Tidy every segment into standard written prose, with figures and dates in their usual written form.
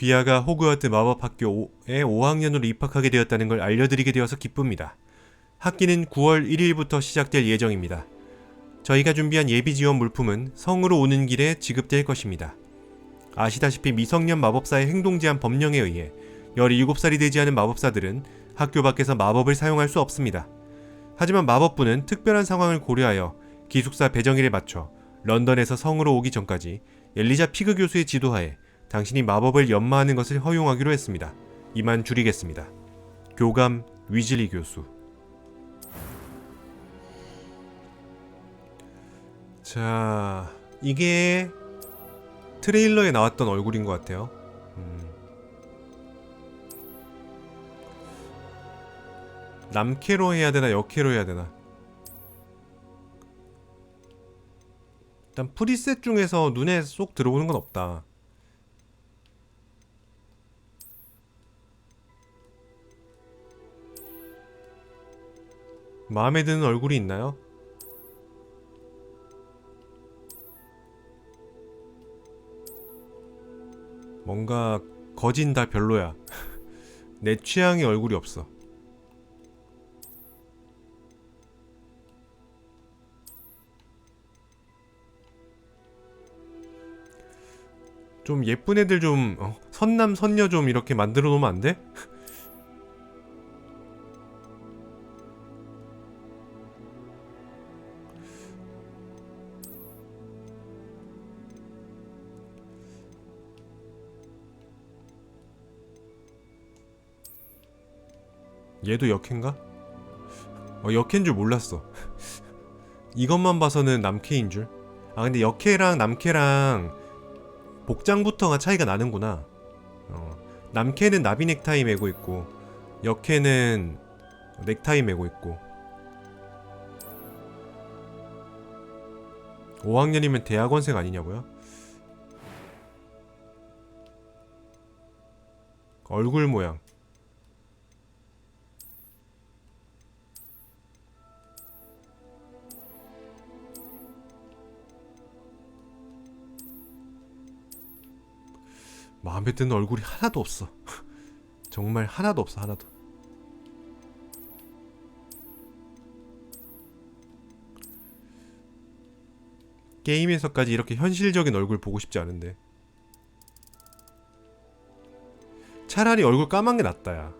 귀하가 호그와트 마법학교에 5학년으로 입학하게 되었다는 걸 알려드리게 되어서 기쁩니다. 학기는 9월 1일부터 시작될 예정입니다. 저희가 준비한 예비 지원 물품은 성으로 오는 길에 지급될 것입니다. 아시다시피 미성년 마법사의 행동 제한 법령에 의해 17살이 되지 않은 마법사들은 학교 밖에서 마법을 사용할 수 없습니다. 하지만 마법부는 특별한 상황을 고려하여 기숙사 배정일에 맞춰 런던에서 성으로 오기 전까지 엘리자 피그 교수의 지도하에 당신이 마법을 연마하는 것을 허용하기로 했습니다. 이만 줄이겠습니다. 교감 위즐리 교수. 자, 이게 트레일러에 나왔던 얼굴인 것 같아요. 남캐로 해야 되나 여캐로 해야 되나. 일단 프리셋 중에서 눈에 쏙 들어오는 건 없다. 마음에 드는 얼굴이 있나요? 뭔가 거진 다 별로야. 내 취향의 얼굴이 없어. 좀 예쁜 애들 좀 선남 선녀 좀 이렇게 만들어 놓으면 안 돼? 얘도 역캔가? 역캔 줄 몰랐어. 이것만 봐서는 남캐인 줄. 아 근데 역캐랑 남캐랑 복장부터가 차이가 나는구나. 남캐는 나비 넥타이 메고 있고 역캐는 넥타이 메고 있고. 5학년이면 대학원생 아니냐고요? 얼굴 모양 마음에 드는 얼굴이 하나도 없어. 정말 하나도 없어. 하나도. 게임에서까지 이렇게 현실적인 얼굴 보고 싶지 않은데. 차라리 얼굴 까만 게 낫다 야.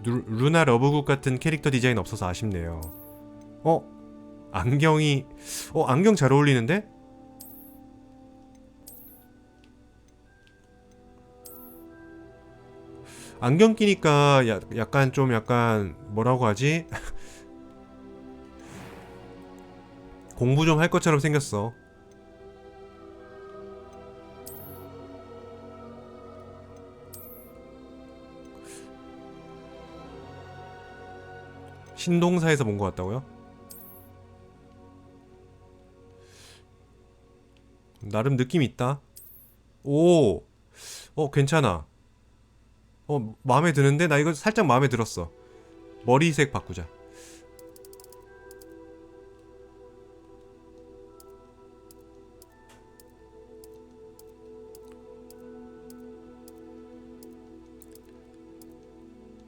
루나 러브국 같은 캐릭터 디자인 없어서 아쉽네요. 안경이 안경 잘 어울리는데? 안경 끼니까 약간 뭐라고 하지? 공부 좀 할 것처럼 생겼어. 신동사에서 본 것 같다고요? 나름 느낌 있다. 오, 괜찮아. 마음에 드는데? 나 이거 살짝 마음에 들었어. 머리색 바꾸자.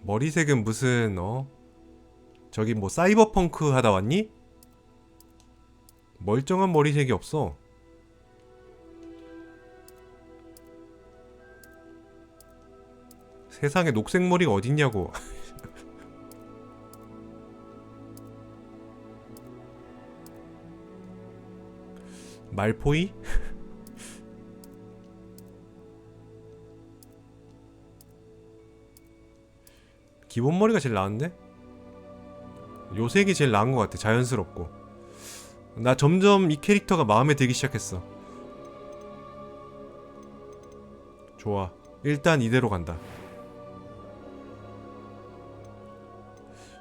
머리색은 무슨 저기 뭐 사이버펑크 하다 왔니? 멀쩡한 머리색이 없어. 세상에 녹색 머리가 어딨냐고. 말포이? 기본 머리가 제일 나은데? 요색이 제일 나은 것 같아. 자연스럽고. 나 점점 이 캐릭터가 마음에 들기 시작했어. 좋아. 일단 이대로 간다.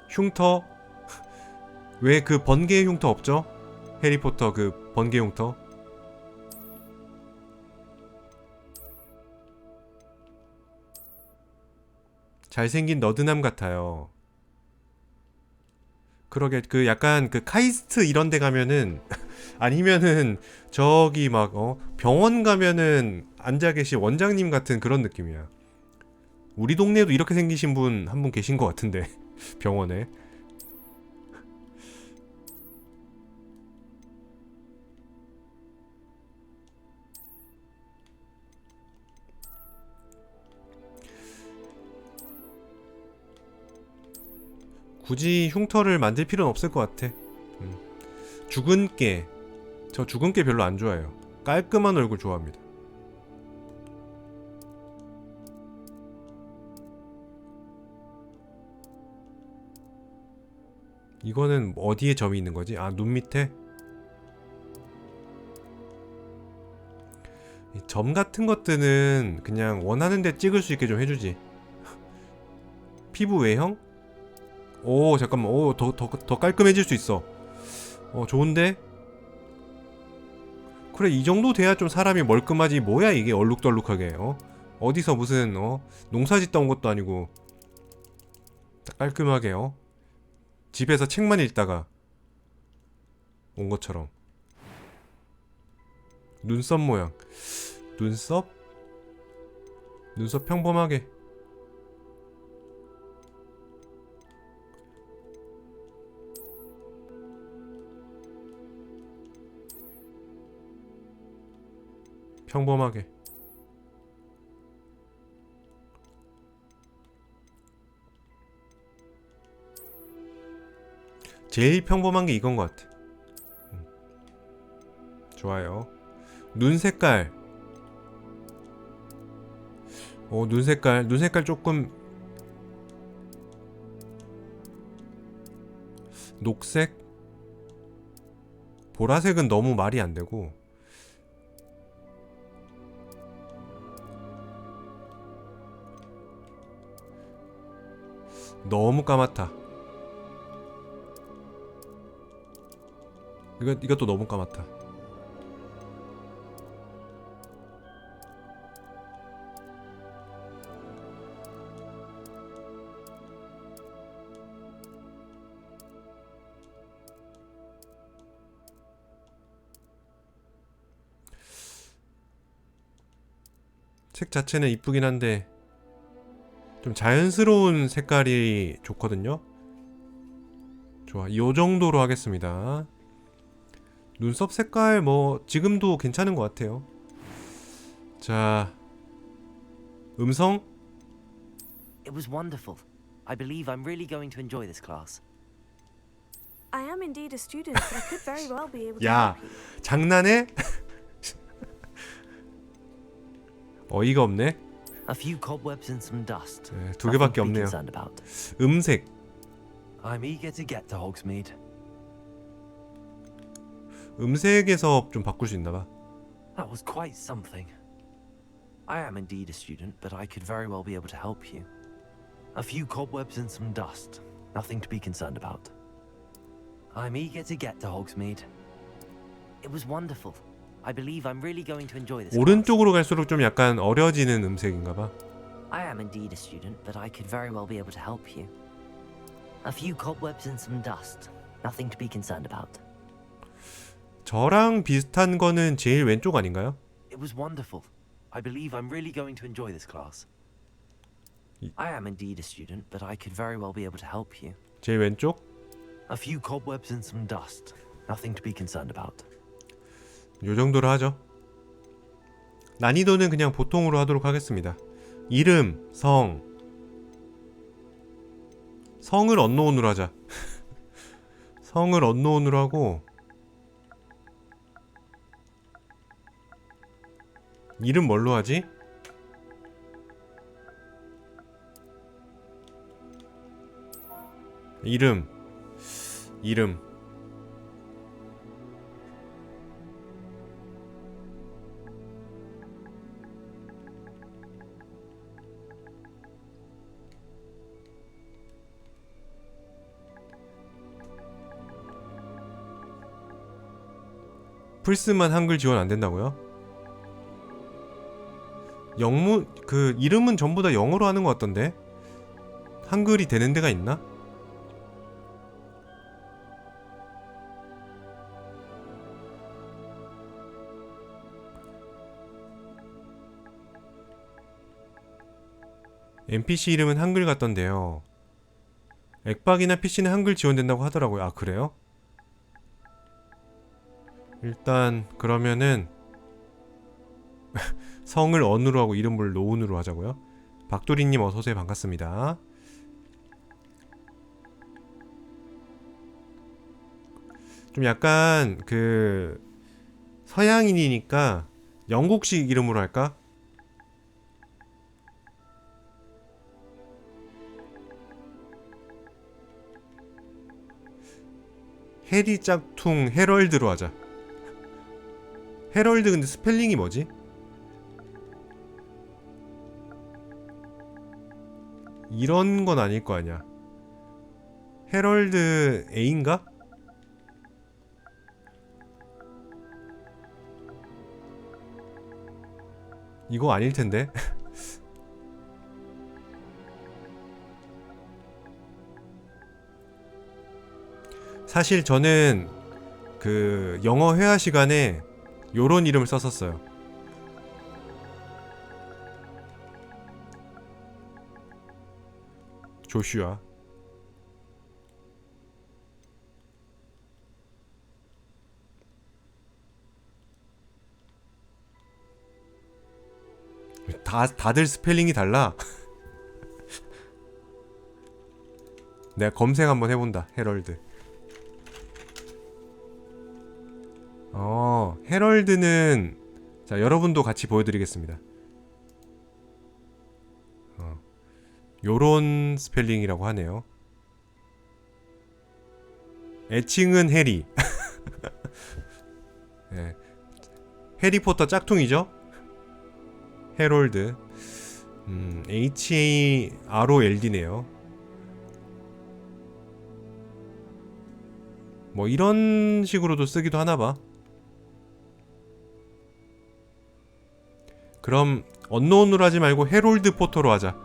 흉터? 왜 그 번개의 흉터 없죠? 해리포터 그 번개 흉터? 잘생긴 너드남 같아요. 그러게 그 약간 그 카이스트 이런 데 가면은 아니면은 저기 막 병원 가면은 앉아 계신 원장님 같은 그런 느낌이야. 우리 동네에도 이렇게 생기신 분 한 분 계신 것 같은데 병원에. 굳이 흉터를 만들 필요는 없을 것 같아. 죽은 깨. 저 죽은 깨 별로 안 좋아해요. 깔끔한 얼굴 좋아합니다. 이거는 어디에 점이 있는 거지? 아, 눈 밑에? 이 점 같은 것들은 그냥 원하는 데 찍을 수 있게 좀 해주지. 피부 외형? 오, 잠깐만. 오, 더 깔끔해질 수 있어. 좋은데? 그래, 이 정도 돼야 좀 사람이 멀끔하지. 뭐야 이게 얼룩덜룩하게. 어디서 무슨 농사 짓다 온 것도 아니고 딱 깔끔하게 집에서 책만 읽다가 온 것처럼. 눈썹 모양. 눈썹 평범하게. 평범하게. 제일 평범한 게 이건 것 같아. 좋아요. 눈 색깔. 눈 색깔 조금 녹색? 보라색은 너무 말이 안 되고. 너무 까맣다. 이것도 너무 까맣다. 색 자체는 이쁘긴 한데 좀 자연스러운 색깔이 좋거든요. 좋아, 요 정도로 하겠습니다. 눈썹 색깔 뭐 지금도 괜찮은 것 같아요. 자, 음성. It was wonderful. I believe I'm really going to enjoy this class. I am indeed a student, but I could very well be able to 야, help you. 장난해? 어이가 없네. A few cobwebs and some dust. 네, 두 개밖에 Nothing to be 없네요. concerned about. 음색. I'm eager to get to Hogsmeade. 음색에서 좀 바꿀 수 있나봐. That was quite something. I am indeed a student, but I could very well be able to help you. A few cobwebs and some dust. Nothing to be concerned about. I'm eager to get to Hogsmeade. It was wonderful. I believe I'm really going to enjoy this. 오른쪽으로 갈수록 좀 약간 어려지는 음색인가봐. I am indeed a student, but I could very well be able to help you. A few cobwebs and some dust. Nothing to be concerned about. 저랑 비슷한 거는 제일 왼쪽 아닌가요? It was wonderful. I believe I'm really going to enjoy this class. I am indeed a student, but I could very well be able to help you. 제일 왼쪽? A few cobwebs and some dust. Nothing to be concerned about. 요 정도로 하죠. 난이도는 그냥 보통으로 하도록 하겠습니다. 이름, 성을 언노운으로 하자. 성을 언노운으로 하고 이름 뭘로 하지? 이름 플스만 한글 지원 안 된다고요? 그 이름은 전부 다 영어로 하는 것 같던데? 한글이 되는 데가 있나? NPC 이름은 한글 같던데요. 액박이나 PC는 한글 지원된다고 하더라고요. 아, 그래요? 일단 그러면은 성을 언으로 하고 이름을 노은으로 하자고요. 박도리님 어서오세요. 반갑습니다. 좀 약간 그 서양인이니까 영국식 이름으로 할까? 해리 짝퉁 헤럴드로 하자. 헤럴드 근데 스펠링이 뭐지? 이런 건 아닐 거 아니야. 헤럴드 A인가? 이거 아닐 텐데. 사실 저는 그 영어 회화 시간에 요런 이름을 썼었어요. 조슈아. 다들 스펠링이 달라. 내가 검색 한번 해본다. 헤럴드. 헤럴드는 자, 여러분도 같이 보여드리겠습니다. 요런 스펠링이라고 하네요. 애칭은 해리. 네. 해리포터 짝퉁이죠? 헤럴드. HAROLD네요. 뭐 이런 식으로도 쓰기도 하나봐. 그럼 언노운으로 하지 말고 헤롤드 포터로 하자.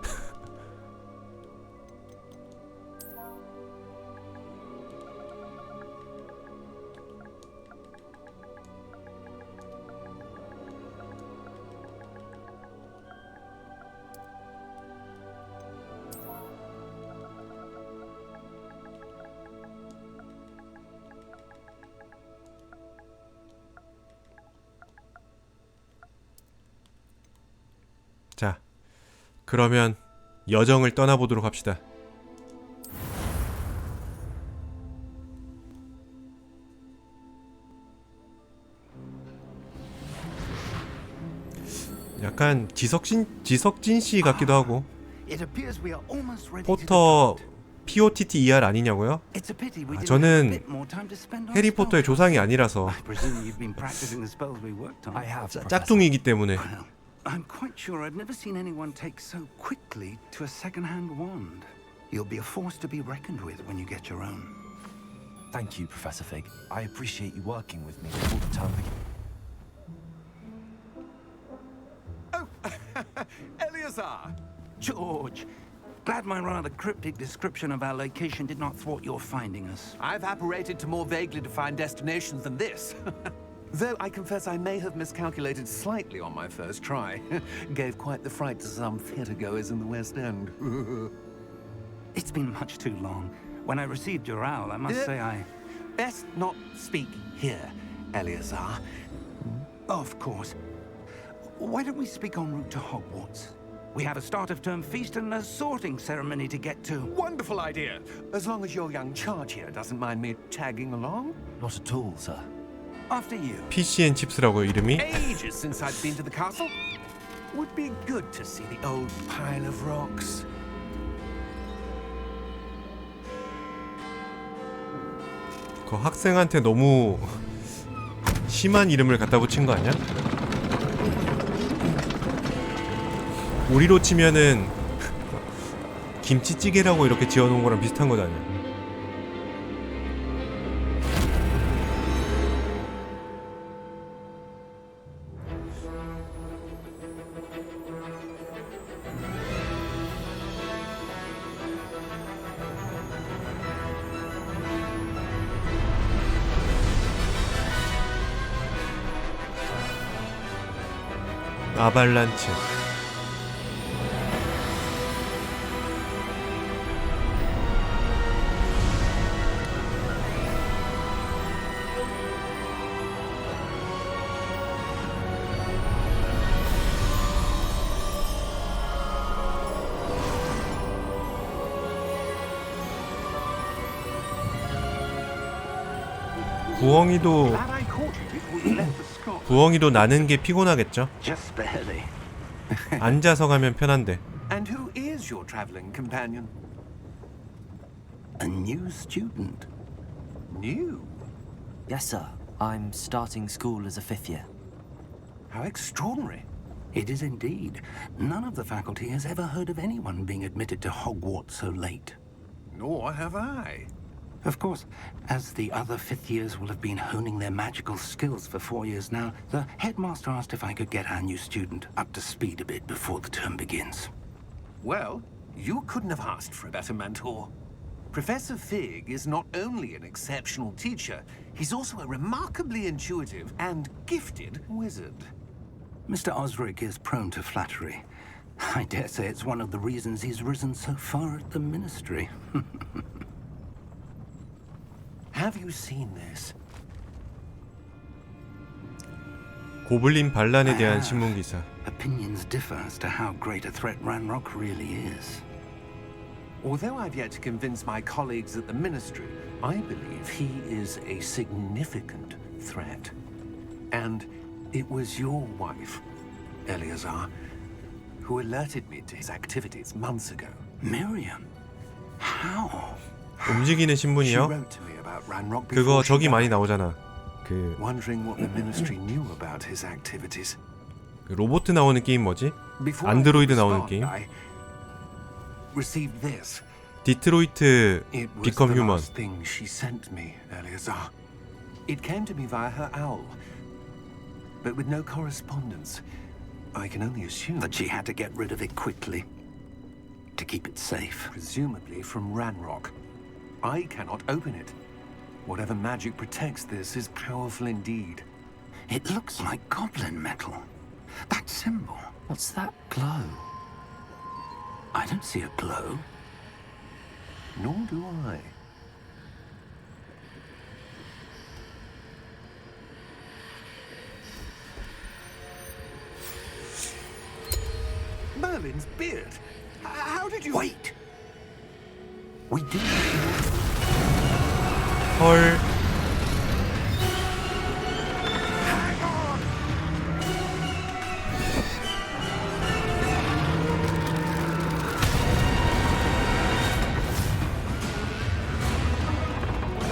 자, 그러면 여정을 떠나보도록 합시다. 약간 지석진 씨 같기도 하고. 포터 POTTER 아니냐고요? 저는 해리포터의 조상이 아니라서 짝퉁이기 때문에. I'm quite sure I've never seen anyone take so quickly to a second-hand wand. You'll be a force to be reckoned with when you get your own. Thank you, Professor Fig. I appreciate you working with me all the time. Oh, Eleazar! George! Glad my rather cryptic description of our location did not thwart your finding us. I've apparated to more vaguely defined destinations than this. Though I confess I may have miscalculated slightly on my first try. Gave quite the fright to some theatergoers in the West End. It's been much too long. When I received your owl, I must say I... Best not speak here, Eleazar. Of course. Why don't we speak en route to Hogwarts? We have a start-of-term feast and a sorting ceremony to get to. Wonderful idea. As long as your young charge here doesn't mind me tagging along. Not at all, sir. After you. PC&칩스라고요, 이름이? Ages since I've been to the castle. Would be good to see the old pile of rocks. 그 학생한테 너무 심한 이름을 갖다 붙인 거 아니야? 우리로 치면은 김치찌개라고 이렇게 지어놓은 거랑 비슷한 거잖아요. 아발란치. 부엉이도 Glad I caught you before you left for Scotland. 부엉이도 나는 게 피곤하겠죠. Just barely. 앉아서 가면 편한데. And who is your traveling companion? A new student. New? Yes, sir. I'm starting school as a 5th year. How extraordinary. It is indeed. None of the faculty has ever heard of anyone being admitted to Hogwarts so late. Nor have I. Of course, as the other 5th years will have been honing their magical skills for 4 years now, the headmaster asked if I could get our new student up to speed a bit before the term begins. Well, you couldn't have asked for a better mentor. Professor Fig is not only an exceptional teacher, he's also a remarkably intuitive and gifted wizard. Mr. Osric is prone to flattery. I dare say it's one of the reasons he's risen so far at the ministry. Have you seen this? 고블린 반란에 대한 신문 기사. Opinions differ as to how great a threat Ranrock really is. Although I've yet to convince my colleagues at the ministry, I believe he is a significant threat. And it was your wife, Eleazar, who alerted me to his activities months ago. Miriam? How? 움직이는 She 신문이요? wrote to me about Ranrock 그거 before she 저기 많이 died, 나오잖아. 그 wondering what the ministry knew about his activities. 로봇 나오는 게임 뭐지? Before I 안드로이드 could 나오는 respond, 게임. I received this. 디트로이트 It was 비컴 the 휴먼. last thing she sent me, Eleazar. It came to me via her owl, but with no correspondence. I can only assume That she had to get rid of it quickly to keep it safe. presumably from Ranrock. I cannot open it. Whatever magic protects this is powerful indeed. It looks like goblin metal. That symbol. What's that glow? I don't see a glow. Nor do I. Merlin's beard. How did you... Wait! We do. 헐.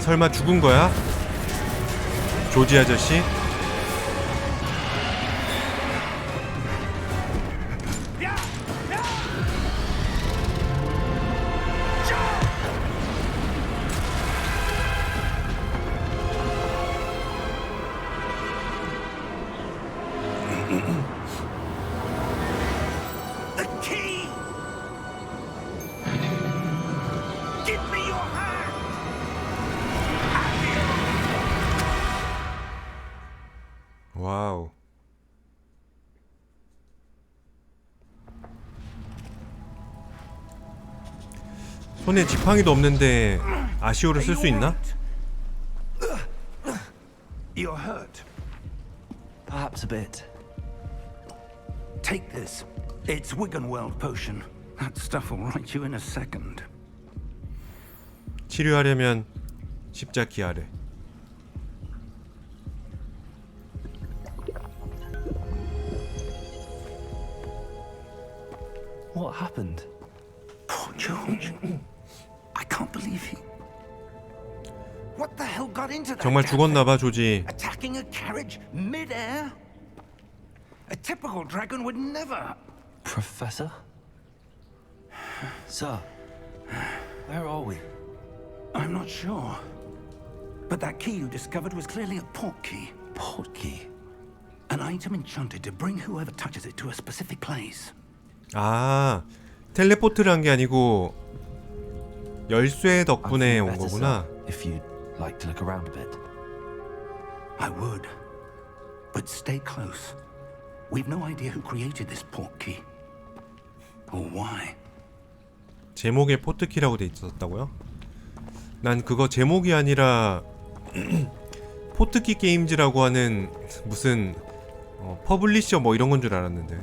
설마 죽은 거야? 조지 아저씨? The key! Give me your hand! 와우. 손에 지팡이도 없는데 아시오를 쓸 수 있나? You're hurt. Perhaps a bit. Take this. It's Wiggenweld potion. That stuff will right you in a second. 치료하려면 십자기 아래. What happened? Poor George. I can't believe he... What the hell got into that? 정말 damn 죽었나 thing? 봐, 조지. Attacking a carriage mid-air? A typical dragon would never... Professor? Sir, where are we? I'm not sure. But that key you discovered was clearly a portkey. Portkey? An item enchanted to bring whoever touches it to a specific place. 아, 텔레포트를 한 게 아니고 열쇠 I 덕분에 think 온 better, 거구나. sir, if you'd like to look around a bit. I would. But stay close. We've no idea who created this portkey. Or why. 제목에 포트키라고 돼 있었다고요? 난 그거 제목이 아니라 포트키 게임즈라고 하는 무슨 퍼블리셔 뭐 이런 건 줄 알았는데.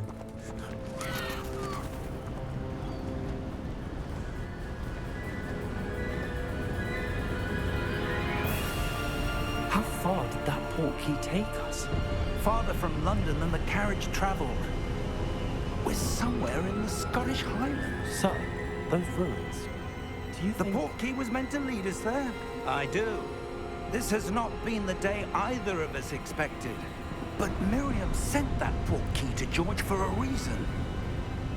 How far did that portkey take us? Farther from London than the carriage travelled. We're somewhere in the Scottish Highlands. Sir, those ruins. Do you The think... portkey was meant to lead us there? I do. This has not been the day either of us expected. But Miriam sent that portkey to George for a reason.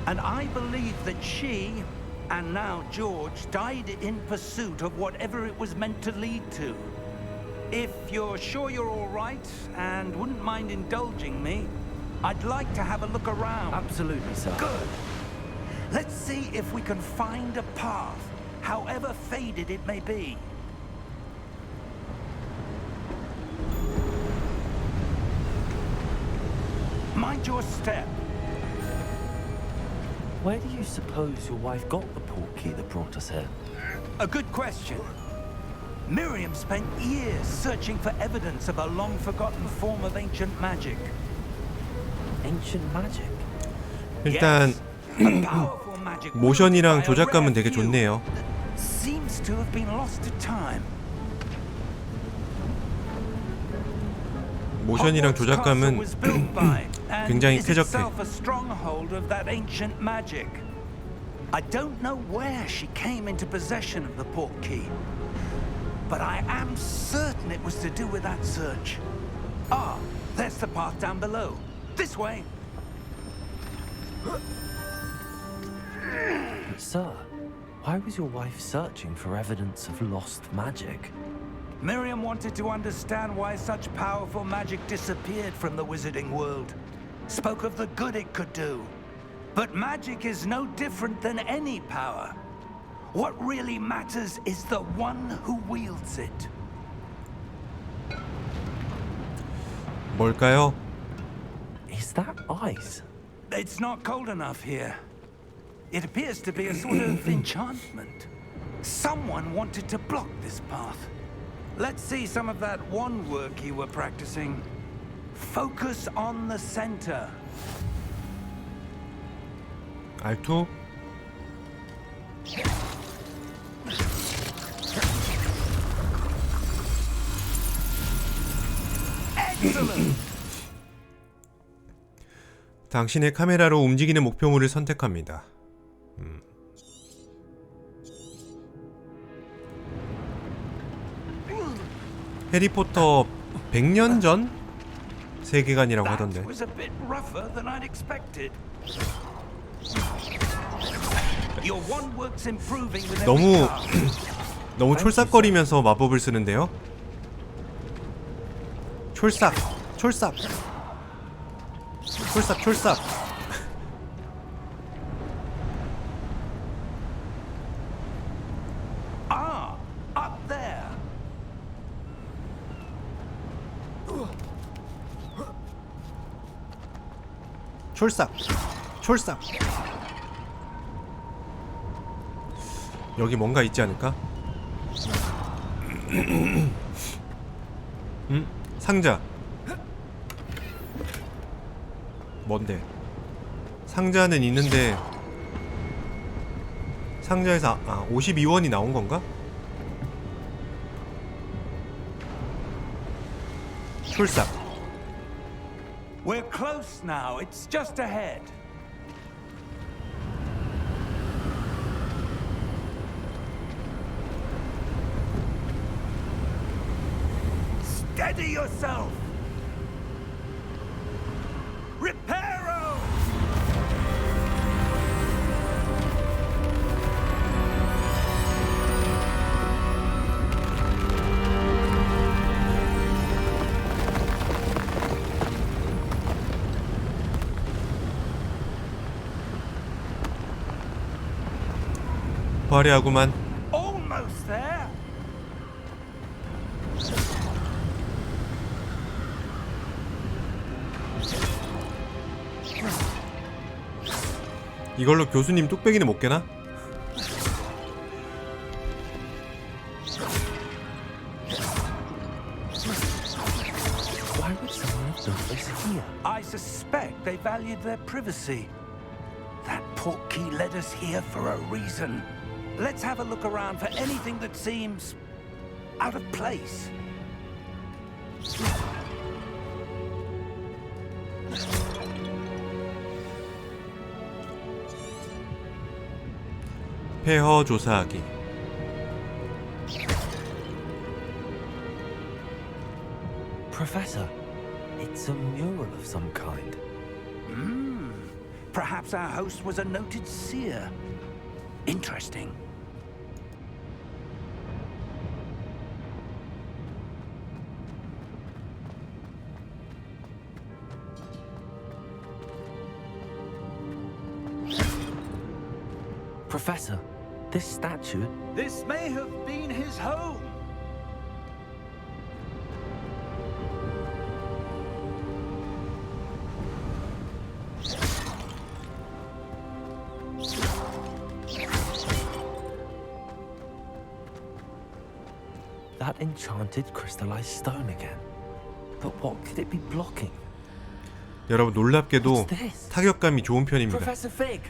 And I believe that she, and now George, died in pursuit of whatever it was meant to lead to. If you're sure you're all right, and wouldn't mind indulging me, I'd like to have a look around. Absolutely, sir. Good. Let's see if we can find a path, however faded it may be. Mind your step. Where do you suppose your wife got the portkey that brought us here? A good question. Miriam spent years searching for evidence of a long-forgotten form of ancient magic. Ancient magic? 일단 A powerful magic 모션이랑 by a 조작감은 rare 되게 few 좋네요. that seems to have been lost to time. 모션이랑 조작감은 굉장히 쾌적해. a stronghold of that ancient magic. I don't know where she came into possession of the portkey, but I am certain it was to do with that search. Ah, there's the path down below. This way. But sir, why was your wife searching for evidence of lost magic? Miriam wanted to understand why such powerful magic disappeared from the wizarding world. Spoke of the good it could do. But magic is no different than any power. What really matters is the one who wields it. 뭘까요? Is that ice? It's not cold enough here. It appears to be a sort of enchantment. Someone wanted to block this path. Let's see some of that wand work you were practicing. Focus on the center. R2? Excellent! 당신의 카메라로 움직이는 목표물을 선택합니다. 해리포터 100년 전 세계관이라고 하던데. That was a bit rougher than I'd expected. Your wand works improving with every 너무 cast. 너무 촐싹거리면서 마법을 쓰는데요. 촐싹, 촐싹, 촐싹, 촐싹. Ah, up there. 촐싹, 촐싹. 여기 뭔가 있지 않을까? 상자. 뭔데? 상자는 있는데 상자에서 52원이 나온 건가? 출삭. We're close now. It's just ahead. Steady yourself. Reparo! 화려하구만. Almost there. 이걸로 교수님 뚝배기는 못 깨나? Why would someone have done this here? I suspect they valued their privacy. That portkey led us here for a reason. Let's have a look around for anything that seems out of place. 폐허 조사하기. Professor, it's a mural of some kind. Perhaps our host was a noted seer. Interesting. Professor, this statue... This may have been his home. That enchanted crystallized stone again. But what could it be blocking? 여러분 놀랍게도 What's this? 타격감이 좋은 편입니다. Professor Fig!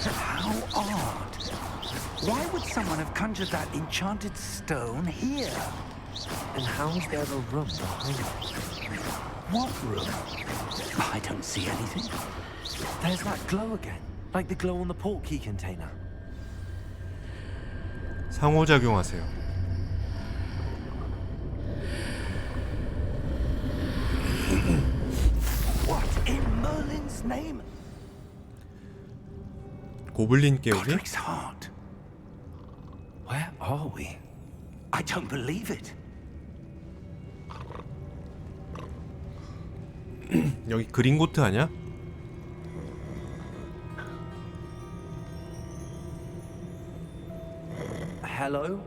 How odd. Why would someone have conjured that enchanted stone here? And how's there a room behind it? What room? I don't see anything. There's that glow again. Like the glow on the portkey container. 상호작용하세요. What in Merlin's name? 고블린 깨우기? Godric's heart. Where are we? I don't believe it. 여기 그린고트 아냐? Hello?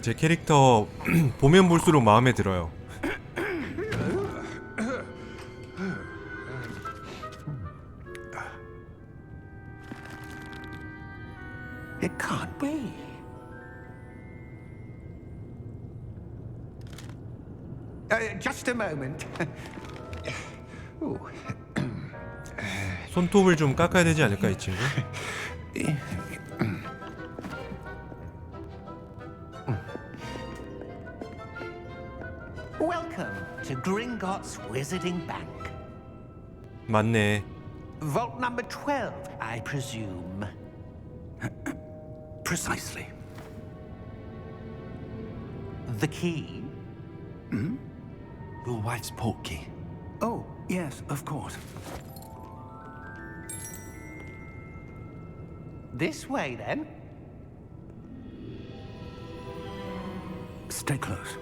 제 캐릭터 보면 볼수록 마음에 들어요. It can't be. Just a moment. Ooh. 손톱을 좀 깎아야 되지 않을까 이 친구? Welcome to Gringotts Wizarding Bank. 맞네. Vault number 12, I presume. Precisely. The key? Your wife's portkey. Oh, yes, of course. This way, then. Stay close.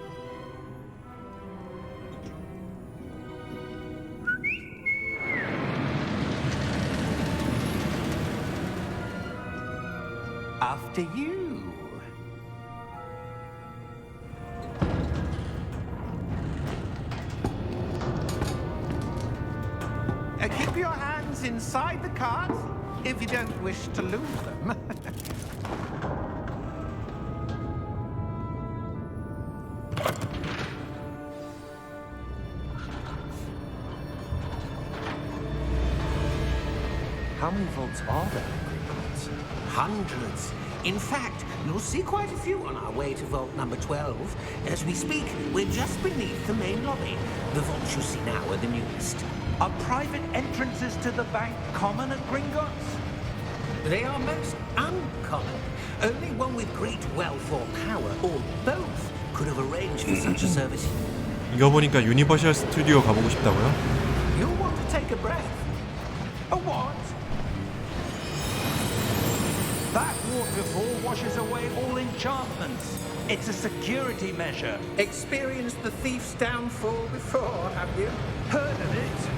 After you. Keep your hands inside the cart if you don't wish to lose them. How many vaults are there in Gringotts? Hundreds. In fact, you'll see quite a few on our way to vault number 12. As we speak, we're just beneath the main lobby. The vaults you see now are the newest. Are private entrances to the bank common at Gringotts? They are most uncommon. Only one with great wealth or power, or both, could have arranged for such a service. 이거 보니까 유니버셜 스튜디오 가보고 싶다고요? You'll want to take a breath. A what? That waterfall washes away all enchantments. It's a security measure. Experienced the thief's downfall before, have you? Heard of it?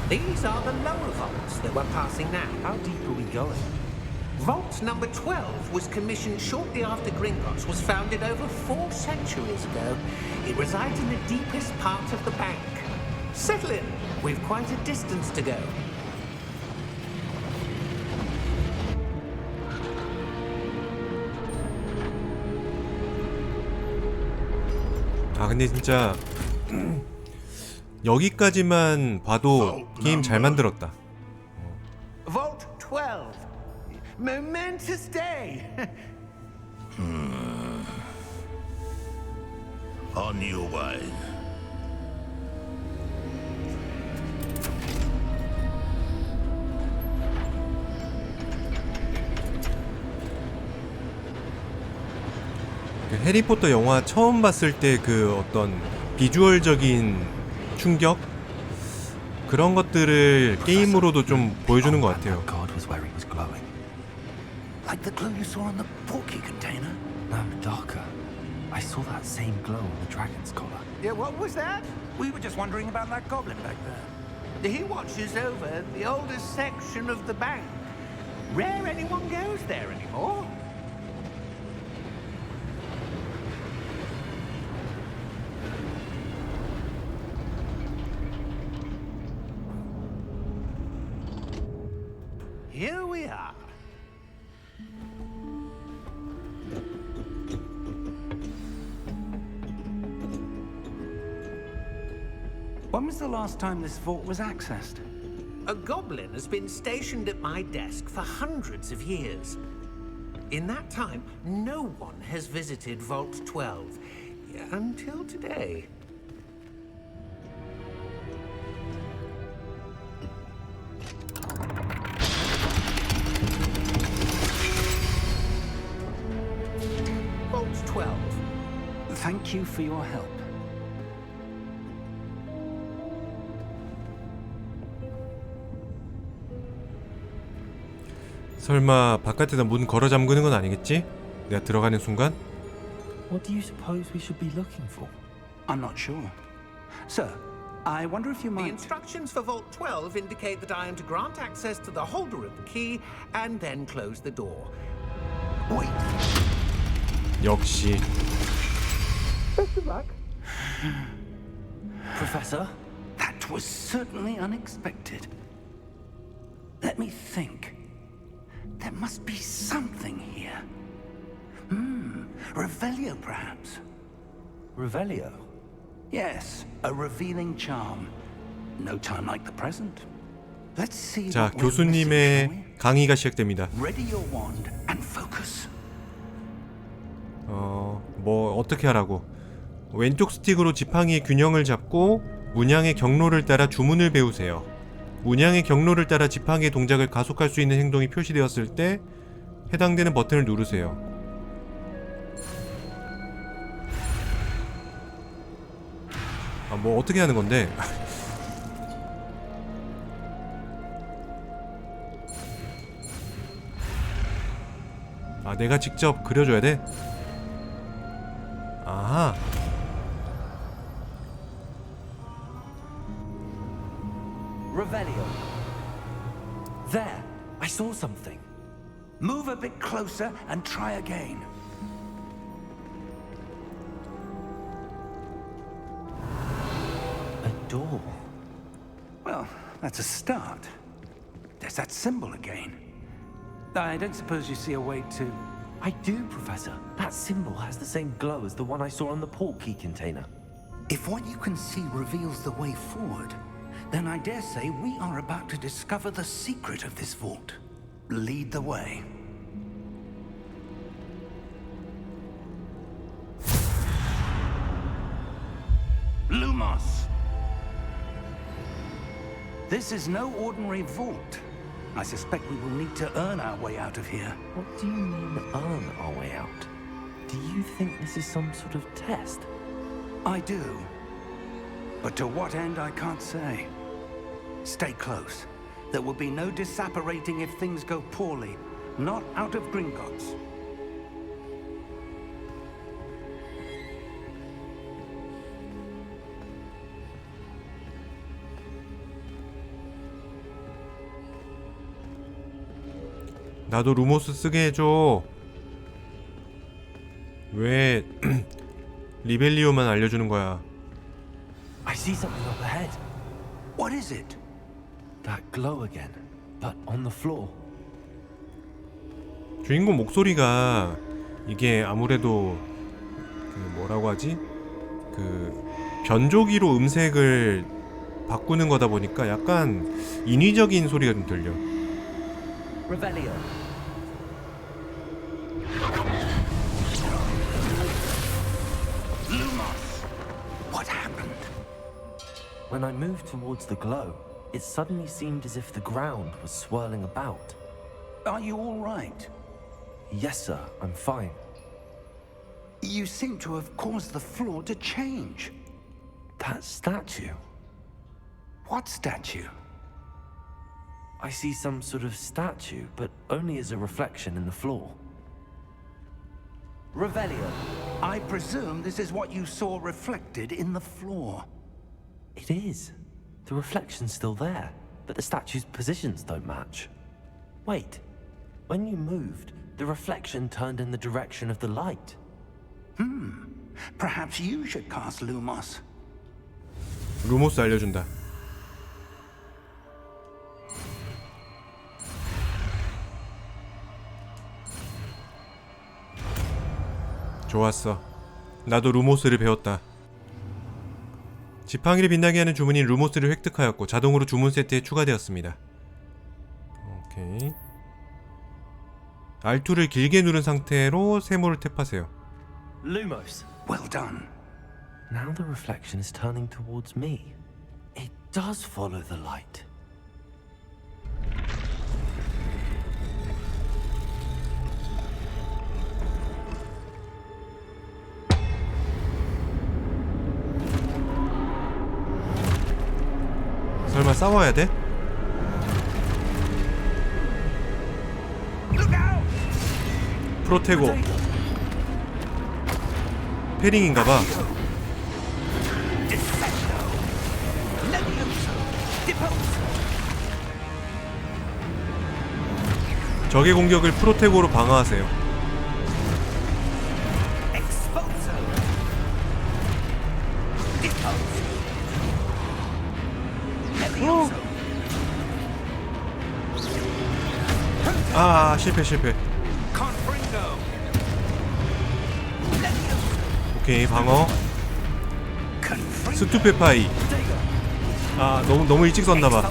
These are the lower vaults that we're passing now. How deep are we going? Vault number 12 was commissioned shortly after Gringotts was founded over 4 centuries ago. It resides in the deepest part of the bank. Settle in. We've quite a distance to go. 아 근데 진짜 여기까지만 봐도 게임 잘 만들었다. Vault 12. Momentous day. On your way. 그 해리포터 영화 처음 봤을 때 그 어떤 비주얼적인 충격 그런 것들을 게임으로도 좀 보여주는 것 같아요. God was where he was glowing. Like the glow you saw on the porky container. No, darker. I saw that same glow on the dragon's collar. Yeah, what was that? We were just wondering about that goblin back there. He watches over the oldest section of the bank. Rare anyone goes there anymore. Here we are. When was the last time this vault was accessed? A goblin has been stationed at my desk for hundreds of years. In that time, no one has visited Vault 12 until today. Vault 12. Thank you for your help. 설마 바깥에다 문 걸어 잠그는 건 아니겠지? 내가 들어가는 순간? What do you suppose we should be looking for? I'm not sure. Sir, I wonder if you The might... instructions for Vault 12 indicate that I am to grant access to the holder of the key and then close the door. Wait. 역시 Professor? That was certainly unexpected. Let me think. There must be something here. Revelio, perhaps. Revelio? Yes, a revealing charm. No time like the present. Let's see. 자, what we're missing, shall we? 교수님의 강의가 시작됩니다. Ready your wand and focus. 뭐 어떻게 하라고? 왼쪽 스틱으로 지팡이의 균형을 잡고 문양의 경로를 따라 주문을 배우세요. 문양의 경로를 따라 지팡이의 동작을 가속할 수 있는 행동이 표시되었을 때 해당되는 버튼을 누르세요. 아, 뭐 어떻게 하는 건데? 아, 내가 직접 그려줘야 돼? 아하. Revelio. There, I saw something. Move a bit closer and try again. A door. Well, that's a start. There's that symbol again. I don't suppose you see a way to... I do, Professor. That symbol has the same glow as the one I saw on the port key container. If what you can see reveals the way forward, then I dare say we are about to discover the secret of this vault. Lead the way. Lumos! This is no ordinary vault. I suspect we will need to earn our way out of here. What do you mean, earn our way out? Do you think this is some sort of test? I do. But to what end, I can't say. Stay close. There will be no disapparating if things go poorly. Not out of Gringotts. 나도 루모스 쓰게 해줘. 왜 리벨리오만 알려주는 거야? I see something up ahead. What is it? That glow again, but on the floor. 주인공 목소리가 이게 아무래도 그 뭐라고 하지? 그 변조기로 음색을 바꾸는 거다 보니까 약간 인위적인 소리가 좀 들려. Revelio. Lumos! What happened? When I moved towards the glow, it suddenly seemed as if the ground was swirling about. Are you all right? Yes, sir, I'm fine. You seem to have caused the floor to change. That statue. What statue? I see some sort of statue, but only as a reflection in the floor. Revelio. I presume this is what you saw reflected in the floor. It is. The reflection's still there, but the statue's positions don't match. Wait. When you moved, the reflection turned in the direction of the light. Perhaps you should cast Lumos. 루모스 알려준다. 좋았어. 나도 루모스를 배웠다. 지팡이를 빛나게 하는 주문인 루모스를 획득하였고 자동으로 주문 세트에 추가되었습니다. 오케이. R2를 길게 누른 상태로 세모를 탭하세요. Lumos. Well done. Now the reflection is turning towards me. It does follow the light. 설마 싸워야 돼? 프로테고 패링인가봐. 적의 공격을 프로테고로 방어하세요. 아, 실패. 오케이, 방어. 스투페파이. 아, 너무 일찍 썼나봐.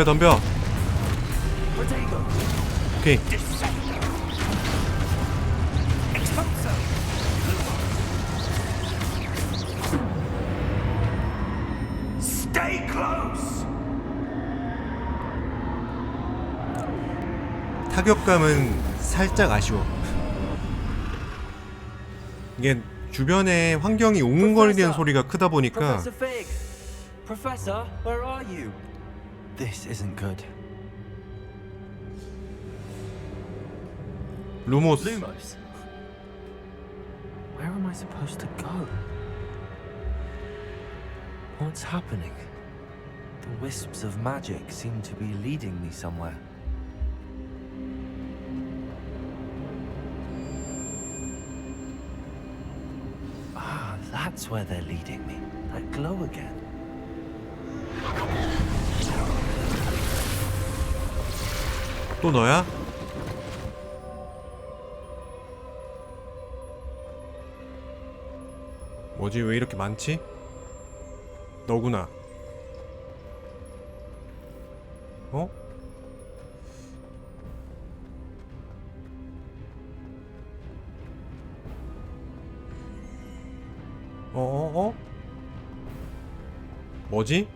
덤벼. 오케이. Stay close. 타격감은 살짝 아쉬워. 이게 주변에 환경이 웅웅거리는 소리가 크다 보니까 Professor Fig! Professor, where are you? This isn't good. 루모스. Lumos. Where am I supposed to go? What's happening? The wisps of magic seem to be leading me somewhere. Ah, that's where they're leading me. That glow again. 또 너야? 뭐지? 왜 이렇게 많지? 너구나. 어? 뭐지?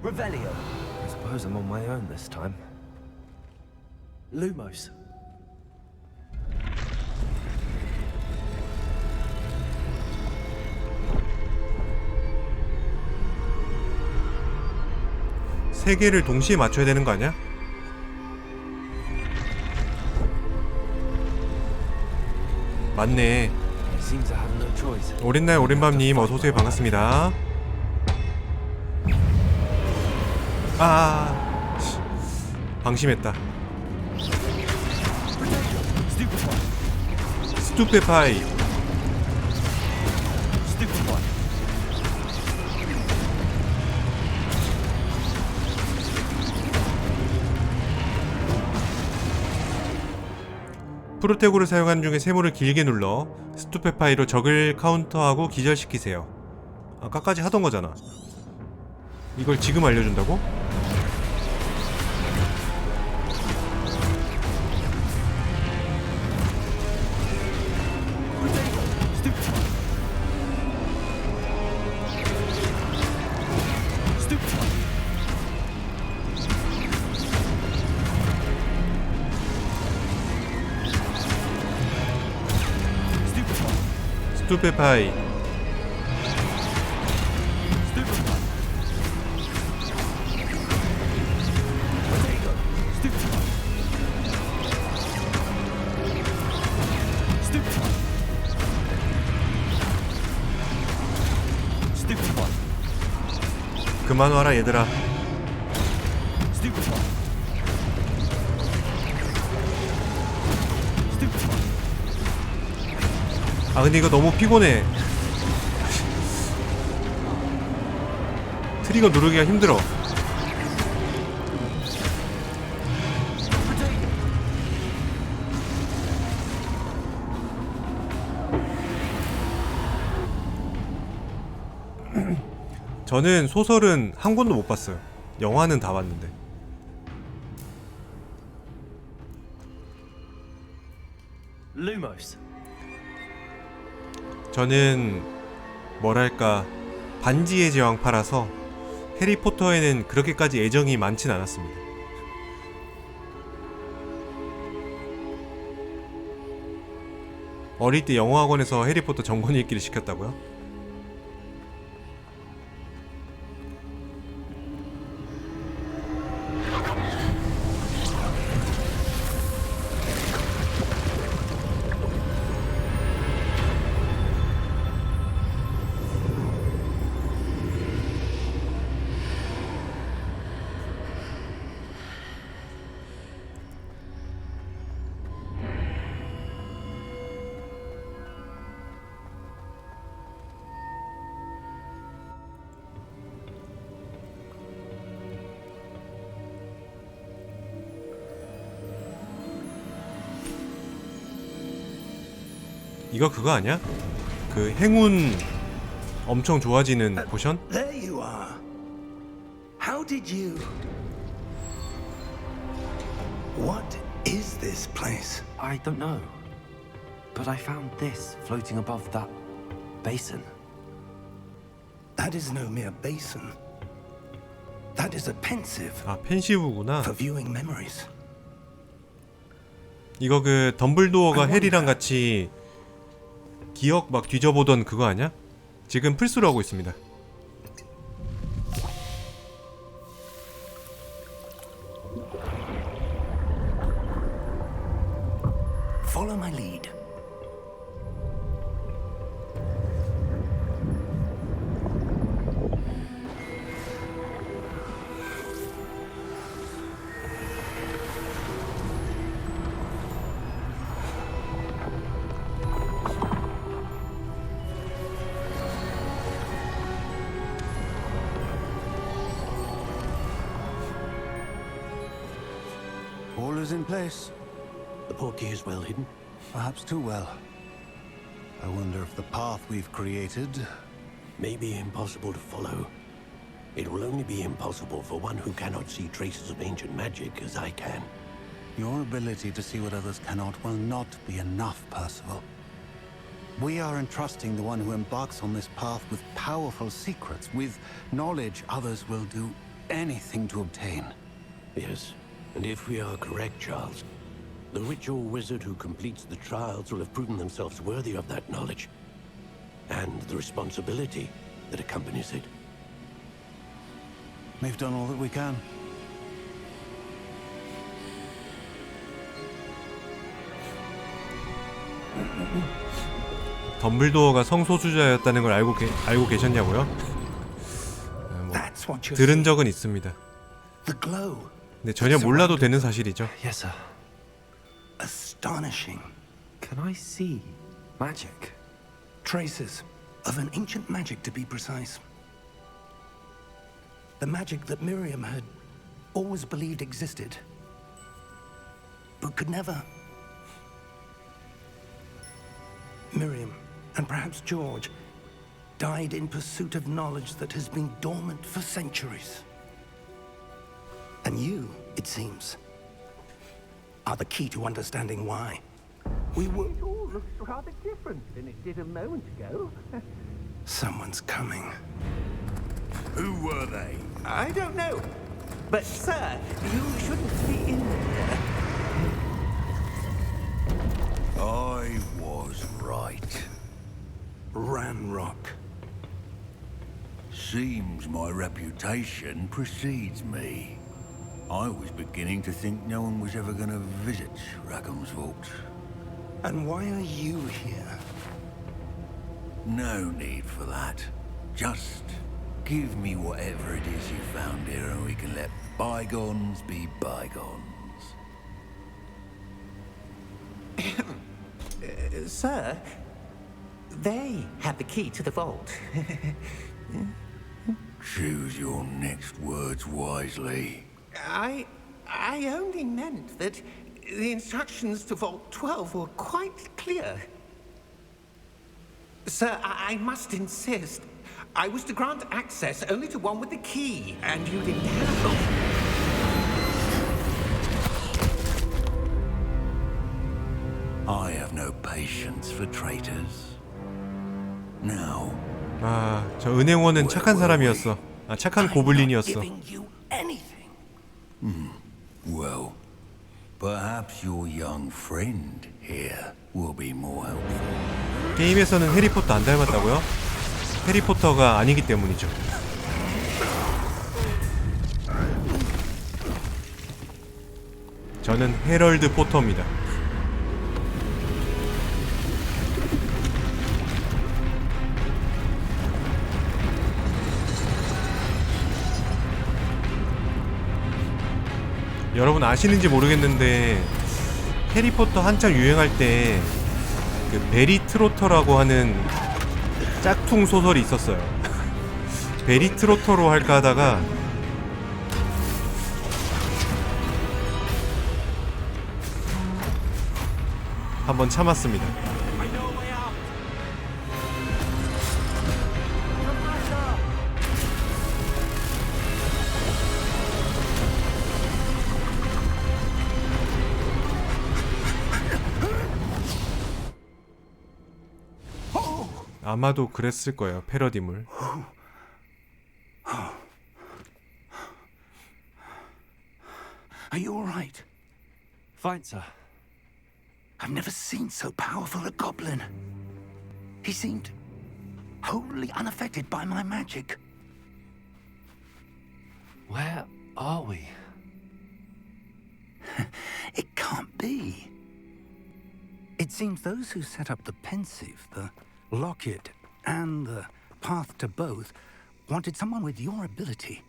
Revelio. I suppose I'm on my own this time. Lumos. 세 개를 동시에 맞춰야 되는 거 아니야? 맞네. Seems I have no choice. 오랜 날 오랜 밤님 어서오세요. 반갑습니다. 방심했다. 스투페 파이. Stupid one. 프로테고를 사용하는 중에 세모를 길게 눌러 스투페 파이로 적을 카운터하고 기절시키세요. 아까까지 하던 거잖아. 이걸 지금 알려준다고? 스투페 파이. 그만 와라 얘들아. 아 근데 이거 너무 피곤해. 트리거 누르기가 힘들어. 저는 소설은 한 권도 못 봤어요. 영화는 다 봤는데. Lumos. 저는 뭐랄까 반지의 제왕파라서 해리포터에는 그렇게까지 애정이 많진 않았습니다. 어릴 때 영어학원에서 해리포터 전권 읽기를 시켰다고요? 이거 그거 아니야? 그 행운 엄청 좋아지는 포션? There you are. How did you... What is this place? I don't know. But I found this floating above that basin. That is no mere basin. That is a pensive 아 펜시브구나. for viewing memories. 이거 그 덤블도어가 해리랑 같이 기억 막 뒤져보던 그거 아니야? 지금 플스로 하고 있습니다. Follow my lead. All is in place. The portkey is well hidden. Perhaps too well. I wonder if the path we've created... May be impossible to follow. It will only be impossible for one who cannot see traces of ancient magic as I can. Your ability to see what others cannot will not be enough, Percival. We are entrusting the one who embarks on this path with powerful secrets, with knowledge others will do anything to obtain. Yes, and if we are correct, Charles, the witch or wizard who completes the trials will have proven themselves worthy of that knowledge, and the responsibility that accompanies it. We've done all that we can. 덤블도어가 성소수자였다는 걸 알고 계셨냐고요? 뭐, That's what you're 들은 seeing. 적은 있습니다. The glow. 근데 전혀 몰라도 되는 사실이죠. Yes, sir. Astonishing. Can I see Magic? Traces of an ancient magic, to be precise. The magic that Miriam had always believed existed, but could never. Miriam, and perhaps George, died in pursuit of knowledge that has been dormant for centuries. And you, it seems, are the key to understanding why. We were... It all looks rather different than it did a moment ago. Someone's coming. Who were they? I don't know. But, sir, you shouldn't be in there. I was right. Ranrock. Seems my reputation precedes me. I was beginning to think no one was ever going to visit Rackham's vault. And why are you here? No need for that. Just give me whatever it is you found here and we can let bygones be bygones. Sir, they have the key to the vault. Choose your next words wisely. I only meant that the instructions to Vault 12 were quite clear. Sir, I must insist. I was to grant access only to one with the key, and you didn't have. I have no patience for traitors. Now, 아, 저 은행원은 착한 사람이었어. 아, 착한 고블린이었어. Giving you anything. well, perhaps your young friend here will be more helpful. 게임에서는 해리포터 안 닮았다고요? 해리포터가 아니기 때문이죠. 저는 헤럴드 포터입니다. 여러분 아시는지 모르겠는데 해리포터 한창 유행할 때 그 베리 트로터라고 하는 짝퉁 소설이 있었어요. 베리 트로터로 할까 하다가 한번 참았습니다. 아마도 그랬을 거예요. 패러디물. Are you all right? Fine, sir. I've never seen so powerful a goblin. He seemed wholly unaffected by my magic. Where are we? It can't be. It seems those who set up the pensive, the locket, and the path to both wanted someone with your ability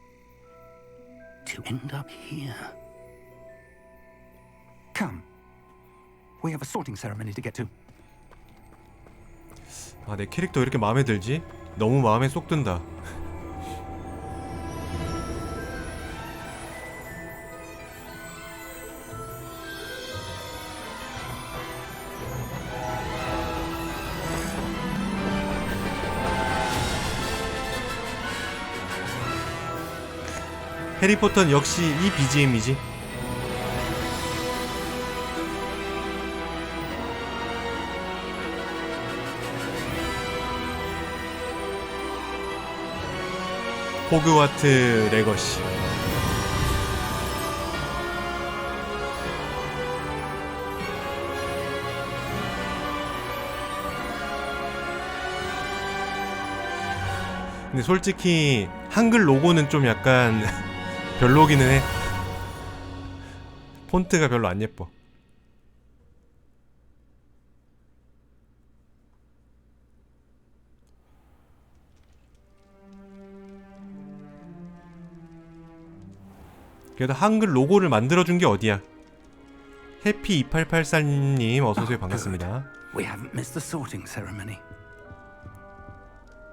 to end up here. Come. We have a sorting ceremony to get to. 아, 내 캐릭터 왜 이렇게 마음에 들지? 너무 마음에 쏙 든다. 해리포터는 역시 이 BGM이지. 호그와트 레거시. 근데 솔직히 한글 로고는 좀 약간 별로기는 해. 폰트가 별로 안 예뻐. 그래도 한글 로고를 만들어준 게 어디야. 해피2884님 어서오세요. 반갑습니다. We haven't missed the sorting ceremony.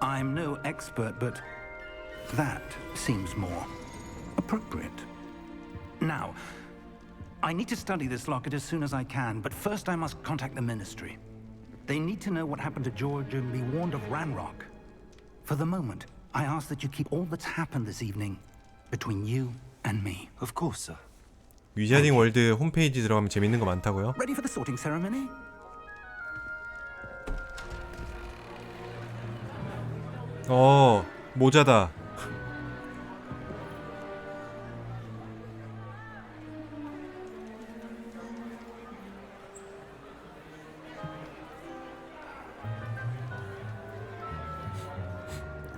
I'm no expert, but that seems more appropriate. Now, I need to study this locket as soon as I can, but first I must contact the Ministry. They need to know what happened to George and be warned of Ranrock. For the moment, I ask that you keep all that's happened this evening between you and me. Of course, sir. 위자딩 월드 홈페이지 들어가면 재밌는 거 많다고요? Ready for the sorting ceremony? 모자다.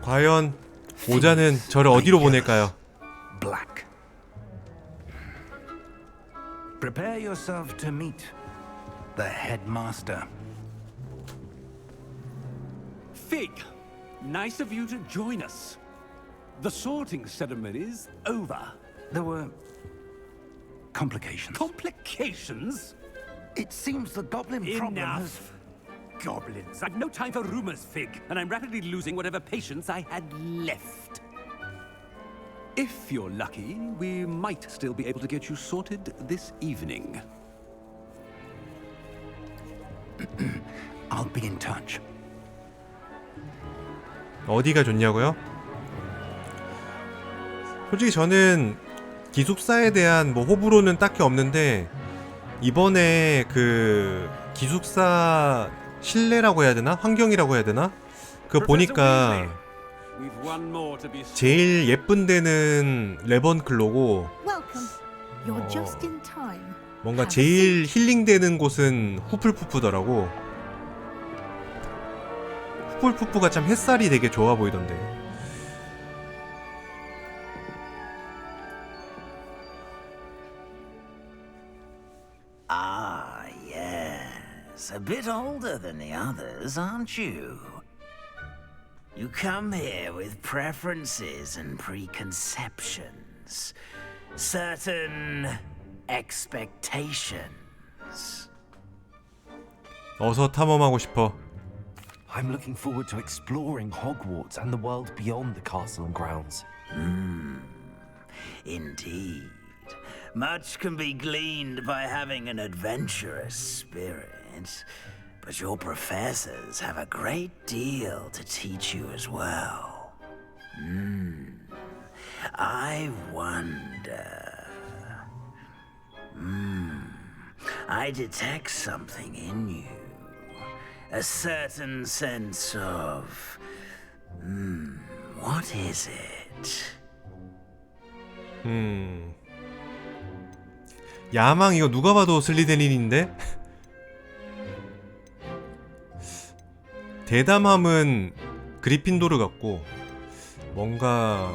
과연 모자는 저를 어디로 보낼까요? Black. Prepare yourself to meet the headmaster. Fig, nice of you to join us. The sorting ceremony's over. There were complications. Complications? It seems the goblin problem has... Enough. Goblins. I've no time for rumors, Fig, and I'm rapidly losing whatever patience I had left. If you're lucky, we might still be able to get you sorted this evening. I'll be in touch. 어디가 좋냐고요? 솔직히 저는 기숙사에 대한 뭐 호불호는 딱히 없는데 이번에 그 기숙사 실내라고 해야 되나? 환경이라고 해야 되나? 그거 보니까 제일 예쁜 데는 레번클로고 뭔가 제일 힐링되는 곳은 후플푸프더라고. 후플푸프가 참 햇살이 되게 좋아 보이던데. Ah, yes. A bit older than the others, aren't you? You come here with preferences and preconceptions. Certain expectations. 어서 탐험하고 싶어. I'm looking forward to exploring Hogwarts and the world beyond the castle and grounds. Indeed. Much can be gleaned by having an adventurous spirit, but your professors have a great deal to teach you as well. I wonder... I detect something in you. A certain sense of... what is it? 야망 이거 누가 봐도 슬리데린인데? 대담함은 그리핀도르 같고 뭔가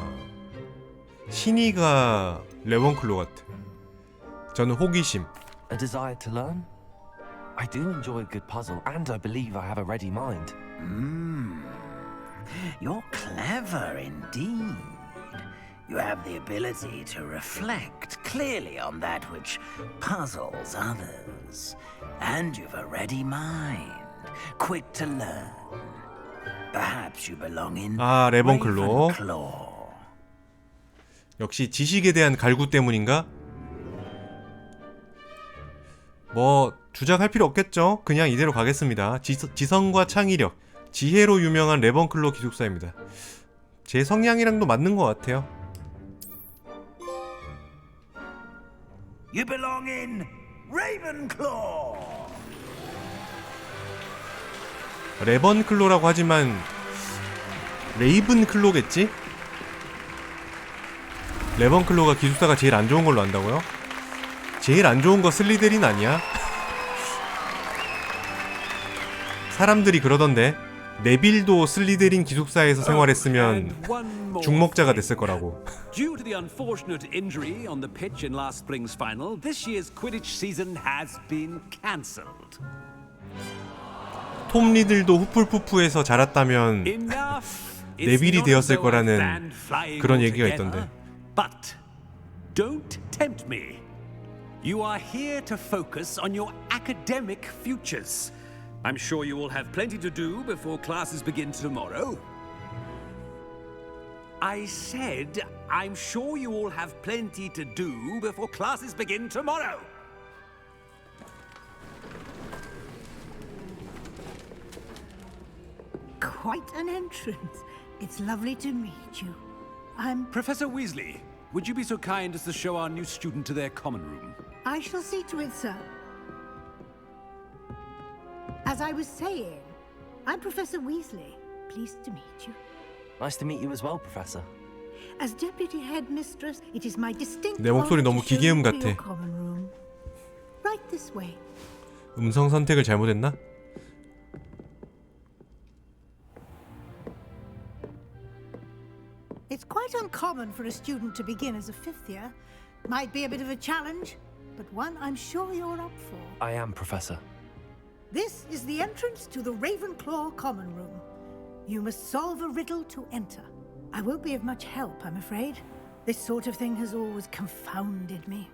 신의가 레번클로 같아. 저는 호기심. A desire to learn? I do enjoy a good puzzle, and I believe I have a ready mind. You're clever indeed. You have the ability to reflect clearly on that which puzzles others. And you've a ready mind, quick to learn. Perhaps you belong in 레번클로. Ravenclaw. 역시 지식에 대한 갈구 때문인가? 뭐 주작할 필요 없겠죠? 그냥 이대로 가겠습니다. 지성과 창의력, 지혜로 유명한 레번클로 기숙사입니다. 제 성향이랑도 맞는 것 같아요. You belong in Ravenclaw. 레번클로라고 하지만 레이븐클로겠지? 레번클로가 기숙사가 제일 안 좋은 걸로 안다고요? 제일 안 좋은 거 슬리데린 아니야? 사람들이 그러던데 네빌도 슬리데린 기숙사에서 생활했으면 중목자가 됐을 거라고. Due to the unfortunate injury on the pitch in last spring's final, this year's Quidditch season has been cancelled. 톰 리들도 후플푸프에서 자랐다면 네빌이 되었을 거라는 그런 얘기가 있던데. But don't tempt me. You are here to focus on your academic futures. I'm sure you will have plenty to do before classes begin tomorrow. I said, I'm sure you all have plenty to do before classes begin tomorrow. Quite an entrance. It's lovely to meet you. I'm... Professor Weasley, would you be so kind as to show our new student to their common room? I shall see to it, sir. As I was saying, I'm Professor Weasley. Pleased to meet you. Nice to meet you as well, Professor. As Deputy Headmistress, it is my distinct 내 목소리 honor 너무 to show 기계음 you to 같아. your common room. Right this way. 음성 선택을 잘못했나? It's quite uncommon for a student to begin as a fifth year. Might be a bit of a challenge, but one I'm sure you're up for. I am, Professor. This is the entrance to the Ravenclaw Common Room. You must solve a riddle to enter. I won't be of much help, I'm afraid. This sort of thing has always confounded me.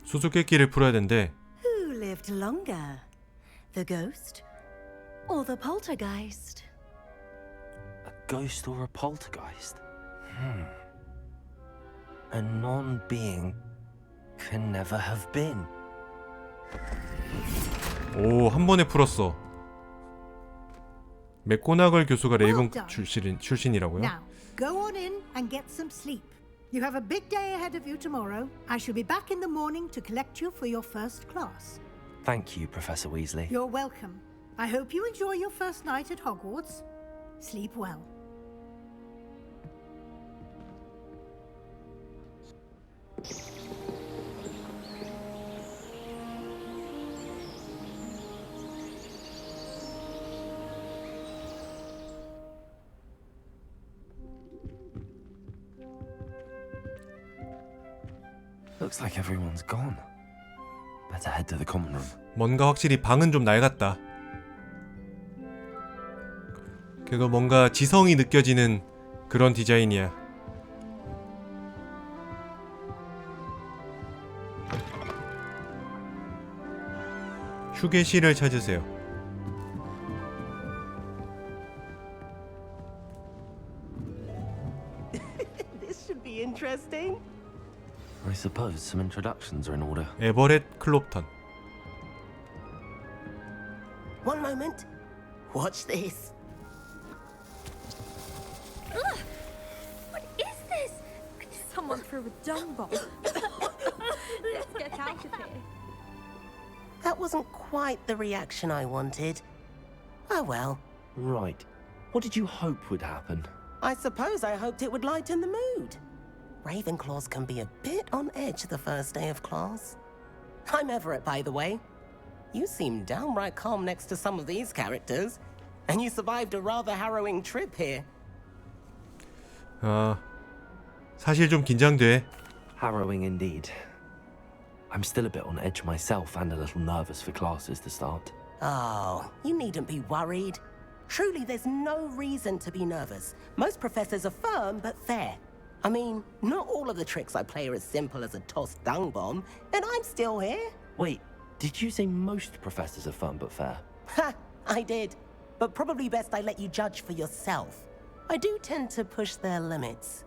수수께끼를 풀어야 된대. Who lived longer? The ghost or the poltergeist? A ghost or a poltergeist? A non-being can never have been. 오, 한 번에 풀었어. 맥고나걸 교수가 레이븐 done. 출신이라고요? Now, go on in and get some sleep. You have a big day ahead of you tomorrow. I shall be back in the morning to collect you for your first class. Thank you, Professor Weasley. You're welcome. I hope you enjoy your first night at Hogwarts. Sleep well. Looks like everyone's gone. Better head to the common room. 뭔가 확실히 방은 좀 낡았다. 그리고 뭔가 지성이 느껴지는 그런 디자인이야. 휴게실을 찾으세요. This should be interesting. I suppose some introductions are in order. 에버렛 클롭턴. One moment. Watch this. What is this? Someone threw a dung bomb. Let's get out of here. That wasn't quite the reaction I wanted. Oh well. Right. What did you hope would happen? I suppose I hoped it would lighten the mood. Ravenclaws can be a bit on edge the first day of class. I'm Everett, by the way. You seem downright calm next to some of these characters. And you survived a rather harrowing trip here. 사실 좀 긴장돼. Harrowing indeed. I'm still a bit on edge myself and a little nervous for classes to start. Oh, you needn't be worried. Truly, there's no reason to be nervous. Most professors are firm but fair. I mean, not all of the tricks I play are as simple as a tossed dung bomb, and I'm still here. Wait, did you say most professors are firm but fair? Ha, I did. But probably best I let you judge for yourself. I do tend to push their limits.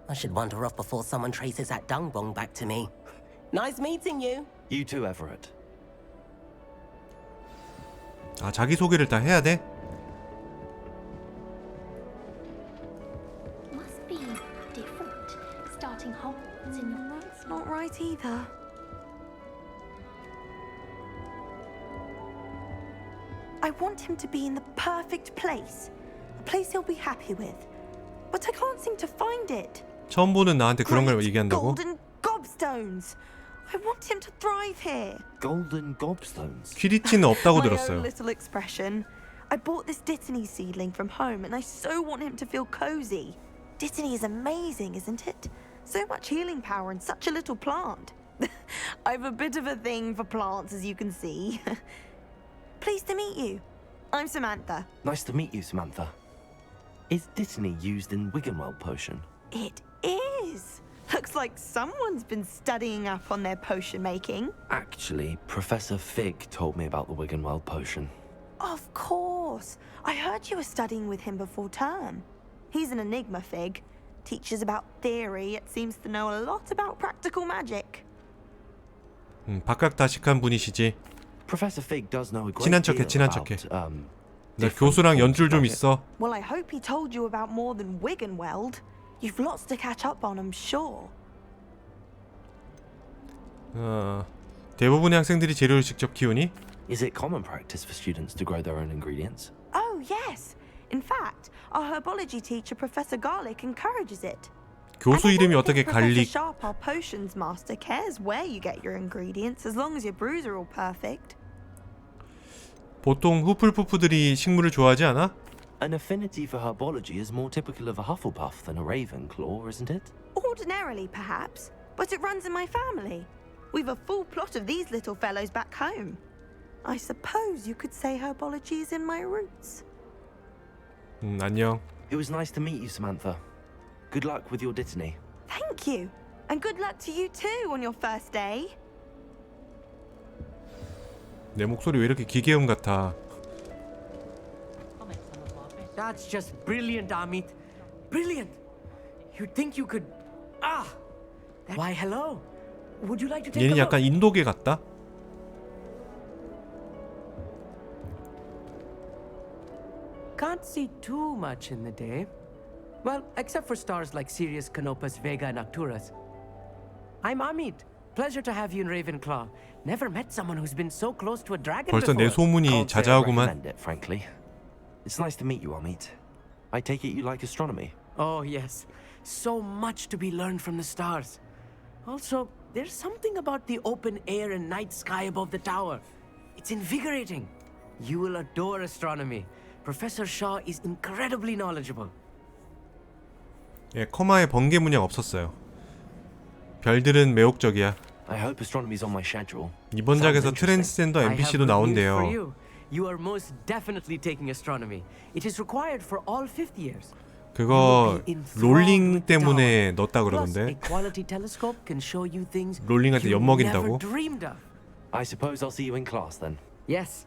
I should wander off before someone traces that dung bomb back to me. Nice meeting you. You too, Everett. 아, 자기소개를 다 해야 돼? Must be different. Starting Hogwarts in your... That's not right either. I want him to be in the perfect place. A place he'll be happy with. But I can't seem to find it. 처음 보는 나한테 그런 걸 얘기한다고? Golden gobstones. I want him to thrive here. Golden gobstones. 퀴디치는 없다고 My 들었어요. own little expression. I bought this Dittany seedling from home and I so want him to feel cozy. Dittany is amazing, isn't it? So much healing power in such a little plant. I've a bit of a thing for plants, as you can see. Pleased to meet you. I'm Samantha. Nice to meet you, Samantha. Is Dittany used in Wiggenweld potion? It is. Looks like someone's been studying up on their potion making. Actually, Professor Fig told me about the Wiggenweld potion. Of course. I heard you were studying with him before term. He's an enigma, Fig. Teaches about theory, yet seems to know a lot about practical magic. 박학다식한 분이시지. Professor Fig does know a great 친한 deal 척해, 친한 about, 척해. 나 교수랑 연줄 좀 있어. Well, I hope he told you about more than Wiggenweld. You've lots to catch up on, I'm sure. 대부분의 학생들이 재료를 직접 키우니? Is it common practice for students to grow their own ingredients? Oh, yes. In fact, our herbology teacher, Professor Garlic, encourages it. 교수 이름이 어떻게 Professor 갈릭? Sharp, our potions master, cares where you get your ingredients as long as your brews are all perfect. 보통 후플푸프들이 식물을 좋아하지 않아? An affinity for herbology is more typical of a Hufflepuff than a Ravenclaw, isn't it? Ordinarily, perhaps, but it runs in my family. We've a full plot of these little fellows back home. I suppose you could say herbology is in my roots. 안녕. It was nice to meet you, Samantha. Good luck with your dittany. Thank you, and good luck to you too on your first day. 내 목소리 왜 이렇게 기계음 같아? That's just brilliant, Amit. Brilliant. You'd think you could... Why, hello. Would you like to take 얘는 a 약간 look? 인도계 같다? Can't see too much in the day. Well, except for stars like Sirius, Canopus, Vega, and Arcturus. I'm Amit. Pleasure to have you in Ravenclaw. Never met someone who's been so close to a dragon 벌써 before. 내 소문이 Can't say I 자자하구만. recommend it, frankly. It's nice to meet you, Amit. I take it you like astronomy. Oh, yes. So much to be learned from the stars. Also, there's something about the open air and night sky above the tower. It's invigorating. You will adore astronomy. Professor Shaw is incredibly knowledgeable. 예, 커마에 번개 문양 없었어요. 별들은 매혹적이야. I hope astronomy's on my schedule. 이번 작에서 트랜스젠더 NPC도 나온대요. You are most definitely taking astronomy. It is required for all fifth years. 그거 롤링 때문에 넣었다 Plus, 그러던데. a quality telescope can show you things 롤링한테 you 엿먹인다고? never dreamed of. I suppose I'll see you in class then. Yes.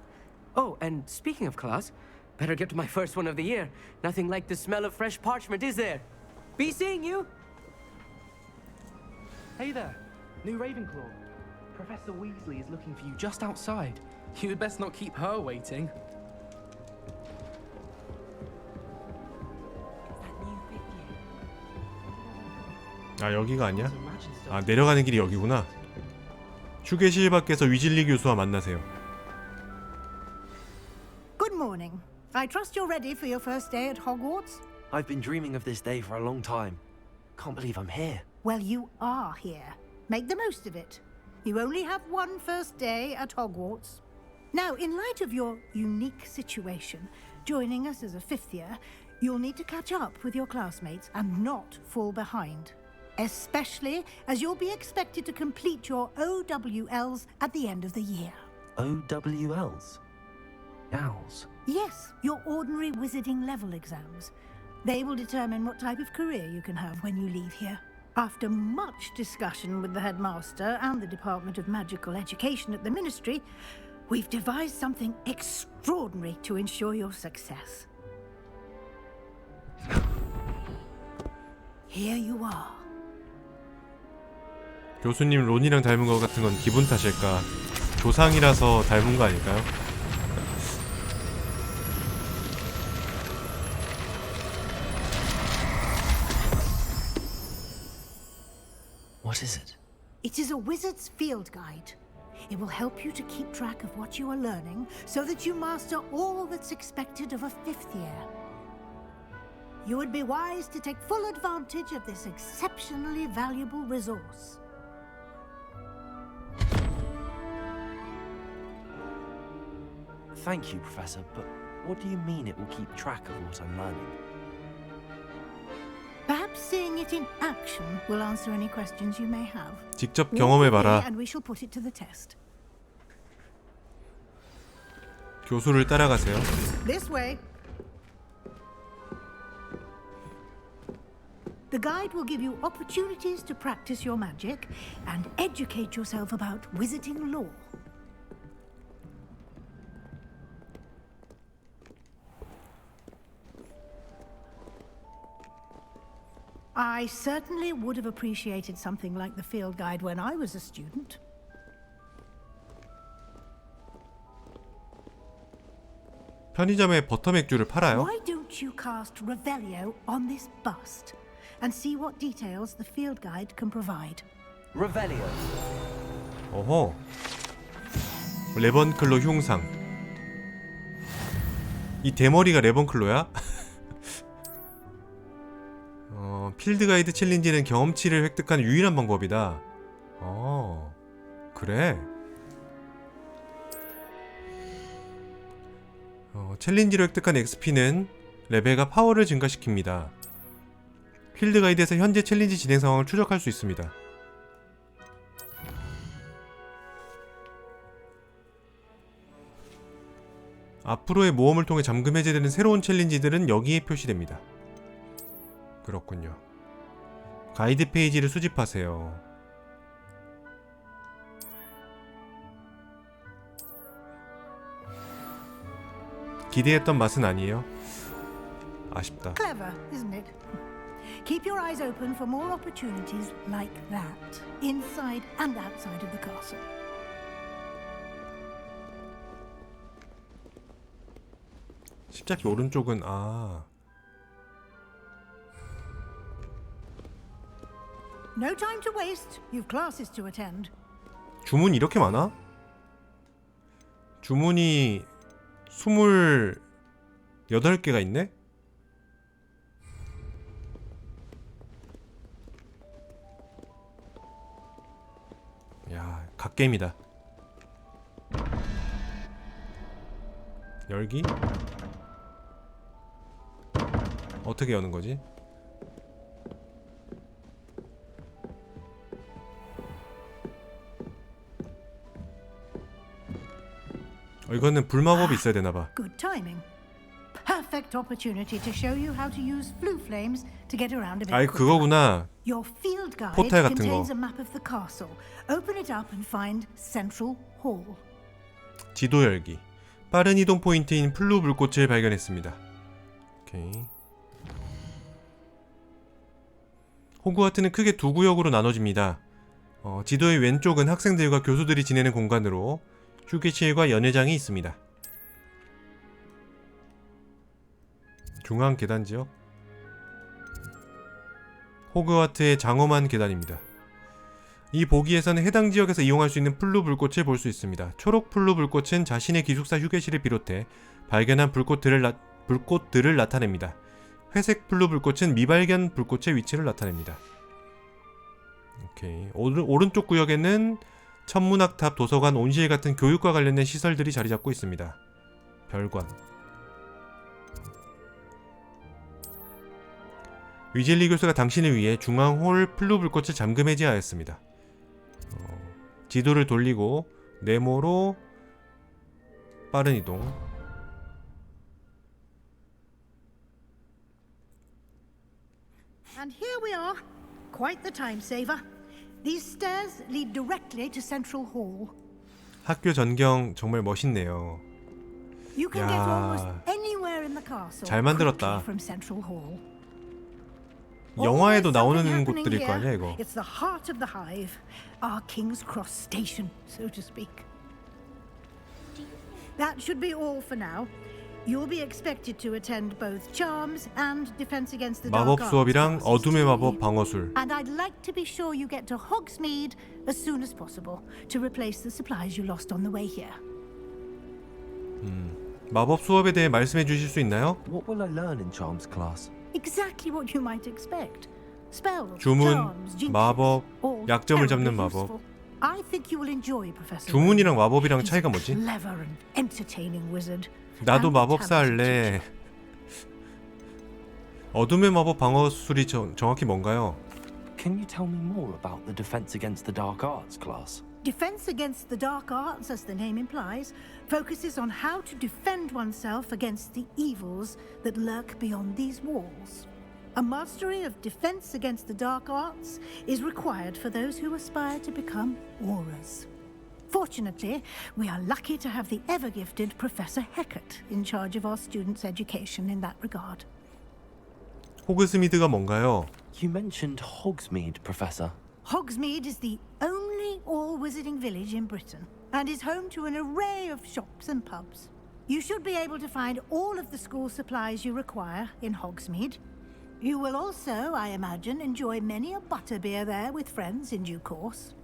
Oh, and speaking of class, better get to my first one of the year. Nothing like the smell of fresh parchment, is there? Be seeing you. Hey there, new Ravenclaw. Professor Weasley is looking for you just outside. You had best not keep her waiting. 아 여기가 아니야? 아 내려가는 길이 여기구나. 휴게실 밖에서 위즐리 교수와 만나세요. Good morning. I trust you're ready for your first day at Hogwarts? I've been dreaming of this day for a long time. Can't believe I'm here. Well, you are here. Make the most of it. You only have one first day at Hogwarts. Now, in light of your unique situation, joining us as a fifth year, you'll need to catch up with your classmates and not fall behind. Especially as you'll be expected to complete your OWLs at the end of the year. OWLs? Owls? Yes, your ordinary wizarding level exams. They will determine what type of career you can have when you leave here. After much discussion with the headmaster and the Department of Magical Education at the Ministry, we've devised something extraordinary to ensure your success. Here you are. 교수님 론이랑 닮은 것 같은 건 기분 탓일까? 조상이라서 닮은 거 아닐까요? What is it? It is a wizard's field guide. It will help you to keep track of what you are learning so that you master all that's expected of a fifth year. You would be wise to take full advantage of this exceptionally valuable resource. Thank you, Professor, but what do you mean it will keep track of what I'm learning? Perhaps seeing it in action will answer any questions you may have. 직접 경험해봐라. And we shall put it to the test. 교수를 따라가세요. This way. The guide will give you opportunities to practice your magic and educate yourself about wizarding lore. I certainly would have appreciated something like the field guide when I was a student. 편의점에 버터 맥주를 팔아요? Why don't you cast Revelio on this bust and see what details the field guide can provide? Revelio. 어허. 레번클로 흉상. 이 대머리가 레번클로야? 필드 가이드 챌린지는 경험치를 획득하는 유일한 방법이다. 그래. 챌린지를 획득한 XP는 레벨과 파워를 증가시킵니다. 필드 가이드에서 현재 챌린지 진행 상황을 추적할 수 있습니다. 앞으로의 모험을 통해 잠금 해제되는 새로운 챌린지들은 여기에 표시됩니다. 그렇군요. 가이드 페이지를 수집하세요. 기대했던 맛은 아니에요. 아쉽다. Clever, isn't it? Keep your eyes open for more opportunities like that, inside and outside of the castle. 십자기 오른쪽은 No time to waste. You've classes to attend. 주문 이렇게 많아? 주문이 28개가 있네? 야, 갓게임이다. 열기? 어떻게 여는 거지? 이거는 불마법이 있어야 되나 봐. Good timing. Perfect opportunity to show you how to use flue flames to get around a bit. 아이 그거구나. Your field guide 포탈 같은 거. contains a map of the castle. Open it up and find Central Hall. 지도 열기. 빠른 이동 포인트인 플루 불꽃을 발견했습니다. 오케이. 호그와트는 크게 두 구역으로 나눠집니다. 지도의 왼쪽은 학생들과 교수들이 지내는 공간으로 휴게실과 연회장이 있습니다. 중앙 계단 지역. 호그와트의 장엄한 계단입니다. 이 보기에서는 해당 지역에서 이용할 수 있는 플루 불꽃을 볼 수 있습니다. 초록 플루 불꽃은 자신의 기숙사 휴게실을 비롯해 발견한 불꽃들을 나타냅니다. 회색 플루 불꽃은 미발견 불꽃의 위치를 나타냅니다. 오케이. 오른쪽 구역에는 천문학탑, 도서관, 온실 같은 교육과 관련된 시설들이 자리 잡고 있습니다. 별관. 위즐리 교수가 당신을 위해 중앙홀 플루 불꽃을 잠금 해제하였습니다. 지도를 돌리고 네모로 빠른 이동. And here we are. Quite the time saver. These stairs lead directly to Central Hall. 학교 전경 정말 멋있네요. You can get almost anywhere in the castle. 잘 만들었다. From Central Hall. 영화에도 나오는 곳들일 거 아니야 이거. It's the heart of the hive, our King's Cross station, so to speak. That should be all for now. You'll be expected to attend both charms and defense against the dark 마법 arts 수업이랑 classes 어둠의 today. 마법 방어술. And I'd like to be sure you get to Hogsmeade as soon as possible to replace the supplies you lost on the way here. 마법 수업에 대해 말씀해 주실 수 있나요? What will I learn in charms class? Exactly what you might expect. Spells, 주문, charms, jinxes, 마법, all 약점을 잡는 terribly 마법. useful. I think you will enjoy Professor. 주문이랑 마법이랑 차이가 He's a 뭐지? clever and entertaining wizard. 나도 And 마법사 talented 할래. 어둠의 마법 방어술이 정확히 뭔가요? Can you tell me more about the defense against the dark arts class? Defense against the dark arts, as the name implies, focuses on how to defend oneself against the evils that lurk beyond these walls. A mastery of defense against the dark arts is required for those who aspire to become aurors. Fortunately, we are lucky to have the ever-gifted Professor Heckert in charge of our students' education in that regard. 호그스미드가 뭔가요? You mentioned Hogsmeade, Professor. Hogsmeade is the only all-wizarding village in Britain and is home to an array of shops and pubs. You should be able to find all of the school supplies you require in Hogsmeade. You will also, I imagine, enjoy many a butterbeer there with friends in due course.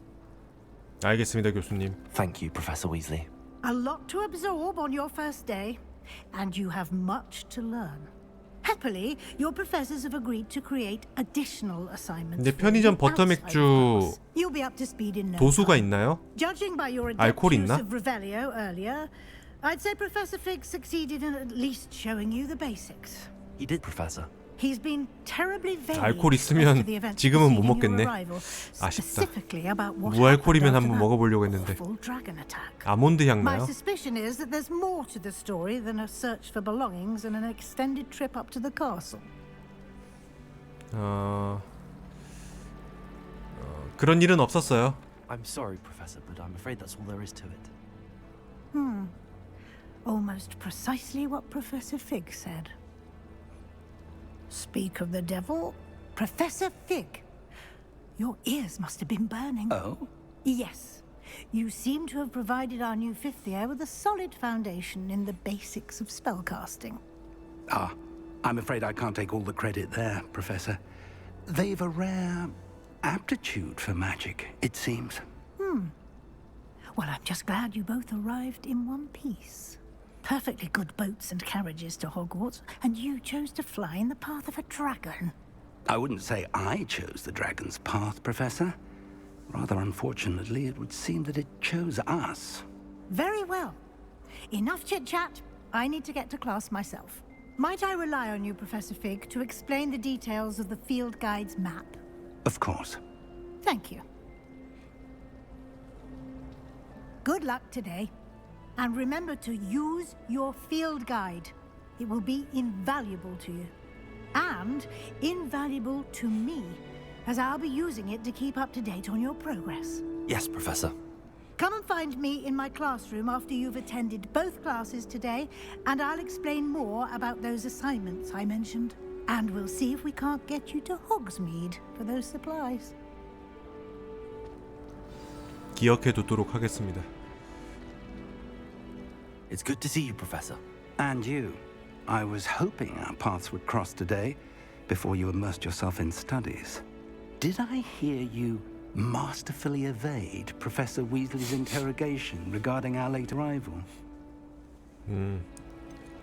알겠습니다, 교수님. Thank you, Professor Weasley. A lot to absorb on your first day, and you have much to learn. Happily, your professors have agreed to create additional assignments. 근데 편의점 버터맥주 You'll be up to speed in no 도수가 time. 있나요? Judging by your 알코올 use 있나? of Revelio earlier, I'd say Professor Fig succeeded in at least showing you the basics. He did, Professor. He's been terribly vague 알코올 as to 있으면 the events 지금은 못 preceding 먹겠네. your arrival, 아쉽다. specifically about what 무알콜이면 happened 한번 after 먹어보려고 that 했는데. awful dragon attack. 아몬드 향 My 나요? suspicion is that there's more to the story than a search for belongings and an extended trip up to the castle. 그런 일은 없었어요. I'm sorry, Professor, but I'm afraid that's all there is to it. Almost precisely what Professor Fig said. Speak of the devil, Professor Fig. Your ears must have been burning. Oh? Yes. You seem to have provided our new fifth year with a solid foundation in the basics of spellcasting. Ah, I'm afraid I can't take all the credit there, Professor. They've a rare aptitude for magic, it seems. Well, I'm just glad you both arrived in one piece. Perfectly good boats and carriages to Hogwarts, and you chose to fly in the path of a dragon. I wouldn't say I chose the dragon's path, Professor. Rather unfortunately, it would seem that it chose us. Very well. Enough chit-chat. I need to get to class myself. Might I rely on you, Professor Fig, to explain the details of the field guide's map? Of course. Thank you. Good luck today. And remember to use your field guide. It will be invaluable to you. And invaluable to me, as I'll be using it to keep up to date on your progress. Yes, Professor. Come and find me in my classroom after you've attended both classes today, and I'll explain more about those assignments I mentioned. And we'll see if we can't get you to Hogsmeade for those supplies. 기억해두도록 하겠습니다. It's good to see you, Professor. And you. I was hoping our paths would cross today, before you immersed yourself in studies. Did I hear you masterfully evade Professor Weasley's interrogation regarding our late arrival?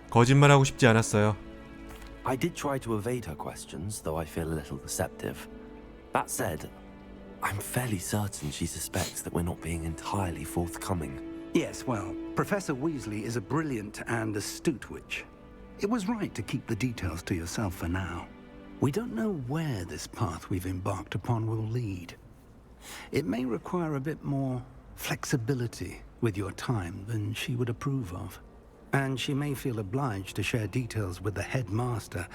거짓말하고 싶지 않았어요. I did try to evade her questions, though I feel a little deceptive. That said, I'm fairly certain she suspects that we're not being entirely forthcoming. Yes, well, Professor Weasley is a brilliant and astute witch. It was right to keep the details to yourself for now. We don't know where this path we've embarked upon will lead. It may require a bit more flexibility with your time than she would approve of. And she may feel obliged to share details with the headmaster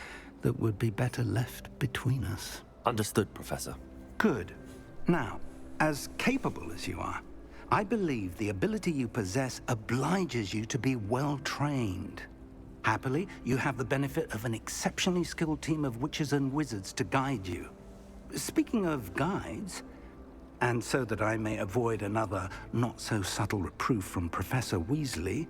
that would be better left between us. Understood, Professor. Good. Now, as capable as you are, I believe the ability you possess obliges you to be well trained. Happily, you have the benefit of an exceptionally skilled team of witches and wizards to guide you. Speaking of guides, and so that I may avoid another not-so-subtle reproof from Professor Weasley,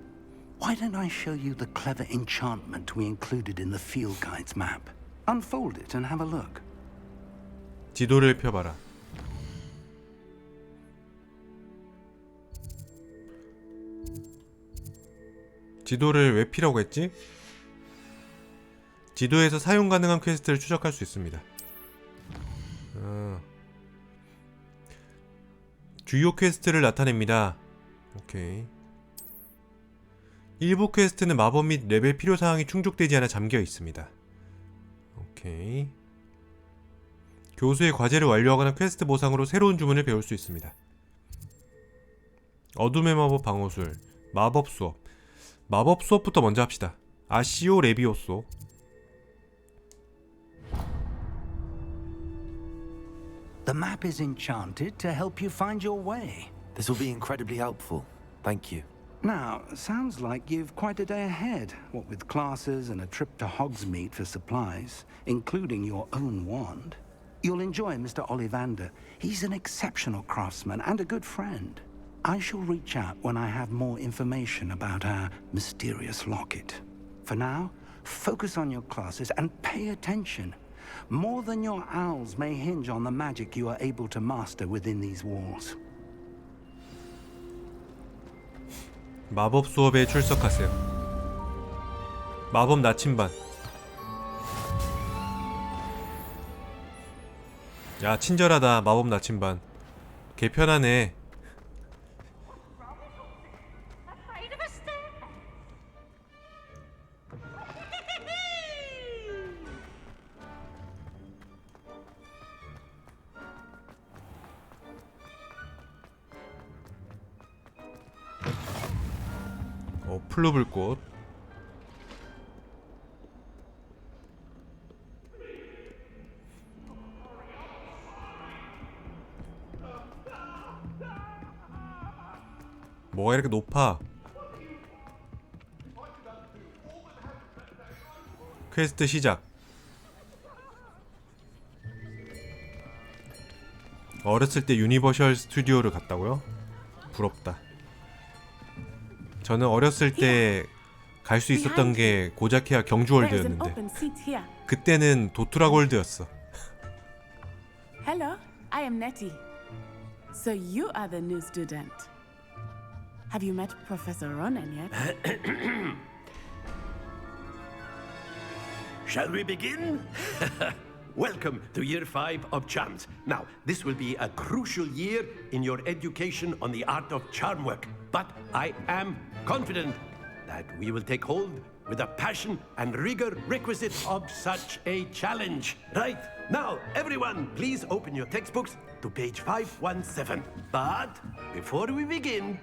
why don't I show you the clever enchantment we included in the field guide's map? Unfold it and have a look. 지도를 펴봐라. 지도를 왜 피라고 했지? 지도에서 사용 가능한 퀘스트를 추적할 수 있습니다. 주요 퀘스트를 나타냅니다. 오케이. 일부 퀘스트는 마법 및 레벨 필요사항이 충족되지 않아 잠겨 있습니다. 오케이. 교수의 과제를 완료하거나 퀘스트 보상으로 새로운 주문을 배울 수 있습니다. 어둠의 마법 방어술, 마법 수업. 마법 수업부터 먼저 합시다. 아시오 레비오소. The map is enchanted to help you find your way. This will be incredibly helpful. Thank you. Now, sounds like you've quite a day ahead, what with classes and a trip to Hogsmeade for supplies, including your own wand. You'll enjoy Mr. Ollivander. He's an exceptional craftsman and a good friend. I shall reach out when I have more information about our mysterious locket. For now, focus on your classes and pay attention. More than your owls may hinge on the magic you are able to master within these walls. 마법 수업에 출석하세요. 마법 나침반. 야, 친절하다. 마법 나침반. 개 편하네. 플루불꽃. 뭐가 이렇게 높아? 퀘스트 시작. 어렸을 때 유니버셜 스튜디오를 갔다고요? 부럽다. 저는 어렸을 때 갈 수 있었던 게 고자키아 경주월드였는데 그때는 도트라골드였어. Hello, I am Nettie. So you are the new student. Have you met Professor Ronan yet? Shall we begin? Welcome to Year 5 of Charms. Now, this will be a crucial year in your education on the art of charm work. But I am confident that we will take hold with the passion and rigor requisite of such a challenge. Right, now, everyone, please open your textbooks to page 517. But before we begin,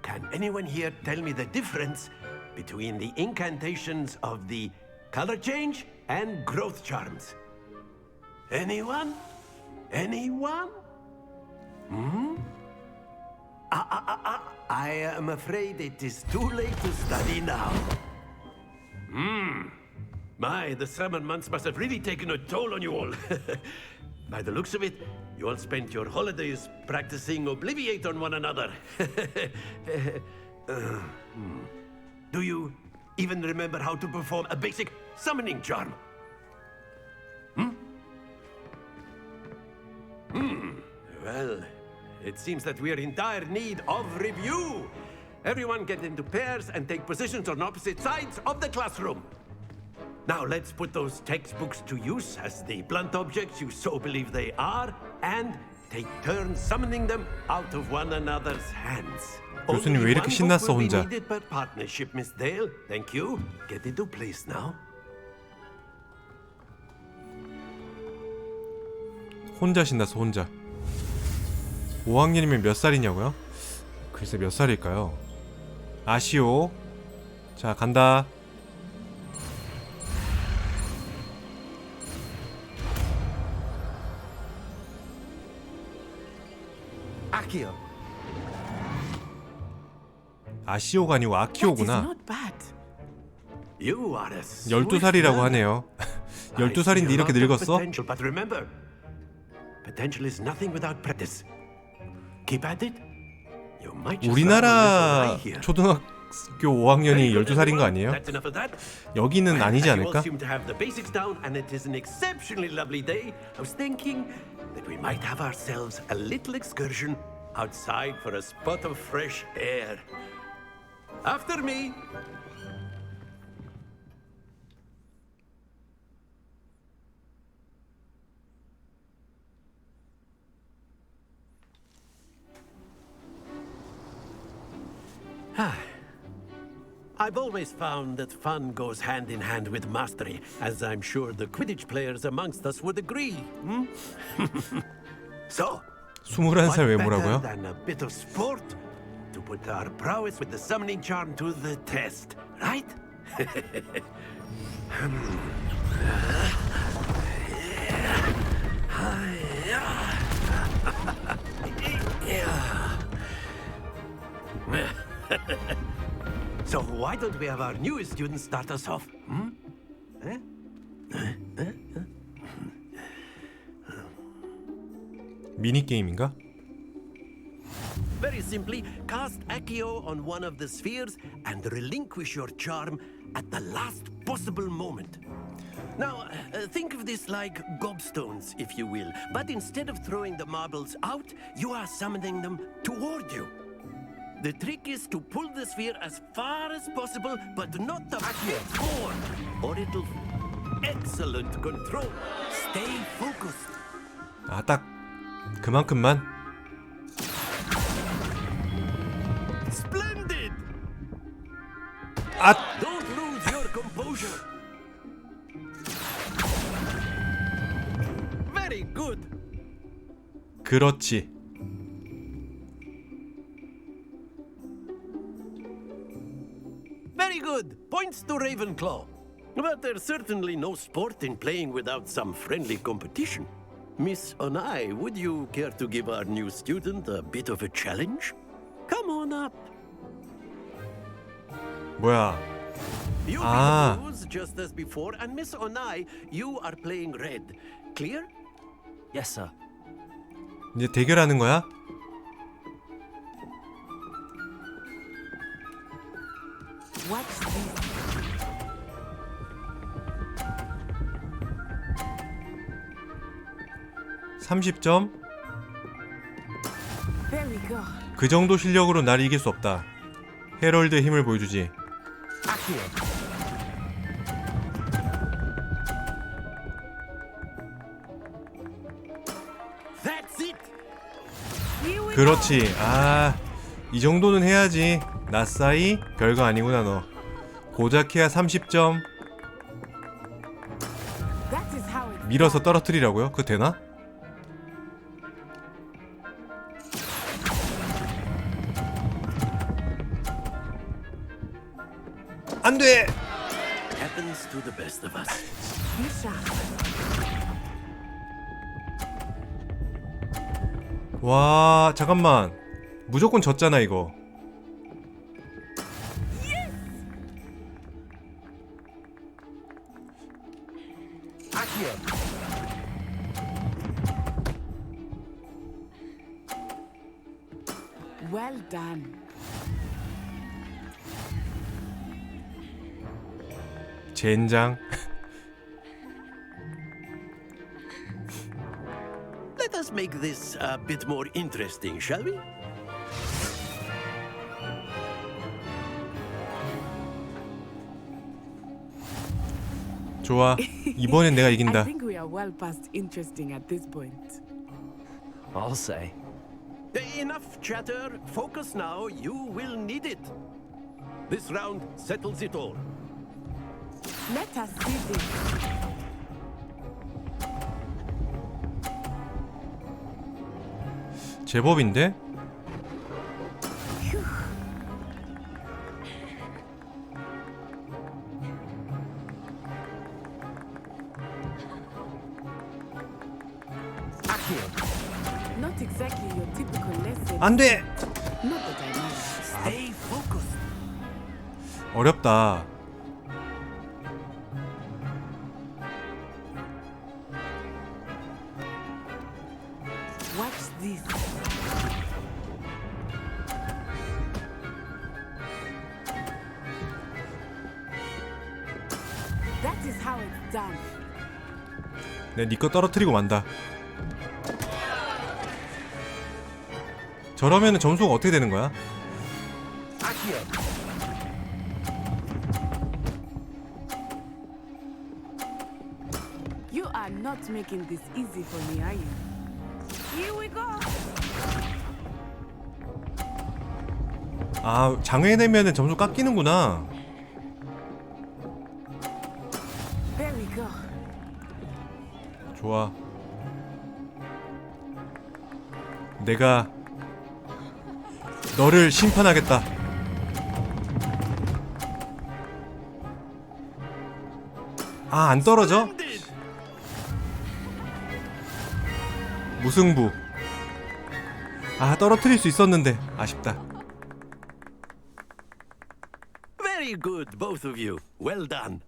can anyone here tell me the difference between the incantations of the color change and growth charms? Anyone? Anyone? I am afraid it is too late to study now. My, the summer months must have really taken a toll on you all. By the looks of it, you all spent your holidays practicing Obliviate on one another. Do you even remember how to perform a basic summoning charm? Well, it seems that we are in dire need of review. Everyone get into pairs and take positions on opposite sides of the classroom. Now let's put those textbooks to use as the blunt objects you so believe they are, and take turns summoning them out of one another's hands. 교수님 왜 이렇게 신났어 혼자? Needed per partnership, Miss Dale. Thank you. Get into place now. 혼자 신났어 혼자. 5학년이면 몇 살이냐고요? 글쎄 몇 살일까요? 아시오. 자 간다. 아키오. 아시오가 아니고 아키오구나. 12살이라고 하네요. 12살인데 이렇게 늙었어? But remember, potential is nothing without practice. Keep at it. You might just 우리나라 초등학교 5학년이 12살인 거 아니에요? That's enough of that. 여기는 아니지 You all 않을까? seem to have the basics down, and it is an exceptionally lovely day. I was thinking that we might have ourselves a little excursion outside for a spot of fresh air. After me. I've always found that fun goes hand in hand with mastery, as I'm sure the Quidditch players amongst us would agree. So, 21살 왜 뭐라고요? than a bit of sport to put our prowess with the summoning charm to the test, right? don't we have our newest student start us off? 미니 게임인가? Very simply, cast Accio on one of the spheres and relinquish your charm at the last possible moment. Now, think of this like gobstones, if you will, but instead of throwing the marbles out, you are summoning them toward you. The trick is to pull the sphere as far as possible, but not the bit more, or it'll... Excellent control. Stay focused. 아, 딱 그만큼만. Splendid. 아! Don't lose your composure. Very good. 그렇지. Very good. Points to Ravenclaw. But there's certainly no sport in playing without some friendly competition. Miss Onai, would you care to give our new student a bit of a challenge? Come on up. 뭐야? You 아. beat the rules just as before, and Miss Onai, you are playing red. Clear? Yes, sir. 이제 대결하는 거야? Watch this. 30점? Very good. 그 정도 실력으로 날 이길 수 없다. 헤럴드의 힘을 보여주지. That's it. 그렇지. 아, 이 정도는 해야지. 나싸이 별거 아니구나 너. 고작 해야 30점. That is how it. 밀어서 떨어뜨리라고요? 그거 되나? 안 돼. Happens to the best of us. 와, 잠깐만. 무조건 졌잖아 이거. Well done. 젠장. Let us make this a bit more interesting, shall we? 좋아. 이번엔 내가 I 이긴다. think we are well past interesting at this point. I'll say. Enough chatter. Focus now. You will need it. This round settles it all. Let us see this. 제법인데? Not exactly your typical lesson. 안 돼. Not that I know. Stay focused. 어렵다. Watch this. That is how it's done. 내가 니꺼 떨어뜨리고 만다. 저러면은 점수가 어떻게 되는 거야? You are not making this easy for me, are you? Here we go. 아, 장애내면은 점수 깎이는구나. Very good. 좋아. 내가 너를 심판하겠다. 아, 안 떨어져? 무승부. 아, 떨어뜨릴 수 있었는데 아쉽다. Very Very good, both of you. Well done.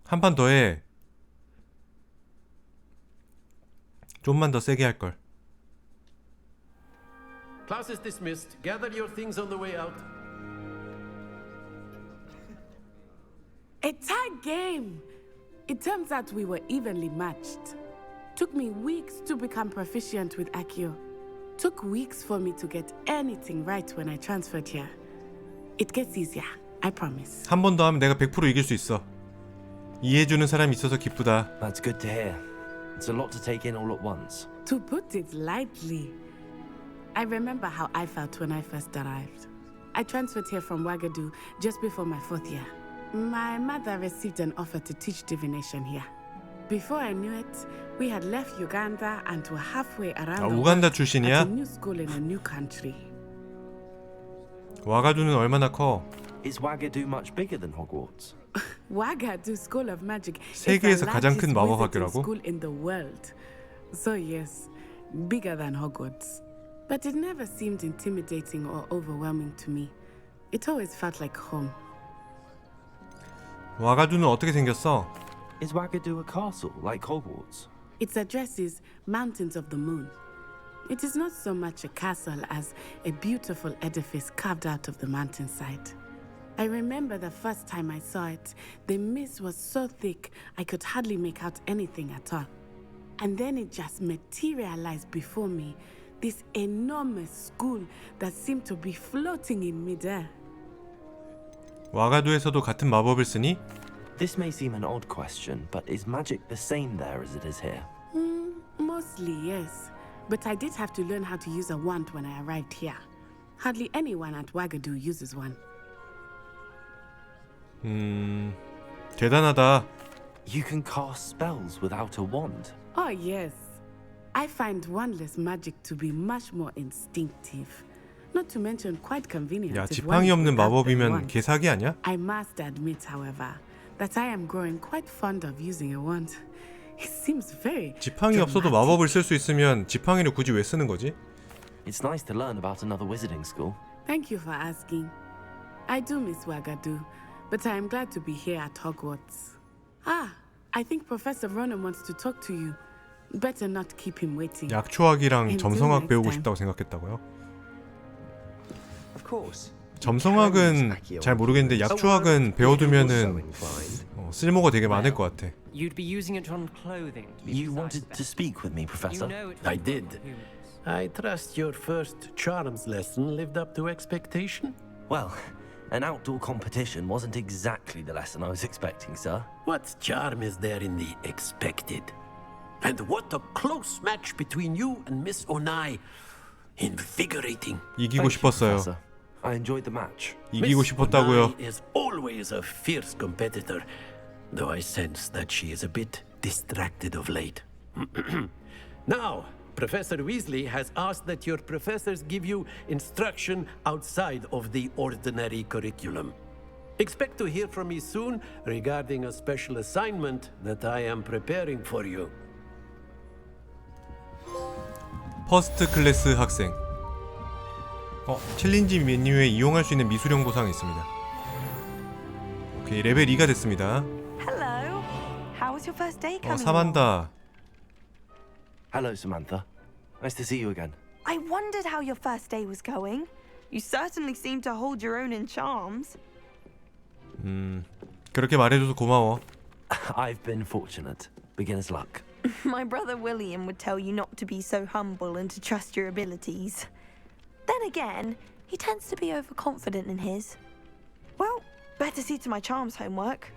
한 판 더 해. 좀만 더 세게 할 걸. Class is dismissed. Gather your things on the way out. A tight game. It turns out we were evenly matched. Took me weeks to become proficient with Accio. Took weeks for me to get anything right when I transferred here. It gets easier, I promise. 한 번 더 하면 내가 100% 이길 수 있어. 이해해주는 사람이 있어서 기쁘다. That's good to hear. It's a lot to take in all at once. To put it lightly, I remember how I felt when I first arrived. I transferred here from Ouagadougou just before my 4th year. My mother received an offer to teach divination here. Before I knew it, we had left Uganda and were halfway around the 우간다 world 출신이야? at a new school in a new country. 와가두는 얼마나 커? Is Ouagadougou much bigger than Hogwarts? Ouagadougou School of Magic is 세계에서 the 가장 큰 largest 마법 wizarding 학교라고? school in the world. So yes, bigger than Hogwarts. But it never seemed intimidating or overwhelming to me. It always felt like home. 와가두는 어떻게 생겼어? Is Ouagadougou a castle like Hogwarts? Its address is Mountains of the Moon. It is not so much a castle as a beautiful edifice carved out of the mountainside. I remember the first time I saw it, the mist was so thick I could hardly make out anything at all. And then it just materialized before me, this enormous school that seemed to be floating in midair. 와가두에서도 같은 마법을 쓰니? This may seem an odd question, but is magic the same there as it is here? Mostly, yes. But I did have to learn how to use a wand when I arrived here. Hardly anyone at Ouagadougou uses one. 대단하다. You can cast spells without a wand. Oh, yes. I find wandless magic to be much more instinctive. Not to mention quite convenient. 야, if one 지팡이 is 없는 without the 마법이면 wand. 개사기 아니야? I must admit, however, that I am growing quite fond of using a wand. It seems very 지팡이 없어도 마법을 쓸 수 있으면 지팡이를 굳이 왜 쓰는 거지? It's nice to learn about another wizarding school. Thank you for asking. I do miss Ouagadougou, but I am glad to be here at Hogwarts. Ah, I think Professor Ronan wants to talk to you. Better not keep him waiting. 약초학이랑 Until 점성학 next 배우고 time. 싶다고 생각했다고요? Of course. 점성학은 잘 모르겠는데 약초학은 배워두면은 쓸모가 되게 많을 것 같아. You'd be using it on clothing. You wanted to speak with me, Professor? I did. I trust your first charms lesson lived up to expectation? Well, an outdoor competition wasn't exactly the lesson I was expecting, sir. What charm is there in the expected? And what a close match between you and Miss Onai. Invigorating. 이기고 싶었어요. I enjoyed the match. 이기고 싶었다고요. Onai is always a fierce competitor, though I sense that she is a bit distracted of late. Now, Professor Weasley has asked that your professors give you instruction outside of the ordinary curriculum. Expect to hear from me soon regarding a special assignment that I am preparing for you. 퍼스트 클래스 학생. 챌린지 메뉴에 이용할 수 있는 미수령 보상이 있습니다. 오케이, 레벨 2가 됐습니다. Hello. How was your first day coming? 사만다. Hello, Samantha. Nice to see you again. I wondered how your first day was going. You certainly seem to hold your own in charms. 그렇게 말해줘서 고마워. I've been fortunate. Beginner's luck. My brother William would tell you not to be so humble and to trust your abilities. Then again, he tends to be overconfident in his. Well, better see to my charms homework.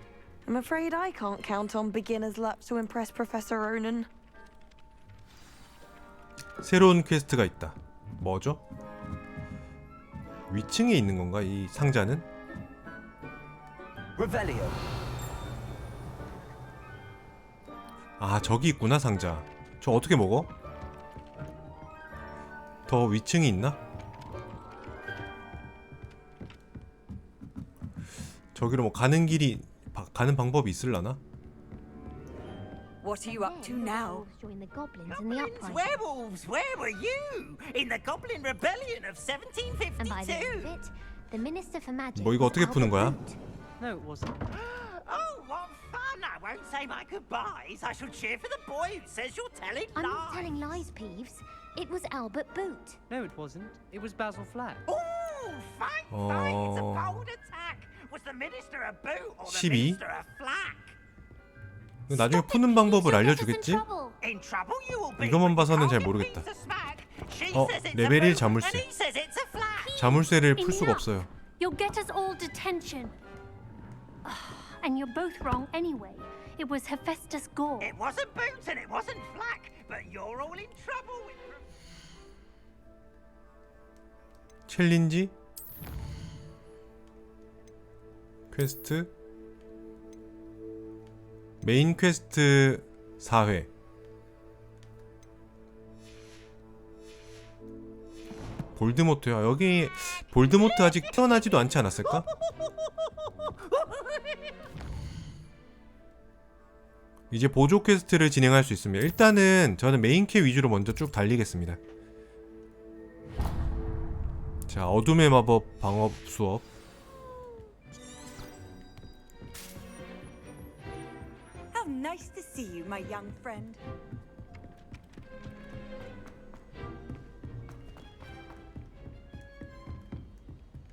I'm afraid I can't count on beginner's luck to impress Professor Ronan. 새로운 퀘스트가 있다. 뭐죠? 위층에 있는 건가, 이 상자는? Revelio. 아, 저기 있구나, 상자. 저 어떻게 먹어? 더 위층이 있나? 저기로 뭐 가는 길이 가는 방법이 있을라나? What are you up to now? Join the goblins in the uprising. Werewolves, where were you? In the Goblin Rebellion of 1752? And by the end of it, The Minister for Magic. 뭐 이거 어떻게 푸는 거야? No, it wasn't. Oh, what fun! I won't say my goodbyes. I shall cheer for the boy who says you're telling I'm lies. not telling lies, Peeves. It was Albert Boot. No, it wasn't. It was Basil Flack. Oh, fine, fine. It's a bold attack. Was the Minister a boot or the 12? Minister a flack? 나중에 푸는 방법을 알려주겠지? In trouble you will be. 이것만 봐서는 잘 모르겠다. 레벨 1 자물쇠. 자물쇠를 풀 수가 없어요. You'll get us all detention. And you're both wrong anyway. It was Hephaestus Gore. It wasn't Boot and it wasn't Flack, but you're all in trouble with... 챌린지 퀘스트 메인 퀘스트 4회 볼드모트야. 여기 볼드모트 아직 태어나지도 않지 않았을까? 이제 보조 퀘스트를 진행할 수 있습니다. 일단은 저는 메인 퀘 위주로 먼저 쭉 달리겠습니다. 자, 어둠의 마법 방업 수업. How nice to see you, my young friend.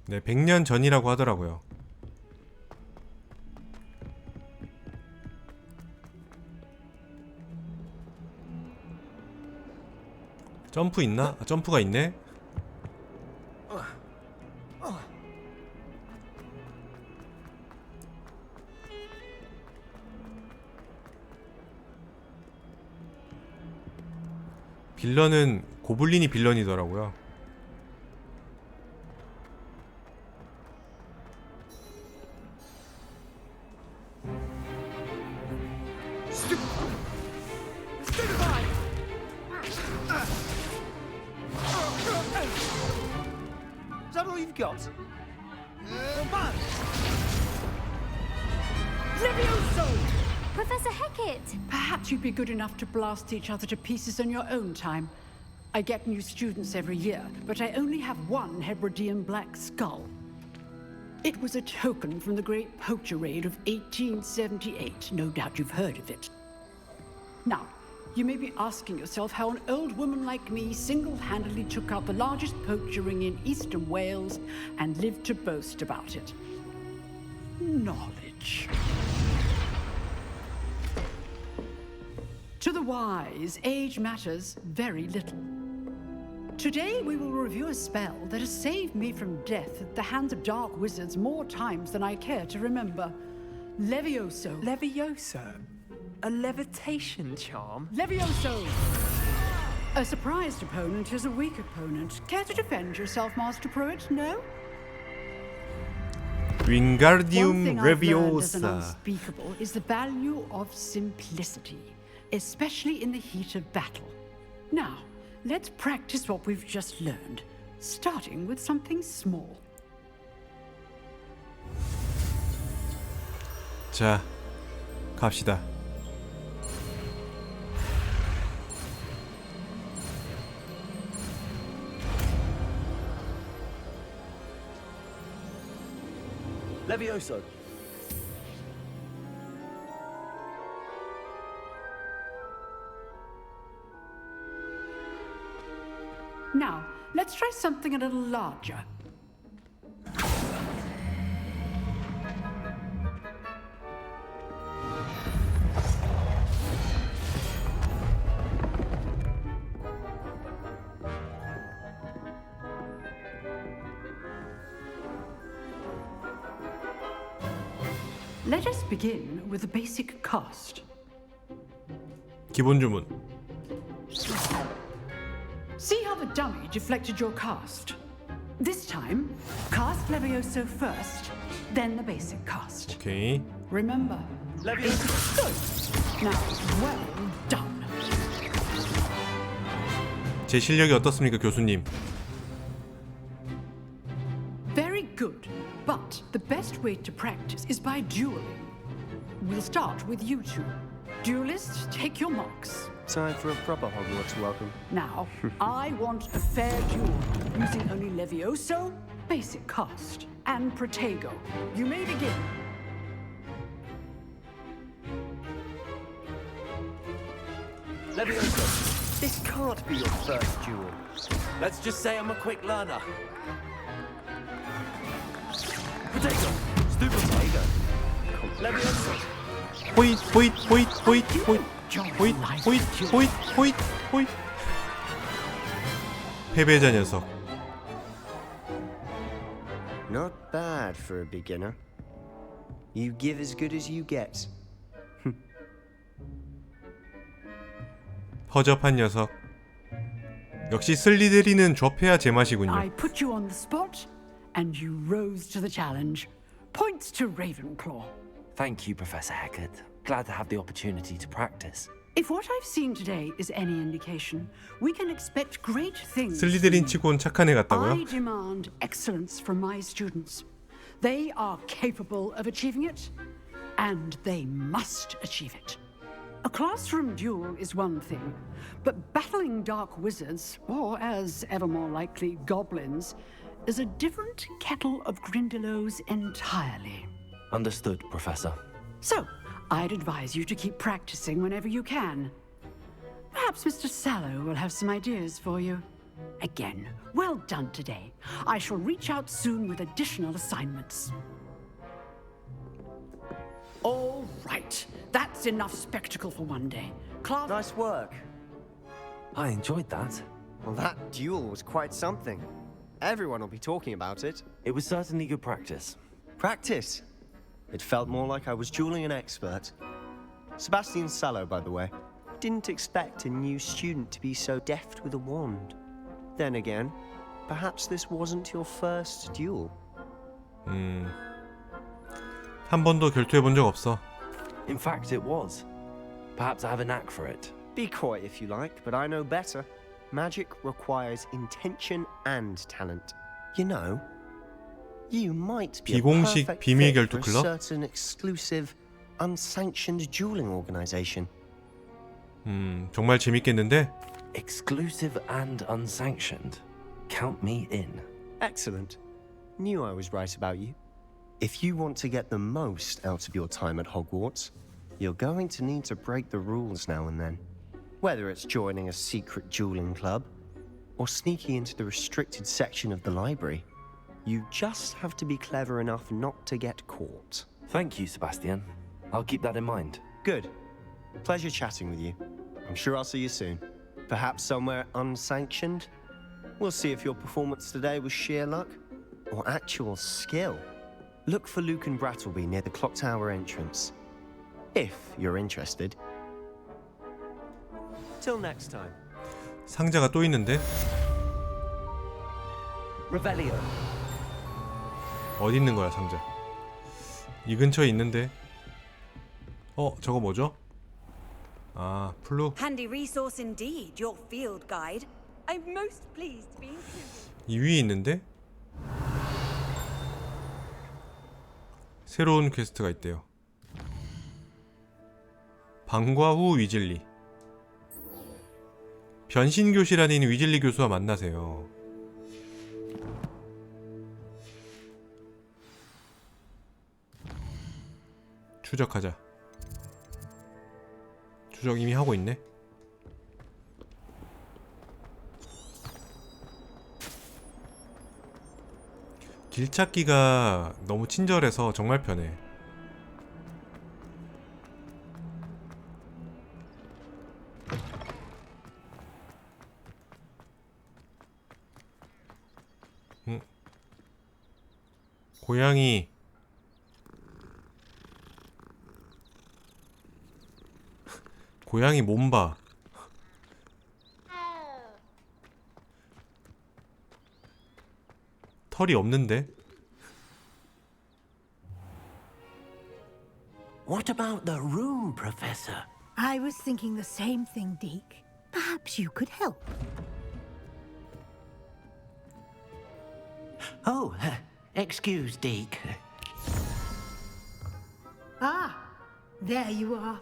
네, 100년 전이라고 하더라고요. 점프 있나? 아, 점프가 있네. 빌런은 고블린이 빌런이더라고요. Is that all you've got? Levioso! Professor Hecat! Perhaps you'd be good enough to blast each other to pieces on your own time. I get new students every year, but I only have one Hebridean black skull. It was a token from the Great Poacher Raid of 1878. No doubt you've heard of it. Now, you may be asking yourself how an old woman like me single-handedly took out the largest poacher ring in eastern Wales and lived to boast about it. Knowledge. To the wise, age matters very little. Today we will review a spell that has saved me from death at the hands of dark wizards more times than I care to remember. Levioso. Levioso? A levitation charm? Levioso! A surprised opponent is a weak opponent. Care to defend yourself, Master Pruitt? No? Wingardium One thing I've learned as an Leviosa. unspeakable is the value of simplicity, especially in the heat of battle. Now, let's practice what we've just learned, starting with something small. 자, 갑시다. Levioso. Now, let's try something a little larger. Let us begin with the basic cast. 기본 주문. See how the dummy deflected your cast? This time, cast Levioso first, then the basic cast. 오케이. Remember, Levioso. Good. Now, well done. 제 실력이 어떻습니까, 교수님? Very good. But the best way to practice is by dueling. We'll start with you two. Duelists, take your marks. Time for a proper Hogwarts welcome. Now, I want a fair duel, using only Levioso basic cast and Protego. You may begin. Levioso, this can't be your first duel. Let's just say I'm a quick learner. Potato! Stupid potato! Levioso! 호잇 호잇 호잇 호잇 호잇 호잇 호잇 호잇 호잇 호잇. 패배자 녀석. Not bad for a beginner. You give as good as you get. 허접한 녀석. 역시 슬리데리는 접해야 제맛이군요. I put you on the spot, and you rose to the challenge. Points to Ravenclaw. Thank you, Professor Hecat. Glad to have the opportunity to practice. If what I've seen today is any indication, we can expect great things. 슬리데린 치곤 착한 애 같다고요? I demand excellence from my students. They are capable of achieving it, and they must achieve it. A classroom duel is one thing, but battling dark wizards, or as ever more likely, goblins, is a different kettle of Grindylows entirely. Understood, Professor. So, I'd advise you to keep practicing whenever you can. Perhaps Mr. Sallow will have some ideas for you. Again, well done today. I shall reach out soon with additional assignments. All right, that's enough spectacle for one day. Class. Nice work. I enjoyed that. Well, that duel was quite something. Everyone will be talking about it. It was certainly good practice. Practice? It felt more like I was dueling an expert. Sebastian Sallow, by the way. Didn't expect a new student to be so deft with a wand. Then again, perhaps this wasn't your first duel. 한 번도 결투해 본 적 없어. In fact, it was. Perhaps I have a knack for it. Be coy if you like, but I know better. Magic requires intention and talent. You know, you might be a 비공식 perfect 비밀 fit 결투 for a 클럽? certain exclusive, unsanctioned dueling organization. 정말 재밌겠는데? Exclusive and unsanctioned. Count me in. Excellent. Knew I was right about you. If you want to get the most out of your time at Hogwarts, you're going to need to break the rules now and then. Whether it's joining a secret dueling club, or sneaking into the restricted section of the library, you just have to be clever enough not to get caught. Thank you, Sebastian. I'll keep that in mind. Good. Pleasure chatting with you. I'm sure I'll see you soon. Perhaps somewhere unsanctioned? We'll see if your performance today was sheer luck, or actual skill. Look for Luke and Brattleby near the clock tower entrance. If you're interested. Till next time. 상자가 또 있는데? Revelio. 어디 있는 거야 상자? 이 근처에 있는데. 저거 뭐죠? 아, 플루. Handy resource indeed, your field guide. I'm most pleased to be included. 이 위에 있는데? 새로운 퀘스트가 있대요. 방과 후 위즐리. 변신 교실 안에 있는 위즐리 교수와 만나세요. 추적하자. 추적 이미 하고 있네. 길 찾기가 너무 친절해서 정말 편해. 고양이. 고양이 몸 봐. 털이 없는데? What about the room, Professor? I was thinking the same thing, Deke. Perhaps you could help. Oh, excuse, Deke. Ah, there you are.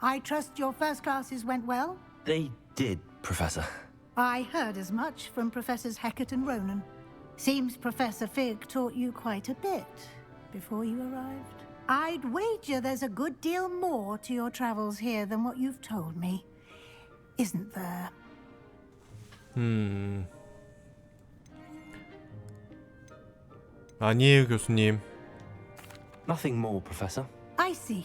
I trust your first classes went well? They did, Professor. I heard as much from Professors Hecat and Ronan. Seems Professor Fig taught you quite a bit before you arrived. I'd wager there's a good deal more to your travels here than what you've told me. Isn't there? 아니에요, 교수님. Nothing more, Professor. I see.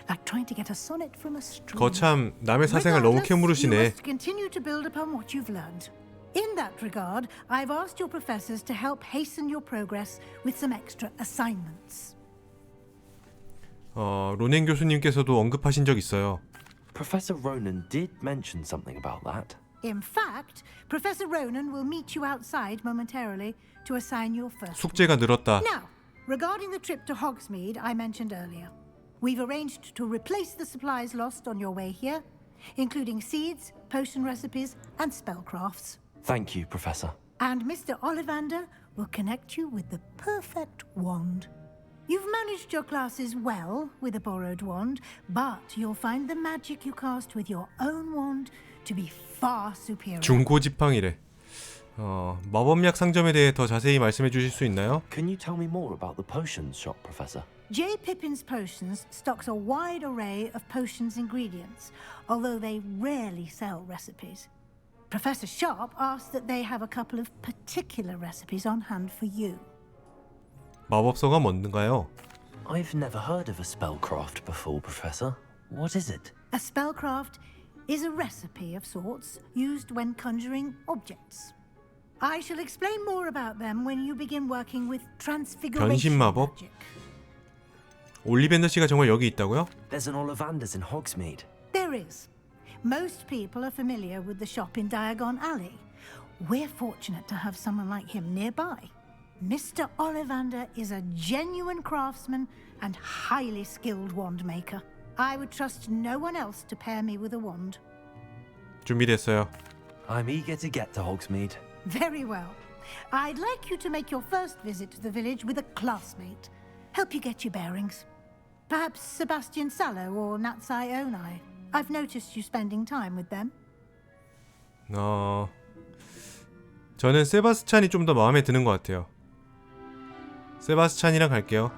Like trying to get a sonnet from a stream. 거참 남의 사생활 너무 Regardless, 캐물으시네. you must continue to build upon what you've learned. In that regard, I've asked your professors to help hasten your progress with some extra assignments. 로넨 교수님께서도 언급하신 적 있어요. Professor Ronan did mention something about that. In fact, Professor Ronan will meet you outside momentarily to assign your first. 숙제가 늘었다. Now, regarding the trip to Hogsmeade I mentioned earlier, we've arranged to replace the supplies lost on your way here, including seeds, potion recipes, and spellcrafts. Thank you, Professor. And Mr. Ollivander will connect you with the perfect wand. You've managed your classes well with a borrowed wand, but you'll find the magic you cast with your own wand to be far superior. 중고지팡이래. 마법약 상점에 대해 더 자세히 말씀해 주실 수 있나요? Can you tell me more about the potions shop, Professor? J. Pippin's Potions stocks a wide array of potions ingredients, although they rarely sell recipes. Professor Sharp asked that they have a couple of particular recipes on hand for you. 마법서가 뭔가요? I've never heard of a spellcraft before, Professor. What is it? A spellcraft is a recipe of sorts used when conjuring objects. I shall explain more about them when you begin working with transfiguration 변신 마법? magic. 올리벤더 씨가 정말 여기 있다고요? There's an Ollivanders in Hogsmeade. There is. Most people are familiar with the shop in Diagon Alley. We're fortunate to have someone like him nearby. Mr. Ollivander is a genuine craftsman and highly skilled wand maker. I would trust no one else to pair me with a wand. 준비됐어요. I'm eager to get to Hogsmeade. Very well. I'd like you to make your first visit to the village with a classmate. Help you get your bearings. Perhaps Sebastian Sallow or Natsai Onai. I've noticed you spending time with them. 저는 세바스찬이 좀 더 마음에 드는 것 같아요. 세바스찬이랑 갈게요.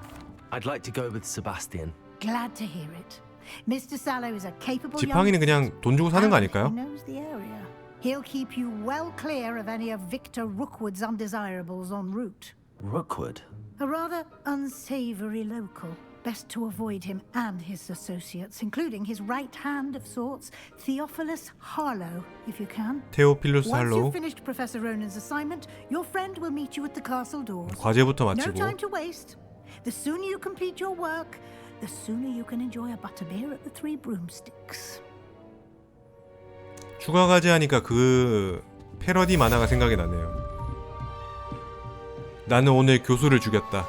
I'd like to go with Sebastian. Glad to hear it. Mr. Sallow is a capable 지팡이는 그냥 돈 주고 사는 거 아닐까요? He knows the area. He'll keep you well clear of any of Victor Rookwood's undesirables en route. Rookwood? A rather unsavory local. Best to avoid him and his associates, including his right hand of sorts, Theophilus Harlow, if you can. 테오필루스 Once 할로우. you've finished Professor Ronan's assignment, your friend will meet you at the castle doors. 과제부터 No 마치고. time to waste. The sooner you complete your work, the sooner you can enjoy a butterbeer at the Three Broomsticks. 추가 과제 하니까 그 패러디 만화가 생각이 나네요. 나는 오늘 교수를 죽였다.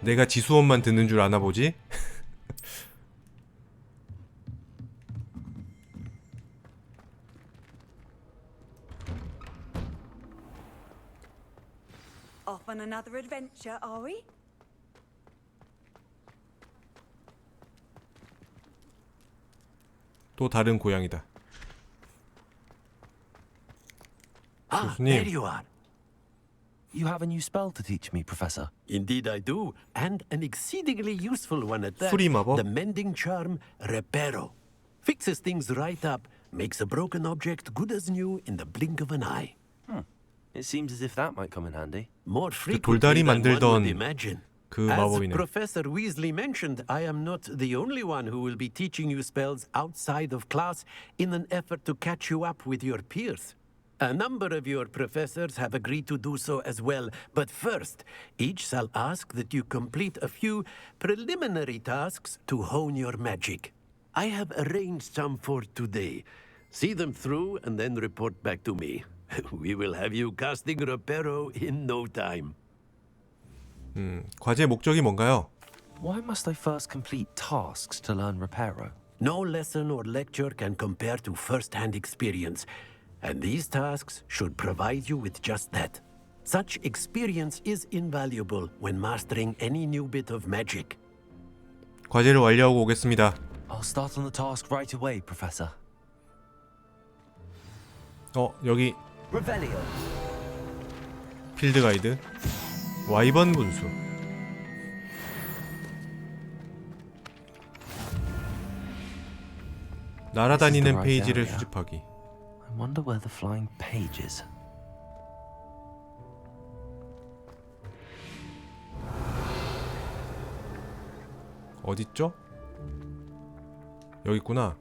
내가 지수원만 듣는 줄 아나 보지? Off on another adventure, are we? 또 다른 고양이다. Ah, 교수님. there you are. You have a new spell to teach me, Professor. Indeed I do, and an exceedingly useful one at that. 수리 마법? The mending charm, Reparo. Fixes things right up, makes a broken object good as new in the blink of an eye. It seems as if that might come in handy. More 그 frequently 돌다리 than one would 만들던 imagine. 그 As 마법이네. Professor Weasley mentioned, I am not the only one who will be teaching you spells outside of class in an effort to catch you up with your peers. A number of your professors have agreed to do so as well, but first, each shall ask that you complete a few preliminary tasks to hone your magic. I have arranged some for today. See them through and then report back to me. We will have you casting Reparo in no time. 과제 목적이 뭔가요? Why must I first complete tasks to learn Reparo? No lesson or lecture can compare to first-hand experience, and these tasks should provide you with just that. Such experience is invaluable when mastering any new bit of magic. 과제를 완료하고 오겠습니다. I'll start on the task right away, Professor. 여기 필드 가이드 와이번 분수. 날아다니는 페이지를 수집하기. I wonder where the flying page is. 어딨죠? 여기 있구나.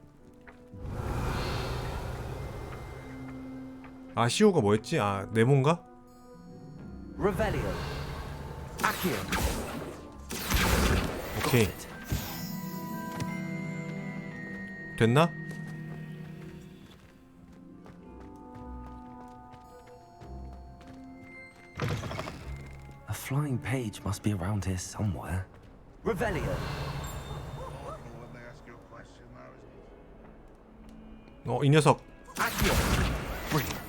시오가 뭐였지? 네모인가? 오케이. 됐나? A flying page must be around here somewhere. 이 녀석. Brilliant.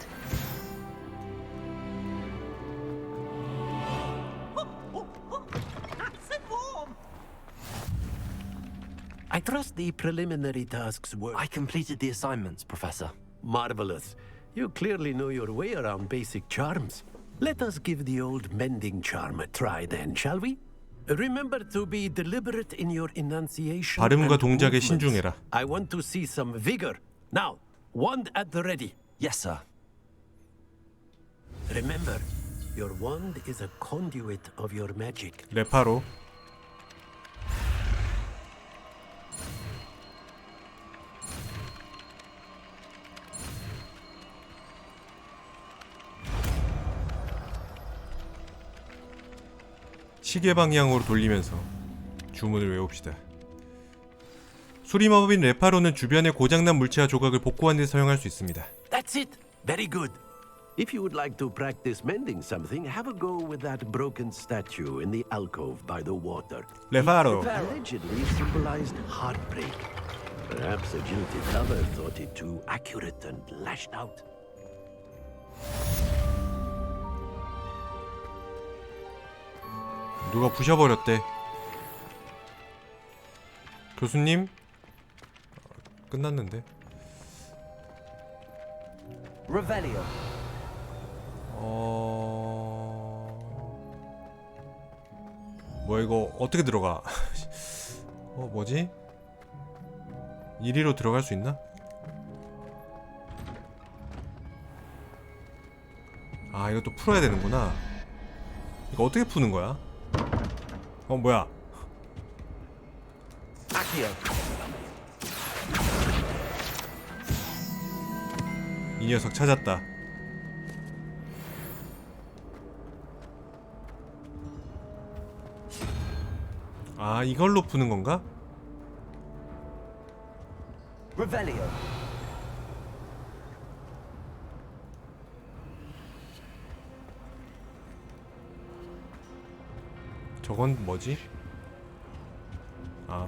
I trust the preliminary tasks were... I completed the assignments, Professor. Marvelous. You clearly know your way around basic charms. Let us give the old mending charm a try then, shall we? Remember to be deliberate in your enunciation. 발음과 and 동작에 movements. 신중해라. I want to see some vigor. Now, wand at the ready. Yes, sir. Remember, your wand is a conduit of your magic. 레파로. 시계 방향으로 돌리면서 주문을 외웁시다. 수리마법인 레파로는 주변의 고장난 물체와 조각을 복구하는 데 사용할 수 있습니다. That's it. Very good. If you would like to practice mending something, have a go with that broken statue in the alcove by the water. 레파로. It allegedly symbolized heartbreak. Perhaps a jilted lover thought it too accurate and lashed out. 누가 부셔버렸대. 교수님? 끝났는데. 뭐야 이거 어떻게 들어가? 뭐지? 이리로 들어갈 수 있나? 이것도 풀어야 되는구나. 이거 어떻게 푸는 거야? 뭐야? 이 녀석 찾았다. 이걸로 푸는 건가? 저건 뭐지?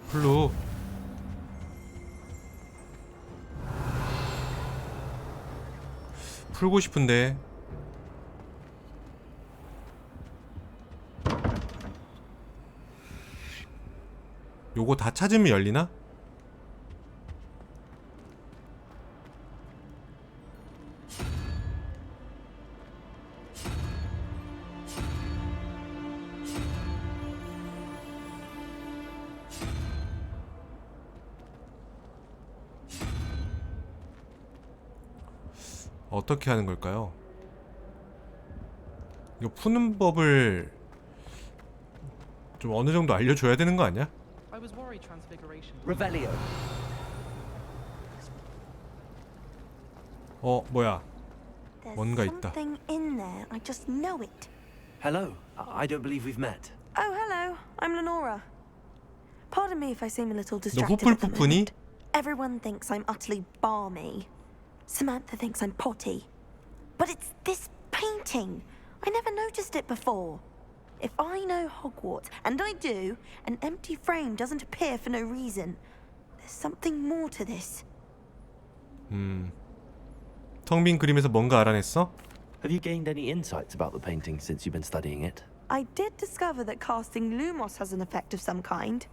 플루. 풀고 싶은데. 요거 다 찾으면 열리나? 어떻게 하는 걸까요? 이거 푸는 법을 좀 어느 정도 알려줘야 되는 거 아니야? I was worried transfiguration. 뭐야? 뭔가 있다. Something in there. I just know it. Hello. I don't believe we've met. Oh, hello. I'm Lenora. Pardon me if I seem a little 너 distracted at the 후플푸프니? moment. Everyone thinks I'm utterly balmy. Samantha thinks I'm potty. But it's this painting. I never noticed it before. If I know Hogwarts, and I do, an empty frame doesn't appear for no reason. There's something more to this. 텅 빈 그림에서 뭔가 알아냈어? Have you gained any insights about the painting since you've been studying it? I did discover that casting Lumos has an effect of some kind.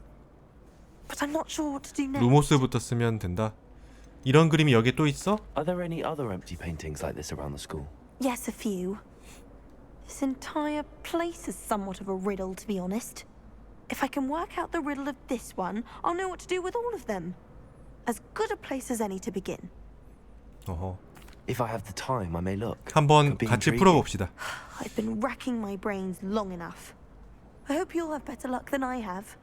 But I'm not sure what to do next. 루모스부터 쓰면 된다. 이런 그림이 여기에 또 있어? Are there any other empty paintings like this around the school? Yes, a few. This entire place is somewhat of a riddle, to be honest. If I can work out the riddle of this one, I'll know what to do with all of them. As good a place as any to begin. 어허. If I have the time, I may look. 한번 같이 풀어봅시다. I've been racking my brains long enough. I hope you'll have better luck than I have.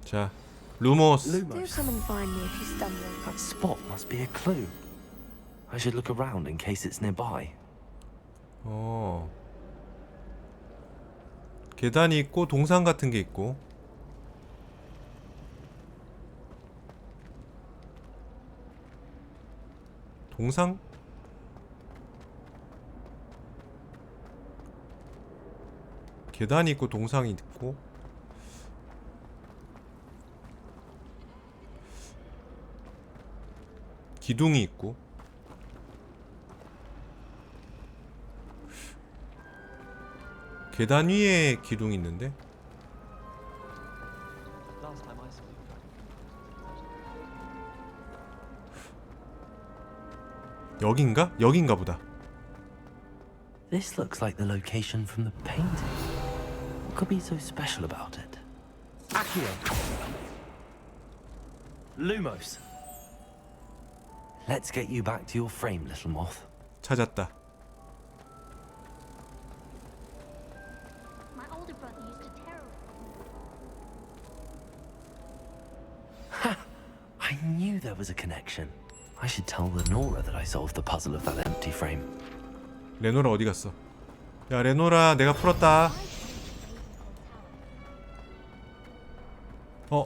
자, 루모스. Do come and find me if you stumble. That spot must be a clue. I should look around in case it's nearby. 어. 계단이 있고 동상 같은 게 있고. 동상? 계단이 있고 동상이 있고. 기둥이 있고. 계단 위에 기둥이 있는데. 여긴가? 여긴가 보다. This looks like the location from the painting. What could be so special about it? Accio! Lumos! Let's get you back to your frame, little moth. 찾았다. My older brother used to terrorize. Ha! I knew there was a connection. I should tell Lenora that I solved the puzzle of that empty frame. 레노라 어디 갔어? 야, 레노라, 내가 풀었다. 어?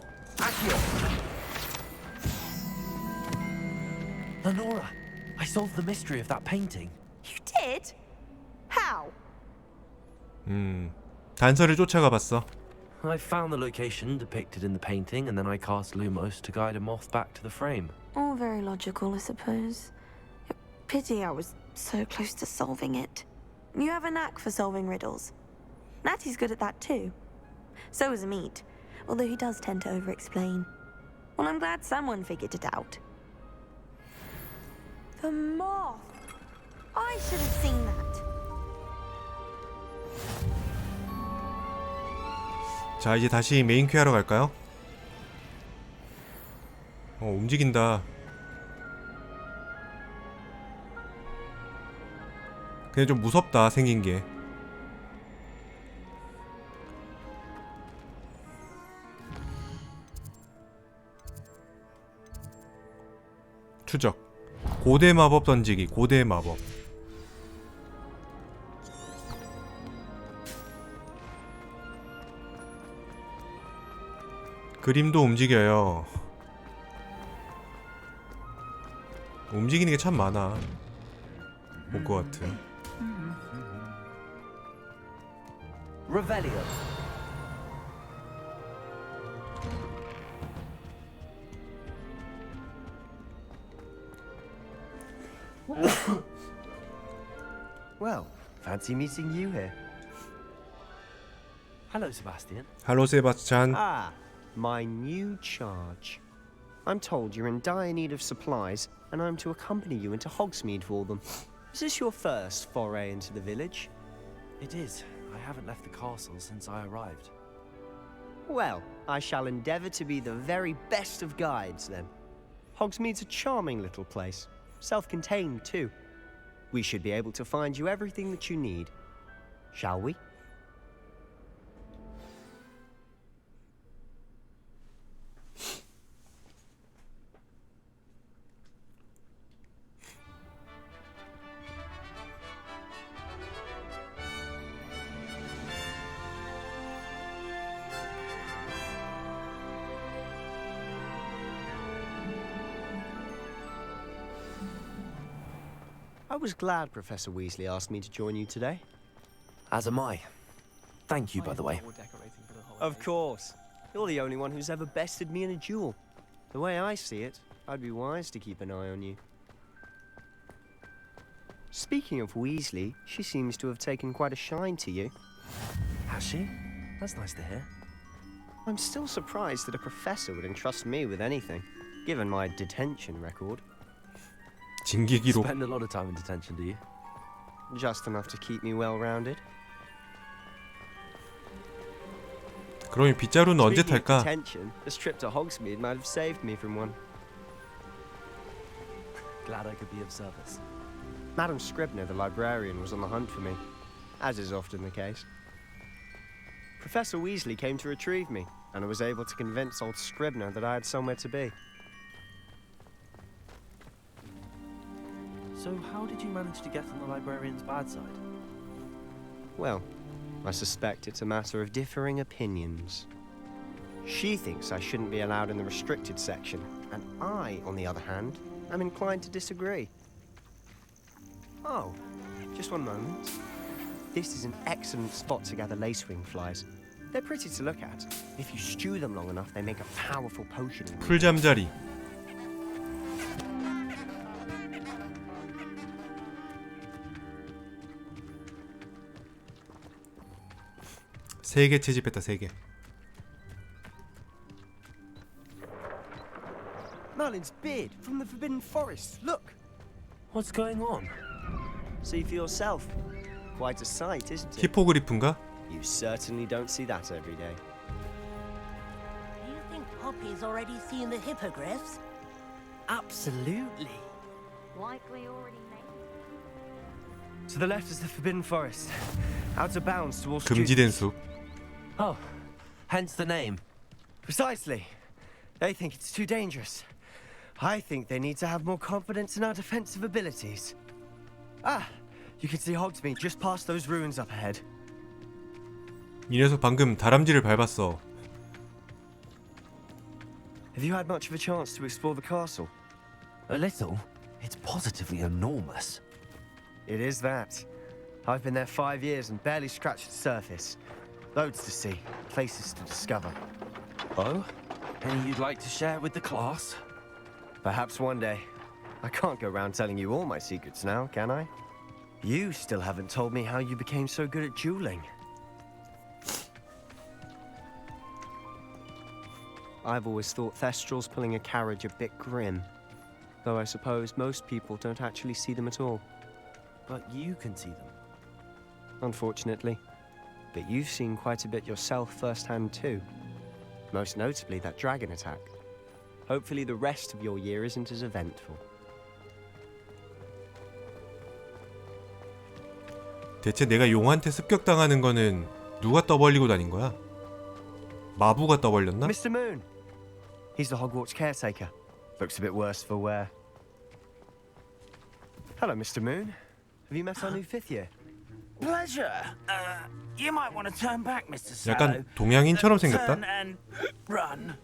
Lenora, I solved the mystery of that painting. You did? How? 단서를 쫓아가 봤어. I found the location depicted in the painting, and then I cast Lumos to guide a moth back to the frame. All very logical, I suppose. Pity I was so close to solving it. You have a knack for solving riddles. Natty's good at that too. So is Amit, although he does tend to over-explain. Well, I'm glad someone figured it out. The moth! I should have seen that. 자, 이제 다시 메인 퀘어로 갈까요? 움직인다. 근데 좀 무섭다, 생긴 게. 추적. 고대 마법 던지기, 고대 마법. 그림도 움직여요. 움직이는 게 참 많아. 호그와트. Revelio. Well, fancy meeting you here. Hello, Sebastian. Hello, Sebastian. Ah, my new charge. I'm told you're in dire need of supplies, and I'm to accompany you into Hogsmeade for them. Is this your first foray into the village? It is. I haven't left the castle since I arrived. Well, I shall endeavour to be the very best of guides, then. Hogsmeade's a charming little place. Self-contained, too. We should be able to find you everything that you need. Shall we? I was glad Professor Weasley asked me to join you today. As am I. Thank you, by the way. Of course. You're the only one who's ever bested me in a duel. The way I see it, I'd be wise to keep an eye on you. Speaking of Weasley, she seems to have taken quite a shine to you. Has she? That's nice to hear. I'm still surprised that a professor would entrust me with anything. given my detention record. 징계 기록. Spend a lot of time in detention, do you? Just enough to keep me well-rounded. 그럼 이 빗자루는 언제 Speaking of 탈까? detention, this trip to Hogsmeade might have saved me from one. Glad I could be of service. Madam Scribner, the librarian, was on the hunt for me, as is often the case. Professor Weasley came to retrieve me, and I was able to convince old Scribner that I had somewhere to be. So how did you manage to get on the librarian's bad side? Well, I suspect it's a matter of differing opinions. She thinks I shouldn't be allowed in the restricted section, and I, on the other hand, am inclined to disagree. Oh, just one moment. This is an excellent spot to gather lacewing flies. They're pretty to look at. If you stew them long enough, they make a powerful potion. 풀잠자리. 세 개 채집했다. 3개. Merlin's beard from the Forbidden Forest. Look. What's going on? See for yourself. Quite a sight, isn't it? 히포그리프인가? You certainly don't see that every day. Do you think Poppy's already seen the hippogriffs? Absolutely. Likely already made. To the left is the Forbidden Forest. Out of bounds towards 금지된 students. 숲. Oh, hence the name. Precisely. They think it's too dangerous. I think they need to have more confidence in our defensive abilities. Ah, you can see Hogsmeade just past those ruins up ahead. 이 녀석 방금 다람쥐를 밟았어. Have you had much of a chance to explore the castle? A little. It's positively enormous. It is that. I've been there 5 years and barely scratched the surface. Loads to see, places to discover. Oh? Any you'd like to share with the class? Perhaps one day. I can't go around telling you all my secrets now, can I? You still haven't told me how you became so good at dueling. I've always thought Thestrals pulling a carriage a bit grim. Though I suppose most people don't actually see them at all. But you can see them. Unfortunately. But you've seen quite a bit yourself firsthand too. Most notably that dragon attack. Hopefully the rest of your year isn't as eventful. 대체 내가 용한테 습격당하는 거는 누가 떠벌리고 다닌 거야? 마부가 떠벌렸나? Mr. Moon! He's the Hogwarts caretaker. Looks a bit worse for wear. Hello, Mr. Moon. Have you met our new 5th year? Pleasure. You might want to turn back, Mr. Swallow. 약간 동양인처럼 생겼다. Turn and run.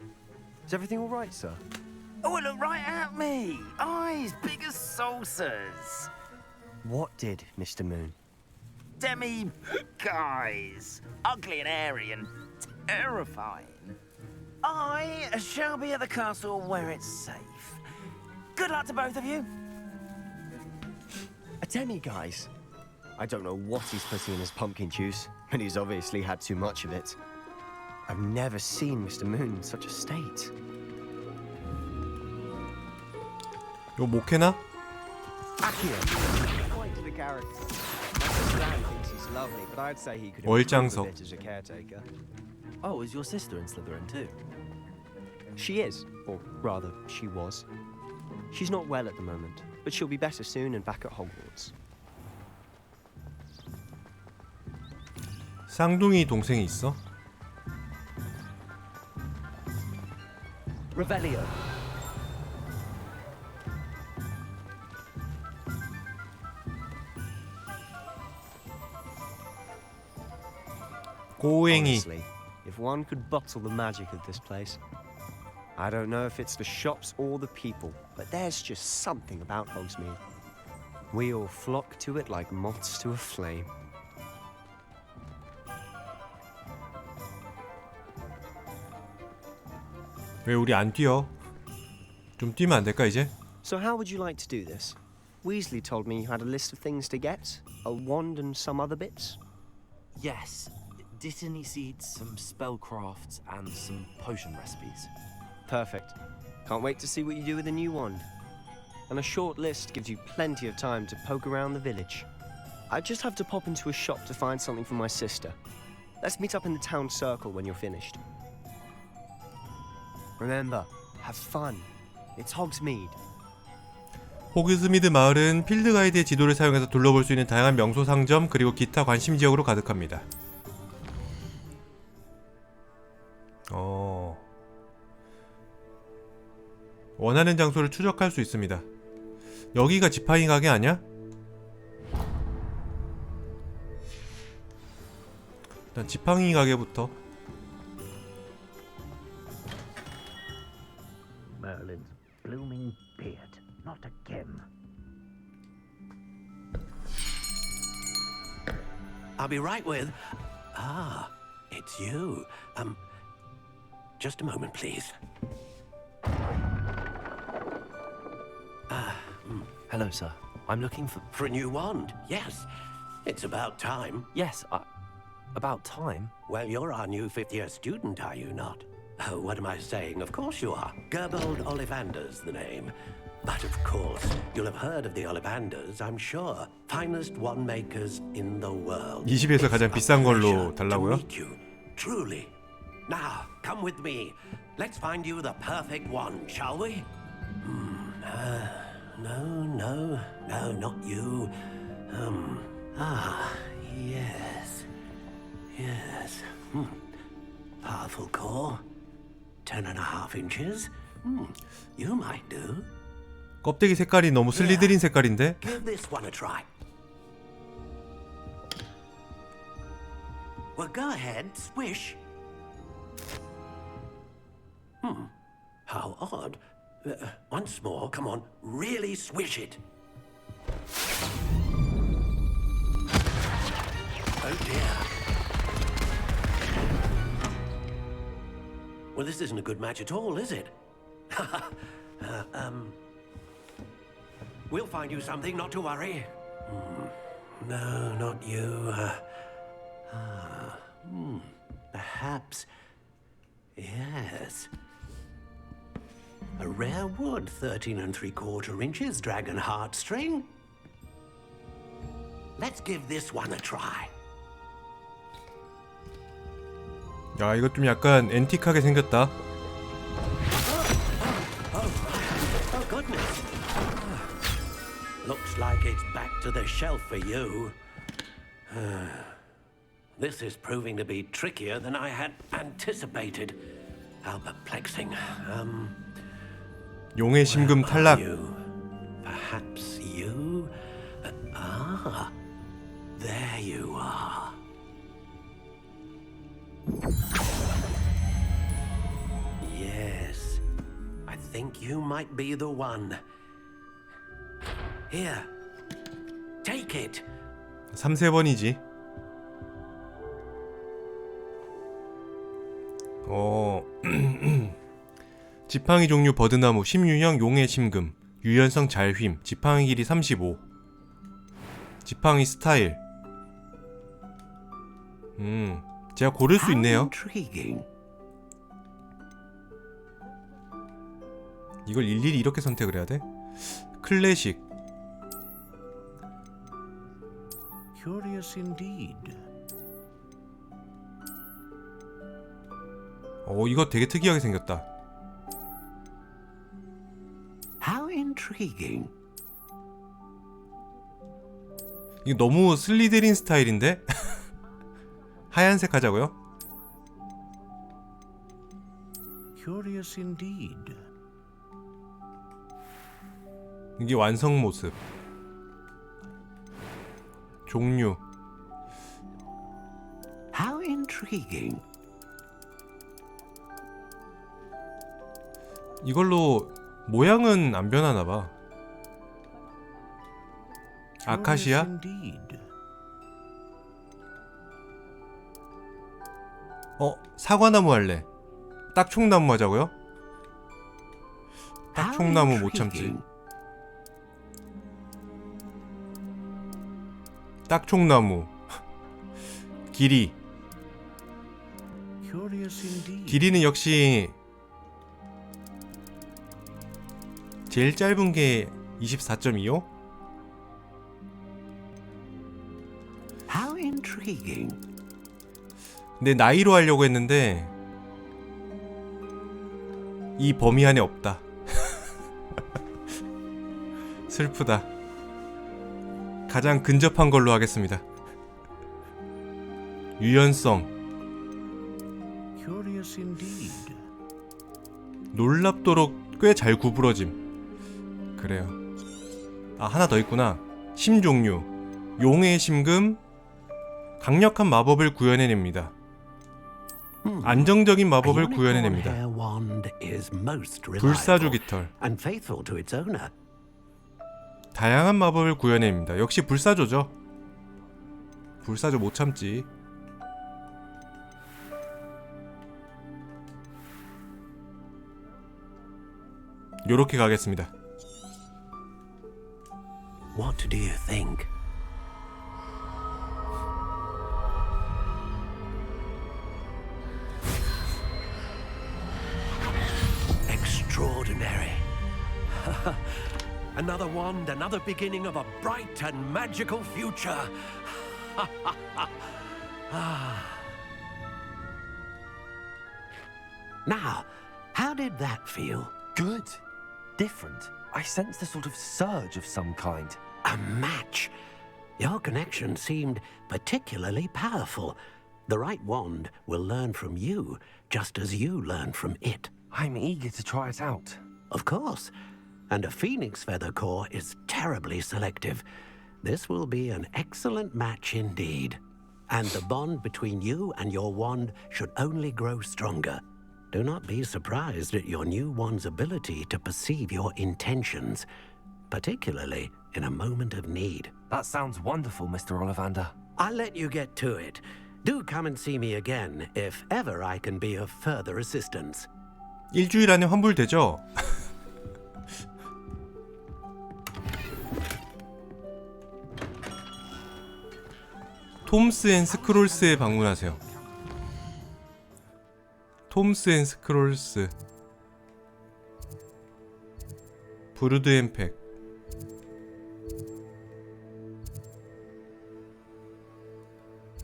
Is everything all right, sir? Oh, look right at me. Eyes big as saucers. What did, Mr. Moon? Guys. Ugly and airy and terrifying. I shall be at the castle where it's safe. Good luck to both of you. A demi-guise? I don't know what he's putting in his pumpkin juice, but he's obviously had too much of it. I've never seen Mr. Moon in such a state. 이거 목해나? Accio. Quite the character. My sister Anne thinks he's lovely, but I'd say he could 얼짱석. improve a bit as a caretaker. Oh, is your sister in Slytherin too? She is, or rather, she was. She's not well at the moment, but she'll be better soon and back at Hogwarts. 쌍둥이 동생이 있어? Revelio. 꼬행이. Honestly, if one could bottle the magic of this place. I don't know if it's the shops or the people, but there's just something about Hogsmeade. We all flock to it like moths to a flame. 왜 우리 안 뛰어? 좀 뛰면 안 될까 이제? So how would you like to do this? Weasley told me you had a list of things to get. A wand and some other bits. Yes. Dittany seeds, some spellcrafts, and some potion recipes. Perfect. Can't wait to see what you do with the new wand. And a short list gives you plenty of time to poke around the village. I just have to pop into a shop to find something for my sister. Let's meet up in the town circle when you're finished. Remember, have fun. It's Hogsmeade. 호그스미드 마을은 필드 가이드의 지도를 사용해서 둘러볼 수 있는 다양한 명소 상점 그리고 기타 관심 지역으로 가득합니다. 원하는 장소를 추적할 수 있습니다. 여기가 지팡이 가게 아니야? 일단 지팡이 가게부터. Merlin's blooming beard, not again. I'll be right with... Ah, it's you. Just a moment, please. Hello, sir. I'm looking For a new wand, yes. It's about time. Yes, about time? Well, you're our new fifth-year student, are you not? Oh, what am I saying? Of course you are. Gerbold Ollivander's the name. But of course, you'll have heard of the Ollivanders, I'm sure. Finest wand makers in the world. 20에서 가장 비싼 걸로 달라고요? Truly. Now, come with me. Let's find you the perfect wand, shall we? No, not you. Yes. Powerful core. 10.5 inches. You might do. 껍데기 색깔이 너무 슬리드린 색깔인데? Give this one a try. Well, go ahead, swish. How odd. Once more, come on, really swish it. Oh dear. Well, this isn't a good match at all, is it? We'll find you something, not to worry. No, not you. Perhaps. Yes. A rare wood, 13 3/4 inches, dragon heartstring. Let's give this one a try. 야, 이거 좀 약간 앤틱하게 생겼다. Oh goodness. Looks like it's back to the shelf for you. This is proving to be trickier than I had anticipated. How perplexing. 용의 심금 탈락. Perhaps you? There you are. Yes, I think you might be the one. Here, take it. 3세번이지. 지팡이 종류 버드나무, 심유형 용의 심금, 유연성 잘휨, 지팡이 길이 35. 지팡이 스타일. 제가 고를 수 있네요. 이걸 일일이 이렇게 선택을 해야 돼? 클래식. Curious indeed. 이거 되게 특이하게 생겼다. How intriguing. 이거 너무 슬리드린 스타일인데? 하얀색 하자고요? Curious indeed. 이게 완성 모습. 종류. How intriguing. 이걸로 모양은 안 변하나봐. 아카시아? 사과나무 할래. 딱총나무 하자고요? 딱총나무 못 참지. 딱총나무. 길이. 길이는 역시 제일 짧은 게 24.25? How intriguing. 내 나이로 하려고 했는데 이 범위 안에 없다. 슬프다. 가장 근접한 걸로 하겠습니다. 유연성. Curious indeed. 놀랍도록 꽤 잘 구부러짐. 그래요. 아, 하나 더 있구나. 심 종류. 용의 심금. 강력한 마법을 구현해냅니다. 안정적인 마법을 구현해냅니다. 불사조 깃털. 다양한 마법을 구현해냅니다. 역시 불사조죠. 불사조 못 참지. 요렇게 가겠습니다. What do you think? Extraordinary. Another wand, another beginning of a bright and magical future. Now, how did that feel? Good. Different. I sensed a sort of surge of some kind. A match. Your connection seemed particularly powerful. The right wand will learn from you, just as you learn from it. I'm eager to try it out. Of course. And a phoenix feather core is terribly selective. This will be an excellent match indeed. And the bond between you and your wand should only grow stronger. Do not be surprised at your new wand's ability to perceive your intentions, particularly in a moment of need. That sounds wonderful, Mr. Ollivander. I'll let you get to it. Do come and see me again if ever I can be of further assistance. 일주일 안에 환불되죠? 톰스 앤 스크롤스에 방문하세요. 톰스 앤 스크롤스. 브루드 앤 팩.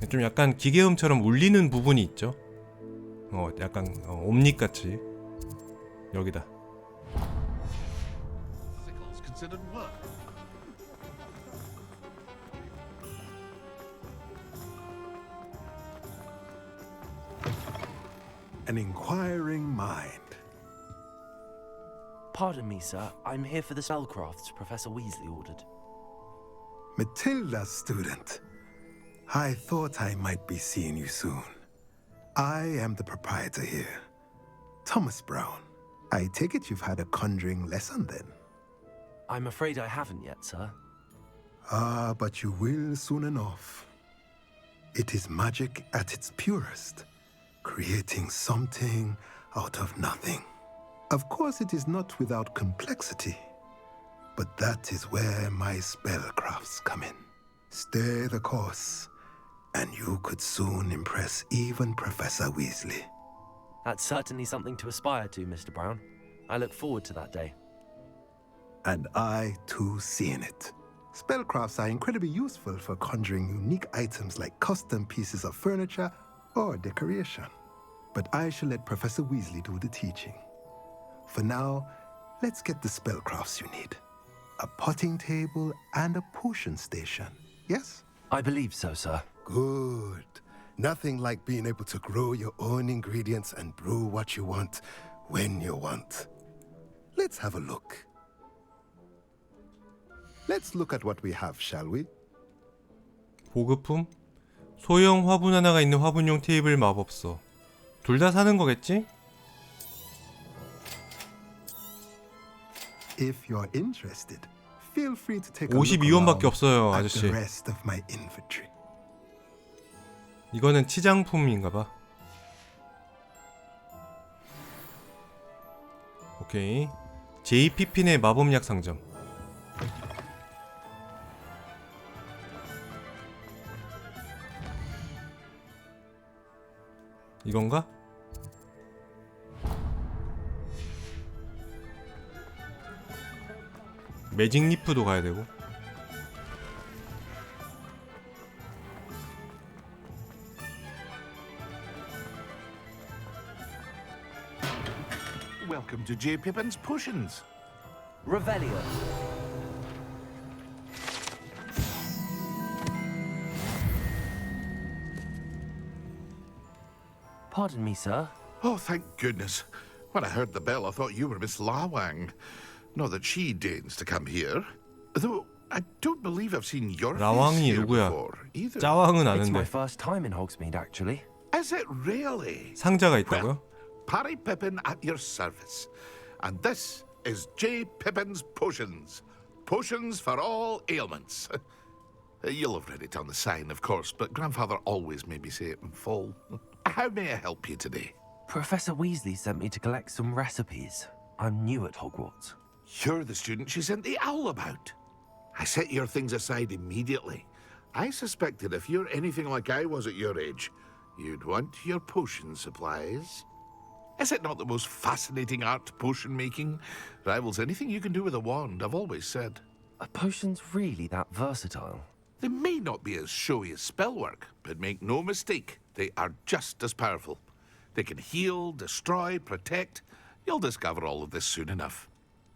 좀 약간 기계음처럼 울리는 부분이 있죠. 약간 옴닉같이. 여기다. An inquiring mind. Pardon me, sir. I'm here for the spellcrafts Professor Weasley ordered. Matilda's student. I thought I might be seeing you soon. I am the proprietor here, Thomas Brown. I take it you've had a conjuring lesson then? I'm afraid I haven't yet, sir. Ah, but you will soon enough. It is magic at its purest, creating something out of nothing. Of course, it is not without complexity, but that is where my spellcrafts come in. Stay the course, and you could soon impress even Professor Weasley. That's certainly something to aspire to, Mr. Brown. I look forward to that day. And I, too, see in it. Spellcrafts are incredibly useful for conjuring unique items like custom pieces of furniture or decoration. But I shall let Professor Weasley do the teaching. For now, let's get the spellcrafts you need. A potting table and a potion station, yes? I believe so, sir. Good. Nothing like being able to grow your own ingredients and brew what you want when you want. Let's have a look. Let's look at what we have, shall we? 보급품? 소형 화분 하나가 있는 화분용 테이블 마법서. 둘 다 사는 거겠지? If you're interested, feel free to take a look 52원밖에 around 없어요, at 아저씨. the rest of my inventory. 이거는 치장품인가봐. 오케이. 제이 피핀의 마법약 상점. 이건가? 매직 리프도 가야 되고. Welcome to J. Pippin's Potions. Revelio. Pardon me, sir. Oh, thank goodness. When I heard the bell, I thought you were Miss Lawang. Not that she deigns to come here. Though I don't believe I've seen your face 라왕이 here 누구야? before either. 짜왕은 It's my 아는데. first time in Hogsmeade, actually. Is it really? 상자가 있다고요? Parry Pippin at your service. And this is J. Pippin's Potions. Potions for all ailments. You'll have read it on the sign, of course, but Grandfather always made me say it in full. How may I help you today? Professor Weasley sent me to collect some recipes. I'm new at Hogwarts. You're the student she sent the owl about. I set your things aside immediately. I suspected if you're anything like I was at your age, you'd want your potion supplies. Is it not the most fascinating art, potion making? Rivals anything you can do with a wand, I've always said. Are potions really that versatile? They may not be as showy as spellwork, but make no mistake, they are just as powerful. They can heal, destroy, protect. You'll discover all of this soon enough.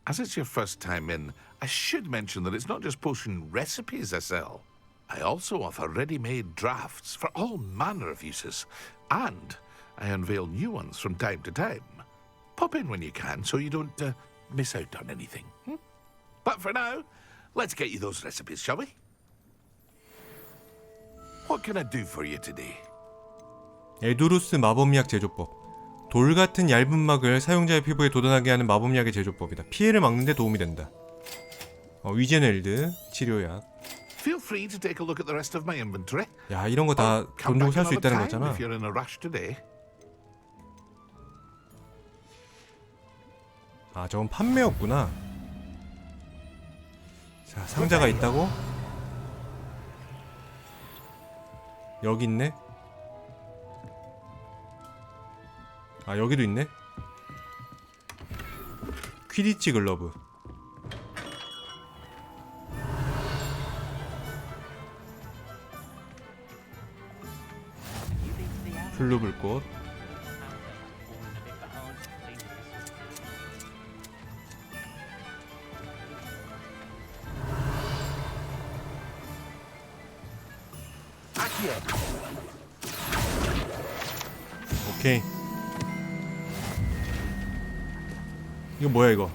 As it's your first time in, I should mention that it's not just potion recipes I sell. I also offer ready-made drafts for all manner of uses, and I unveil new ones from time to time. Pop in when you can so you don't miss out on anything. But for now, let's get you those recipes, shall we? What can I do for you today? 에두루스 마법약 제조법. 돌 같은 얇은 막을 사용자의 피부에 돋아나게 하는 마법약의 제조법이다. 피해를 막는 데 도움이 된다. 위제넬드 치료약. Feel free to take a look at the rest of my inventory. 야, 이런 거 다 돈 주고 살 수 있다는 거잖아. If you're in a rush today. 아, 저건 판매였구나. 자, 상자가 있다고? 여기 있네? 아, 여기도 있네? 퀴디치 글러브. 블루불꽃. 오케이. 이거 뭐야 이거?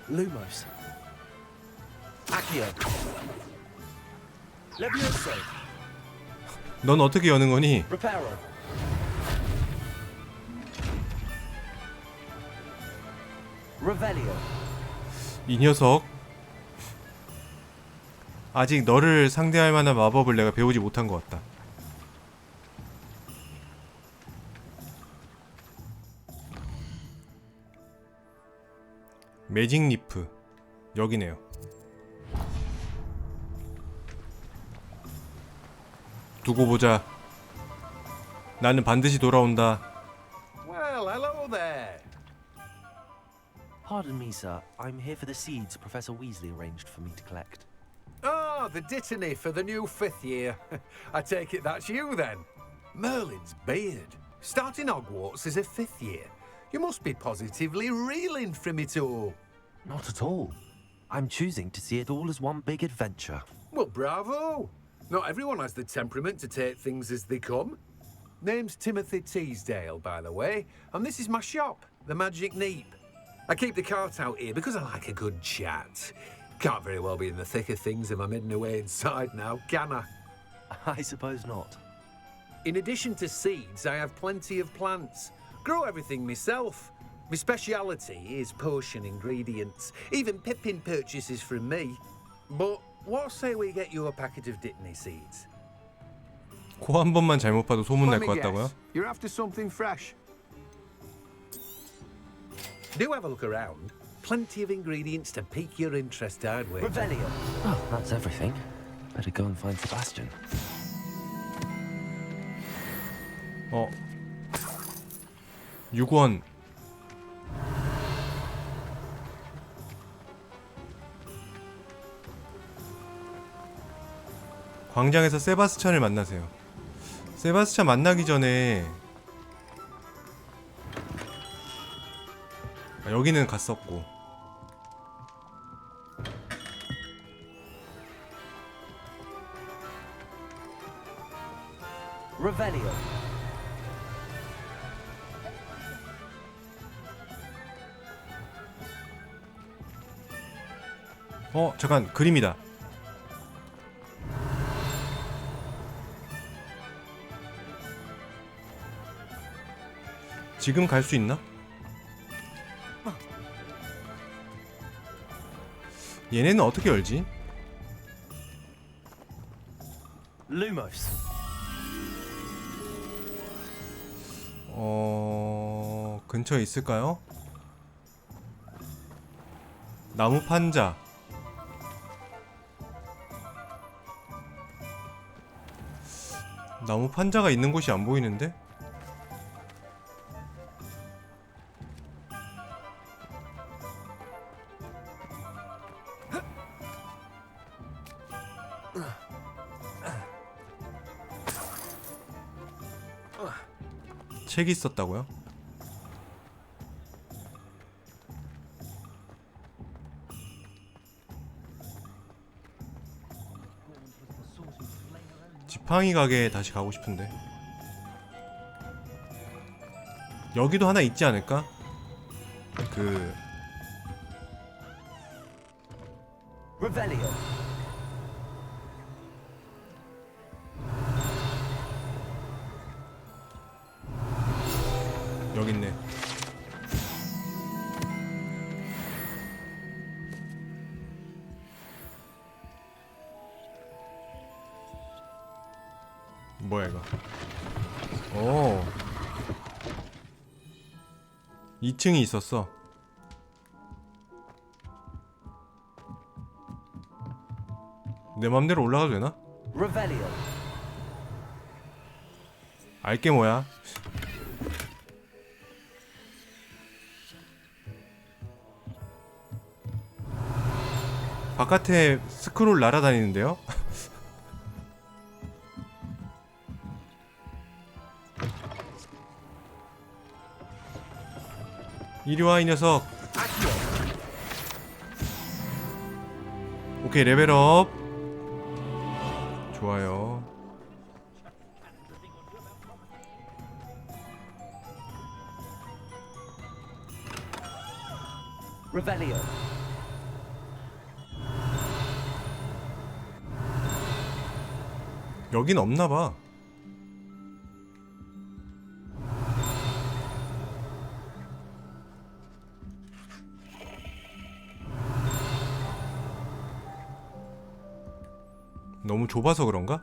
Lumos. Accio. Levioso. 넌 어떻게 여는 거니? Reparo. Revelio. 이 녀석. 아직 너를 상대할 만한 마법을 내가 배우지 못한 것 같다. 매직 리프. 여기네요. 두고 보자. 나는 반드시 돌아온다. Well, hello there. Pardon me, sir. I'm here for the seeds Professor Weasley arranged for me to collect. Ah, the dittany for the new 5th year. I take it that's you then. Merlin's beard. Starting Hogwarts as a 5th year. You must be positively reeling from it all. Not at all. I'm choosing to see it all as one big adventure. Well, bravo. Not everyone has the temperament to take things as they come. Name's Timothy Teasdale, by the way, and this is my shop, the Magic Neep. I keep the cart out here because I like a good chat. Can't very well be in the thick of things if I'm hidden away inside now, can I? I suppose not. In addition to seeds, I have plenty of plants. Grow everything myself. My speciality is potion ingredients. Even Pippin purchases from me. But what say we get you a packet of dittany seeds? 코 한 번만 잘못 봐도 소문 날 Let 것 me 같다고요? guess. You're after something fresh. Do have a look around. Plenty of ingredients to pique your interest, aren't we? Revelio. Oh, that's everything. Better go and find Sebastian. 어. 6원. 광장에서 세바스찬을 만나세요. 세바스찬 만나기 전에 여기는 갔었고. Revelio. 잠깐, 그림이다. 지금 갈 수 있나? 얘네는 어떻게 열지? Lumos. 근처에 있을까요? 나무 판자. 나무 판자가 있는 곳이 안 보이는데? 책이 있었다고요? 지팡이 가게에 다시 가고 싶은데. 여기도 하나 있지 않을까? Revelio. 여기 있네. 뭐야 이거? 2층이 있었어. 내 맘대로 올라가도 되나? Revelio. 알게 뭐야? 바깥에 스크롤 날아다니는데요? 이리와 이 녀석. 오케이, 레벨업. 좋아요. Revelio. 여긴 없나봐. 너무 좁아서 그런가?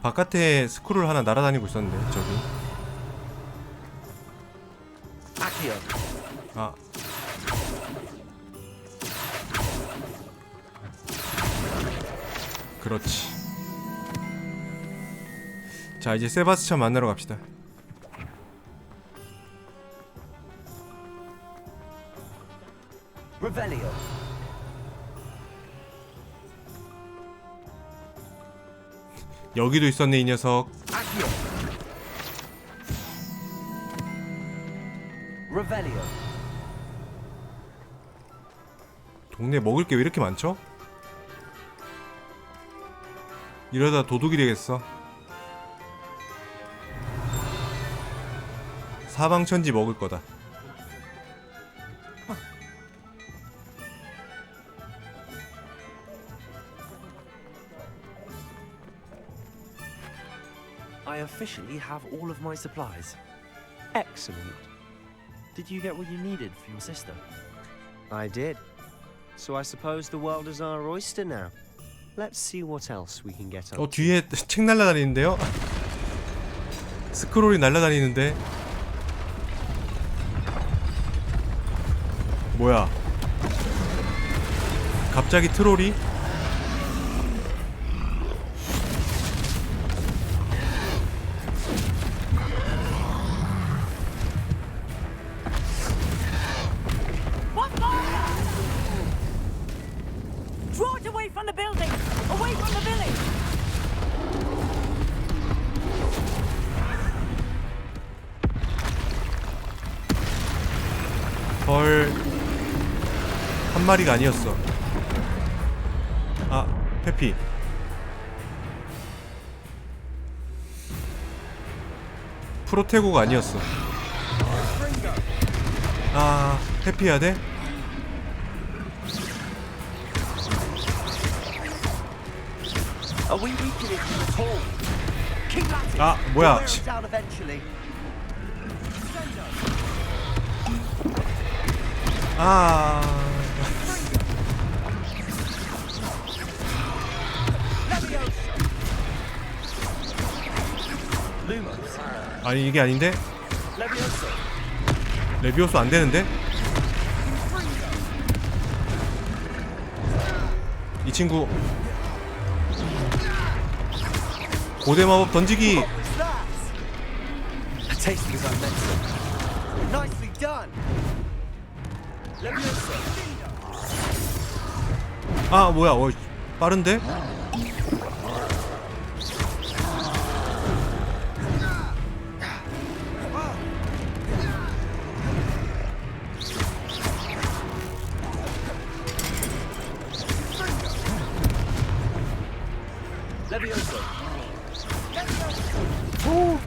바깥에 스크롤 하나 날아다니고 있었는데 저기. 아, 그렇지. 자, 이제 세바스찬 만나러 갑시다. Revelio. 여기도 있었네 이 녀석. Revelio. 동네 먹을 게 왜 이렇게 많죠? 이러다 도둑이 되겠어. 사방천지 먹을 거다. I officially have all of my supplies. Excellent. Did you get what you needed for your sister? I did. So I suppose the world is our oyster now. Let's see what else we can get up. 뒤에 책 날라다니는데요? 스크롤이 날라다니는데. 뭐야? 갑자기 트롤이? Draw it away from the building! Away from the building! 헐. 한 마리가 아니었어. 아, 회피. 프로테고가 아니었어. 아, 회피해야 돼? 아, 뭐야. 아. 아니, 이게 아닌데? 레비오스 안 되는데? 이 친구 고대 마법 던지기. 아, 뭐야. 빠른데? 오.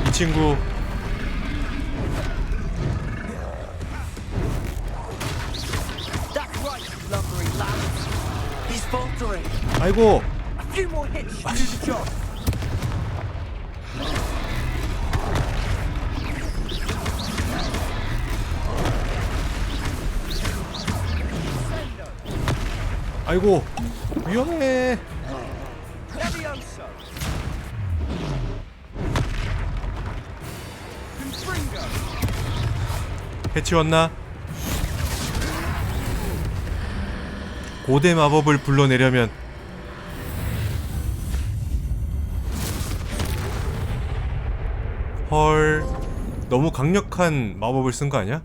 이 친구 아이고. 아이고, 위험해. 해치웠나? 고대 마법을 불러내려면 헐, 너무 강력한 마법을 쓴 거 아니야?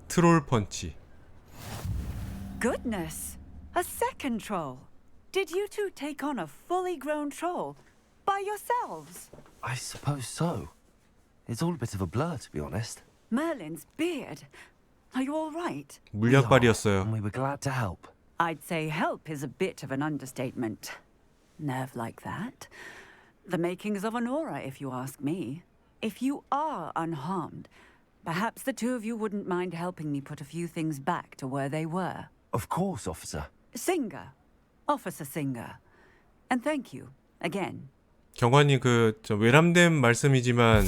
트롤 펀치. Goodness! A second troll! Did you two take on a fully grown troll by yourselves? I suppose so. It's all a bit of a blur, to be honest. Merlin's beard. Are you all right? 물약발이었어요. And we were glad to help. I'd say help is a bit of an understatement. Nerve like that. The makings of an aura, if you ask me. If you are unharmed, perhaps the two of you wouldn't mind helping me put a few things back to where they were. Of course, officer. Singer. Officer Singer. And thank you, again. 경관님 저 외람된 말씀이지만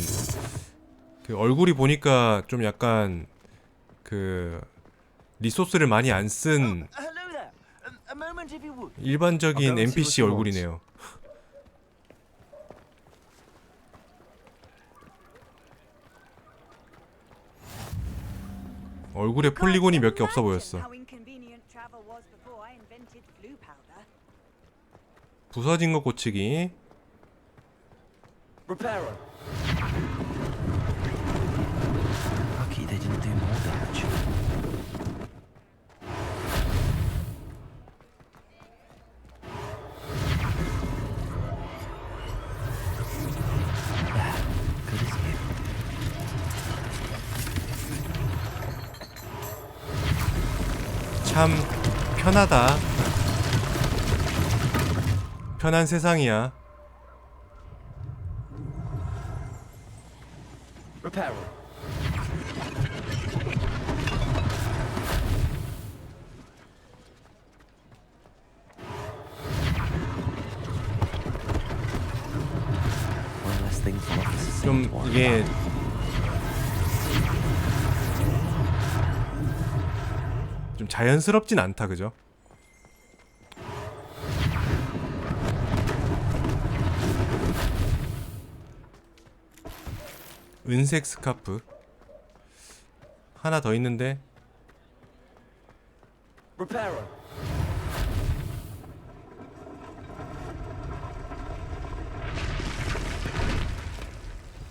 그 얼굴이 보니까 좀 약간 그 리소스를 많이 안 쓴 일반적인 NPC 얼굴이네요. 얼굴에 폴리곤이 몇 개 없어 보였어. 부서진 거 고치기. Lucky they didn't do more damage. Good as new. 참 편하다. 편한 세상이야. 좀 이게 좀 자연스럽진 않다, 그죠? 은색 스카프 하나 더 있는데.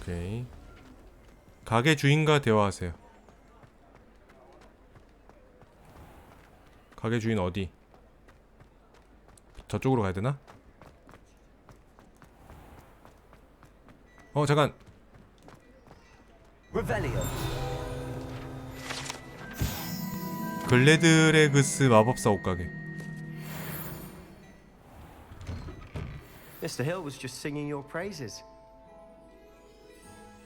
오케이. 가게 주인과 대화하세요. 가게 주인 어디? 저쪽으로 가야 되나? 잠깐. 글래드레그스 마법사 옷가게. Mr. Hill was just singing your praises.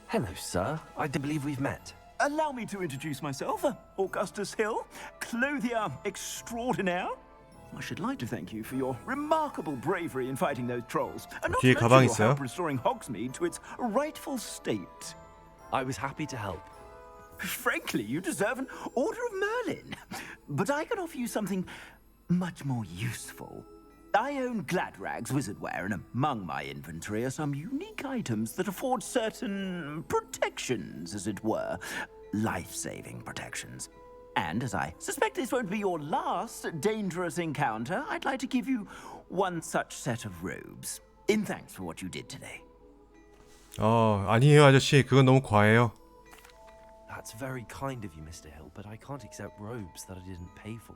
Hello, sir. I do believe we've met. Allow me to introduce myself, Augustus Hill, clothier extraordinaire. I should like to thank you for your remarkable bravery in fighting those trolls, and not 뒤에 to 가방 mention your 있어요? help restoring Hogsmeade to its rightful state. I was happy to help. Frankly, you deserve an Order of Merlin. But I can offer you something much more useful. I own Gladrag's wizardware, and among my inventory are some unique items that afford certain protections, as it were. Life-saving protections. And as I suspect this won't be your last dangerous encounter, I'd like to give you one such set of robes. In thanks for what you did today. 아니에요 아저씨. 그건 너무 과해요. That's very kind of you, Mr. Hill, but I can't accept robes that I didn't pay for.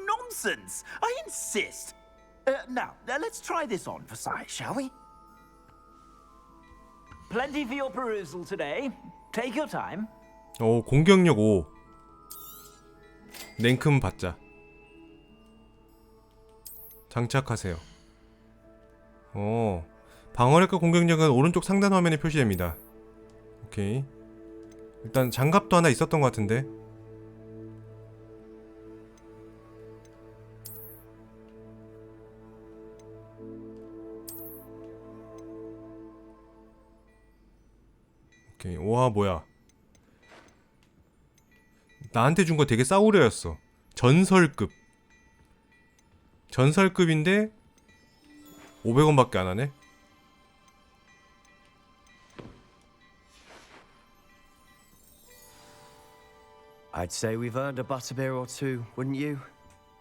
Nonsense! I insist! Now, let's try this on for size, shall we? Plenty for your perusal today. Take your time. 공격력 5. 냉큼 받자. 장착하세요. 방어력과 공격력은 오른쪽 상단 화면에 표시됩니다. 오케이. 일단 장갑도 하나 있었던 것 같은데. 오케이. 와 뭐야. 나한테 준 거 되게 싸구려였어. 전설급인데 500원밖에 안 하네. I'd say we've earned a butterbeer or two, wouldn't you?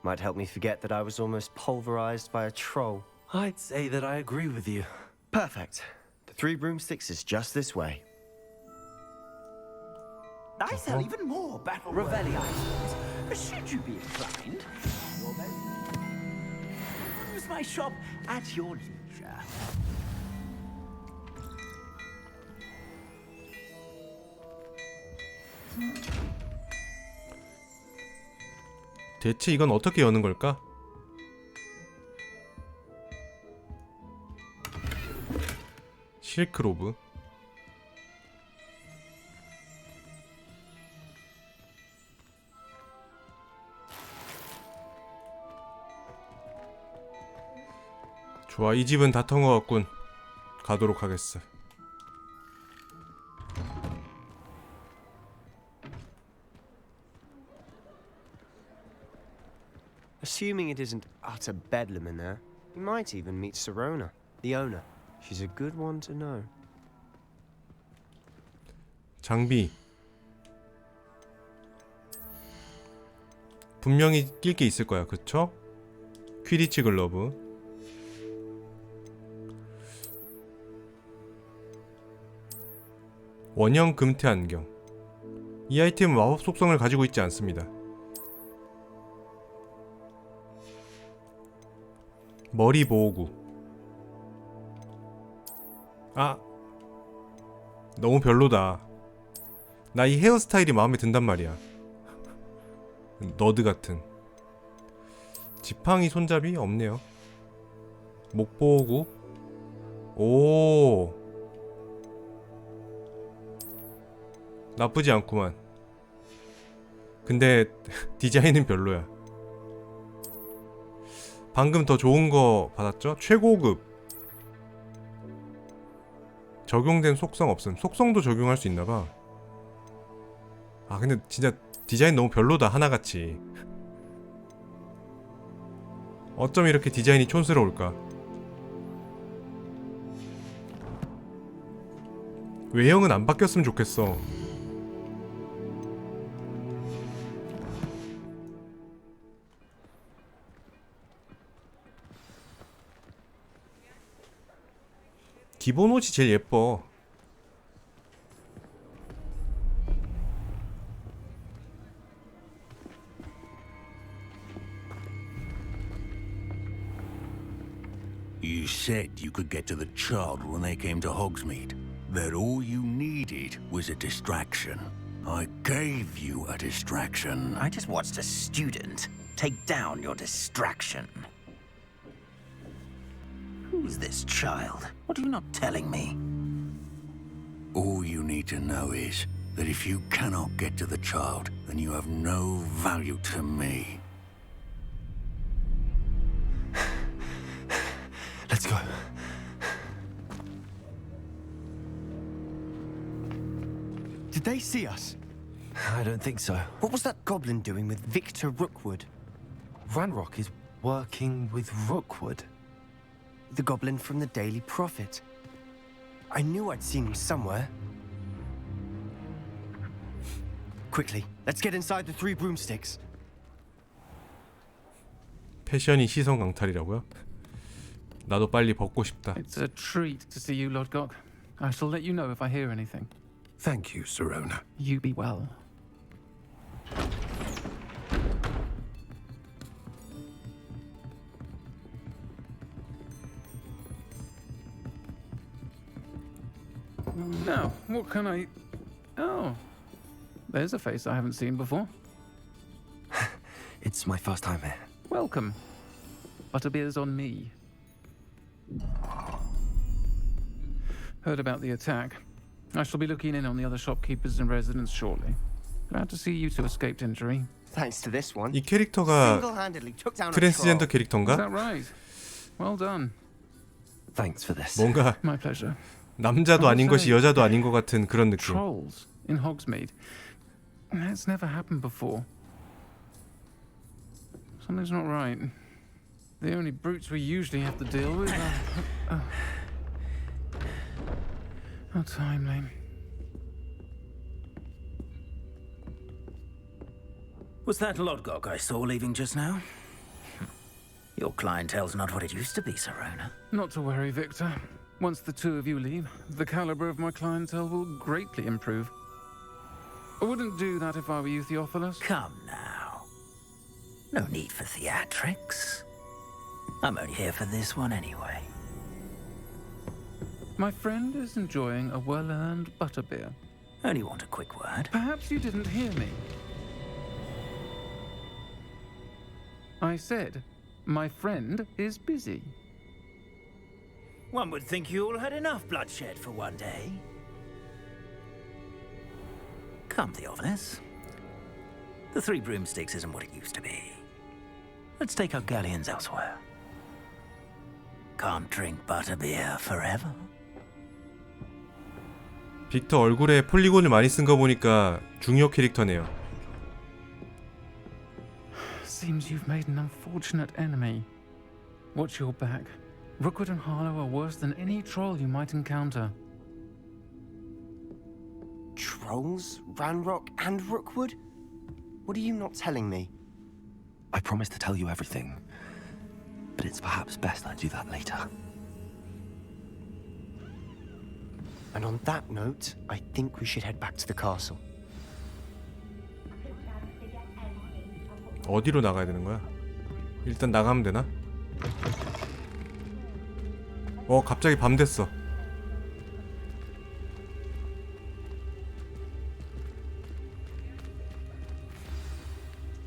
Might help me forget that I was almost pulverized by a troll. I'd say that I agree with you. Perfect. The 3 broomsticks is just this way. I sell even more battle Revelli items. Should you be inclined, use my shop at your leisure. 대체 이건 어떻게 여는 걸까? 실크로브. 좋아, 이 집은 다 턴 것 같군. 가도록 하겠어. Assuming it isn't utter bedlam in there, you might even meet Serona, the owner. She's a good one to know. 장비. 분명히 낄 게 있을 거야, 그쵸? 퀴디치 글러브. 원형 금태 안경. 이 아이템은 마법 속성을 가지고 있지 않습니다. 머리 보호구. 아, 너무 별로다. 나 이 헤어스타일이 마음에 든단 말이야. 너드 같은. 지팡이 손잡이 없네요. 목 보호구. 오, 나쁘지 않구만. 근데 디자인은 별로야. 방금 더 좋은 거 받았죠? 최고급. 적용된 속성 없음. 속성도 적용할 수 있나봐. 아 근데 진짜 디자인 너무 별로다, 하나같이. 어쩜 이렇게 디자인이 촌스러울까? 외형은 안 바뀌었으면 좋겠어. 기본 옷이 제일 예뻐. You said you could get to the child when they came to Hogsmeade. That all you needed was a distraction. I gave you a distraction. I just watched a student take down your distraction. Who's this child? What are you not telling me? All you need to know is that if you cannot get to the child, then you have no value to me. Let's go. Did they see us? I don't think so. What was that goblin doing with Victor Rookwood? Ranrock is working with Rookwood. The goblin from the Daily Prophet. I knew I'd seen him somewhere. Quickly, let's get inside the 3 broomsticks. 패션이 시선 강탈이라고요? 나도 빨리 벗고 싶다. It's a treat to see you, Lodgok. I shall let you know if I hear anything. Thank you, Sirona. You be well. Now, what can I... Oh, there's a face I haven't seen before. It's my first time here. Welcome. Butterbeer's on me. Heard about the attack. I shall be looking in on the other shopkeepers and residents shortly. Glad to see you two escaped injury. Thanks to this one. 이 캐릭터가 트랜스젠더 Is 캐릭터인가? that right? Well done. Thanks for this. 뭔가 My pleasure. 남자도 아닌 것이 여자도 아닌 것 같은 그런 느낌. Trolls in Hogsmeade. That's never happened before. Something's not right. The only brutes we usually have to deal with are... How timely. Was that Lodgok I saw leaving just now? Your clientele's not what it used to be, Sirona. Not to worry, Victor. Once the two of you leave, the caliber of my clientele will greatly improve. I wouldn't do that if I were you, Theophilus. Come now. No need for theatrics. I'm only here for this one anyway. My friend is enjoying a well-earned butterbeer. Only want a quick word. Perhaps you didn't hear me. I said, my friend is busy. One would think you all had enough bloodshed for one day. Come, Theophilus. The 3 broomsticks isn't what it used to be. Let's take our galleons elsewhere. Can't drink butterbeer forever. 빅터 얼굴에 폴리곤을 많이 쓴 거 보니까 중요 캐릭터네요. Seems you've made an unfortunate enemy. Watch your back. Rookwood and Harlow are worse than any troll you might encounter. Trolls? Ranrock and Rookwood? What are you not telling me? I promised to tell you everything, but it's perhaps best I do that later. And on that note, I think we should head back to the castle. 어디로 나가야 되는 거야? 일단 나가면 되나? 갑자기 밤 됐어.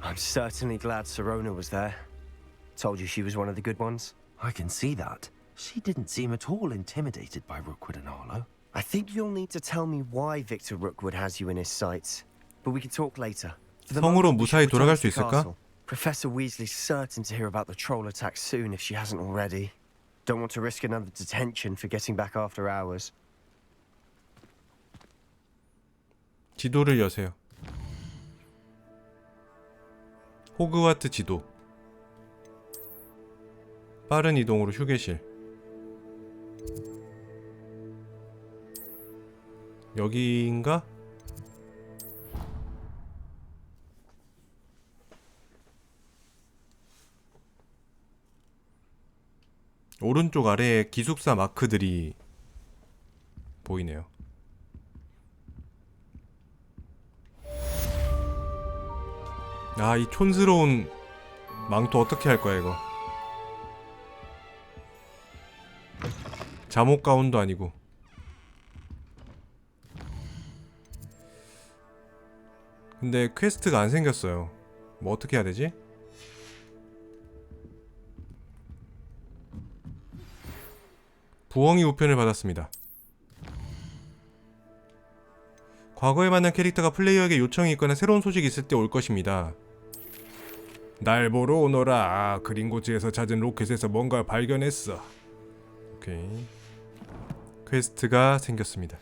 I'm certainly glad Sirona was there. Told you she was one of the good ones. I can see that. She didn't seem at all intimidated by Rookwood and Harlow. I think you'll need to tell me why Victor Rookwood has you in his sights. But we can talk later. 성으로 무사히 돌아갈 수 있을까? Professor Weasley's certain to hear about the troll attack soon if she hasn't already. Don't want to risk another detention for getting back after hours. 지도를 여세요. 호그와트 지도. 빠른 이동으로 휴게실. 여기인가? 오른쪽 아래에 기숙사 마크들이 보이네요. 아, 이 촌스러운 망토 어떻게 할 거야 이거? 잠옷 가운도 아니고. 근데 퀘스트가 안 생겼어요. 뭐 어떻게 해야 되지? 부엉이 우편을 받았습니다. 과거에 만난 캐릭터가 플레이어에게 요청이 있거나 새로운 소식이 있을 때 올 것입니다. 날 보러 오너라. 그린고지에서 찾은 로켓에서 뭔가 발견했어. 오케이. 퀘스트가 생겼습니다.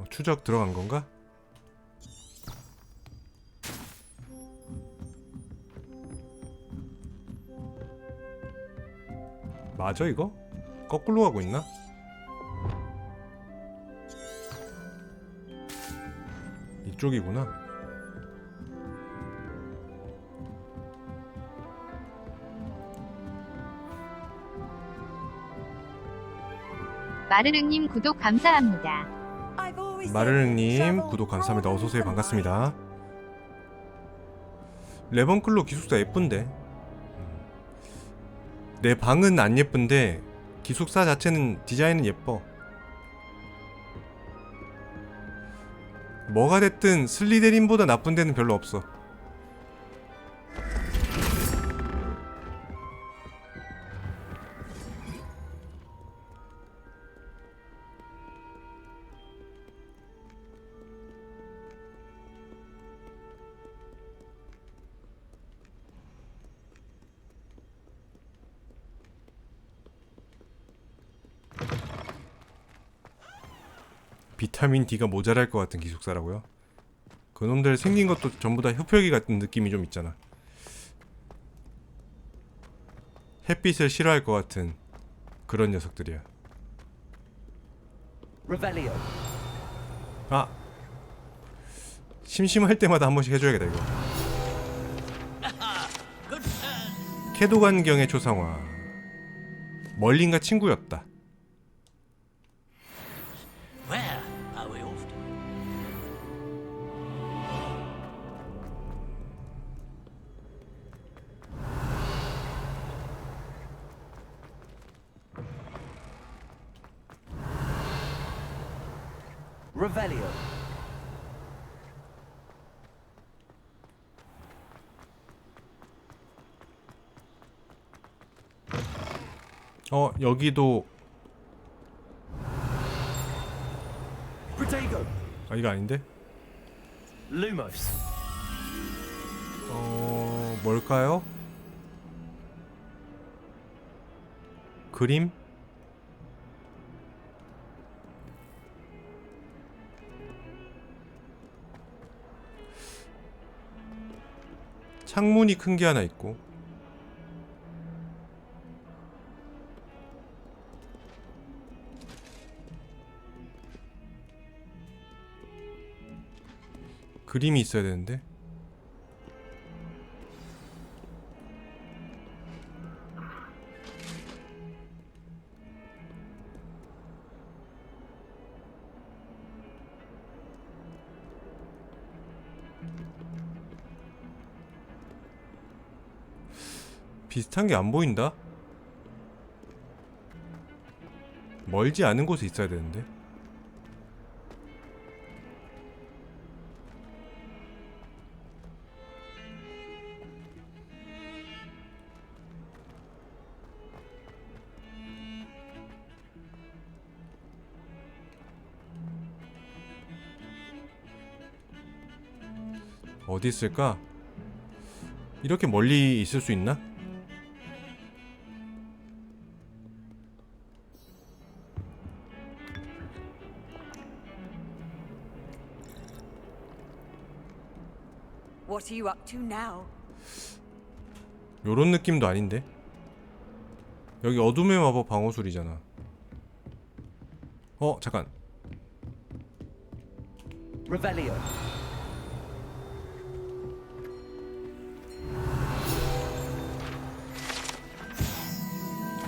추적 들어간 건가? 맞아 이거? 거꾸로 가고 있나? 이쪽이구나. 마르릉님 구독 감사합니다. 마르릉님 구독 감사합니다. 어서오세요. 반갑습니다. 레번클로 기숙사 예쁜데 내 방은 안 예쁜데 기숙사 자체는 디자인은 예뻐. 뭐가 됐든 슬리데린보다 나쁜 데는 별로 없어. 비타민 D가 모자랄 것 같은 기숙사라고요? 그놈들 생긴 것도 전부 다 흡혈귀 같은 느낌이 좀 있잖아. 햇빛을 싫어할 것 같은 그런 녀석들이야. 아! 심심할 때마다 한 번씩 해줘야겠다 이거. 캐도간경의 초상화. 멀린과 친구였다. Where are we off to? Revelio. 여기도 Protego. 아 이거 아닌데? Lumos. 뭘까요? 그림? 창문이 큰 게 하나 있고 그림이 있어야 되는데 비슷한 게 안 보인다? 멀지 않은 곳에 있어야 되는데 어디 있을까? 이렇게 멀리 있을 수 있나? What are you up to now? 요런 느낌도 아닌데? 여기 어둠의 마법 방어술이잖아. 잠깐. Revelio.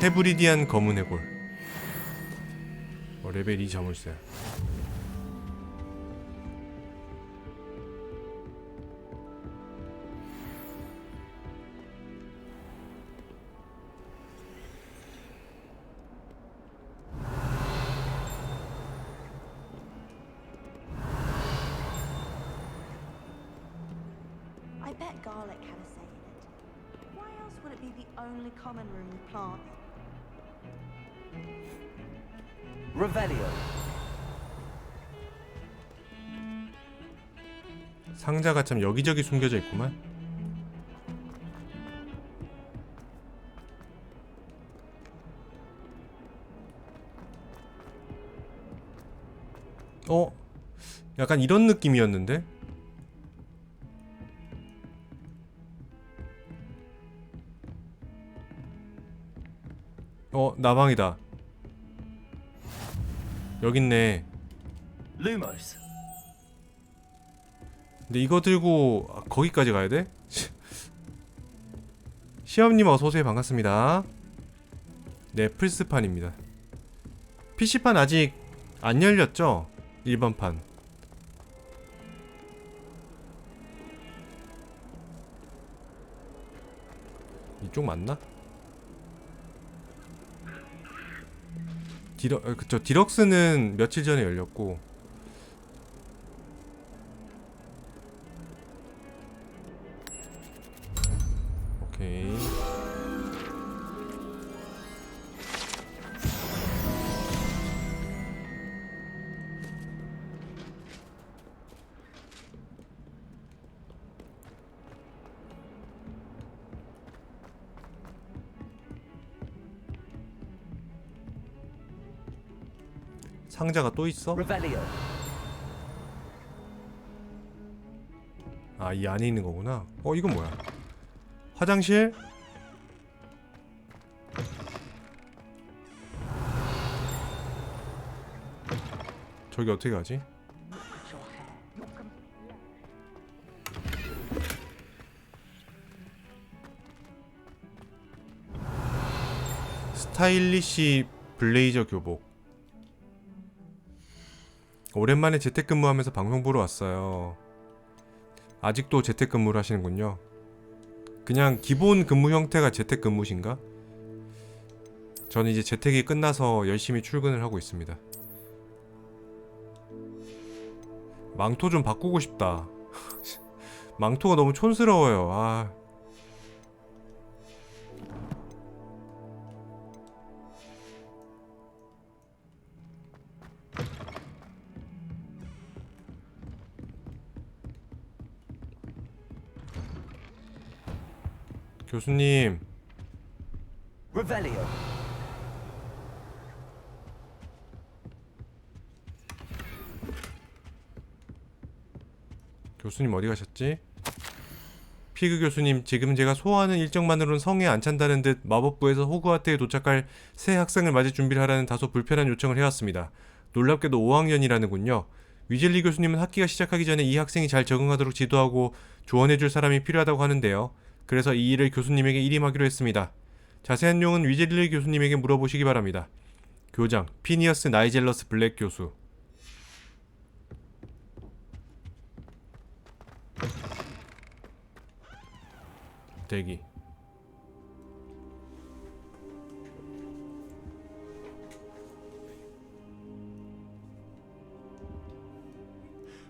헤브리디안 검은 해골. 레벨 2 자물쇠. bet garlic had a say in it. Why else would it be the only common room with plants? Revelio. 상자가 참 여기저기 숨겨져 있구만. 약간 이런 느낌이었는데? 나방이다. 여기 있네. Lumos. 근데 이거 들고 거기까지 가야 돼? 시험님 어서오세요. 반갑습니다. 네, 플스판입니다. PC판 아직 안 열렸죠? 일반판. 이쪽 맞나? 그쵸, 디럭스는 며칠 전에 열렸고 오케이. 상자가 또 있어? 아, 이 안에 있는 거구나. 이건 뭐야? 화장실? 저기 어떻게 가지? 스타일리시 블레이저 교복. 오랜만에 재택근무하면서 방송 보러 왔어요. 아직도 재택근무를 하시는군요. 그냥 기본 근무 형태가 재택근무신가? 저는 이제 재택이 끝나서 열심히 출근을 하고 있습니다. 망토 좀 바꾸고 싶다. 망토가 너무 촌스러워요. 아. 교수님. Revelio. 교수님 어디 가셨지? 피그 교수님, 지금 제가 소화하는 일정만으로는 성에 안 찬다는 듯 마법부에서 호그와트에 도착할 새 학생을 맞을 준비를 하라는 다소 불편한 요청을 해왔습니다. 놀랍게도 5학년이라는군요. 위즐리 교수님은 학기가 시작하기 전에 이 학생이 잘 적응하도록 지도하고 조언해줄 사람이 필요하다고 하는데요. 그래서 이 일을 교수님에게 일임하기로 했습니다. 자세한 내용은 위즐리 교수님에게 물어보시기 바랍니다. 교장, 피니어스 나이젤러스 블랙 교수. 대기.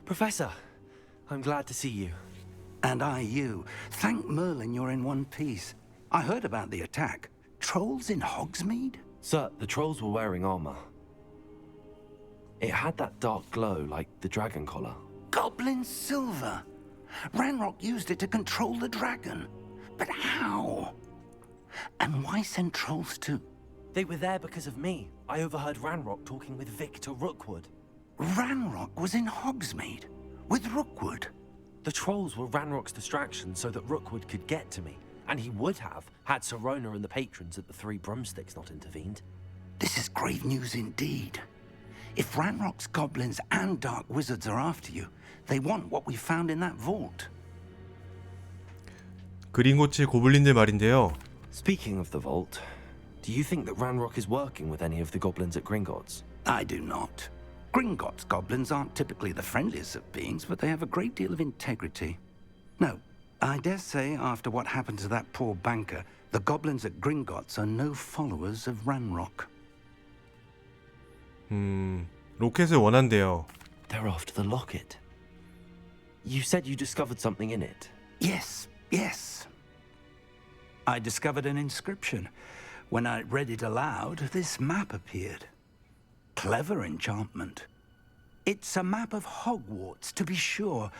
Professor, I'm glad to see you. And I you. Thank Merlin you're in one piece. I heard about the attack. Trolls in Hogsmeade? Sir, the trolls were wearing armor. It had that dark glow like the dragon collar. Goblin silver. Ranrock used it to control the dragon. But how? And why send trolls to? They were there because of me. I overheard Ranrock talking with Victor Rookwood. Ranrock was in Hogsmeade with Rookwood. The trolls were Ranrock's distraction so that Rookwood could get to me. And he would have, had Sirona and the patrons at the Three Broomsticks not intervened. This is grave news indeed. If Ranrock's goblins and dark wizards are after you, they want what we found in that vault. 그린고치 고블린들 말인데요. Speaking of the vault, do you think that Ranrock is working with any of the goblins at Gringotts? I do not. Gringotts goblins aren't typically the friendliest of beings, but they have a great deal of integrity. No, I dare say after what happened to that poor banker, the goblins at Gringotts are no followers of Ranrock. 로켓을 원한대요. They're after the locket. You said you discovered something in it. Yes, yes. I discovered an inscription. When I read it aloud, this map appeared. Clever enchantment. It's a map of Hogwarts, to be sure,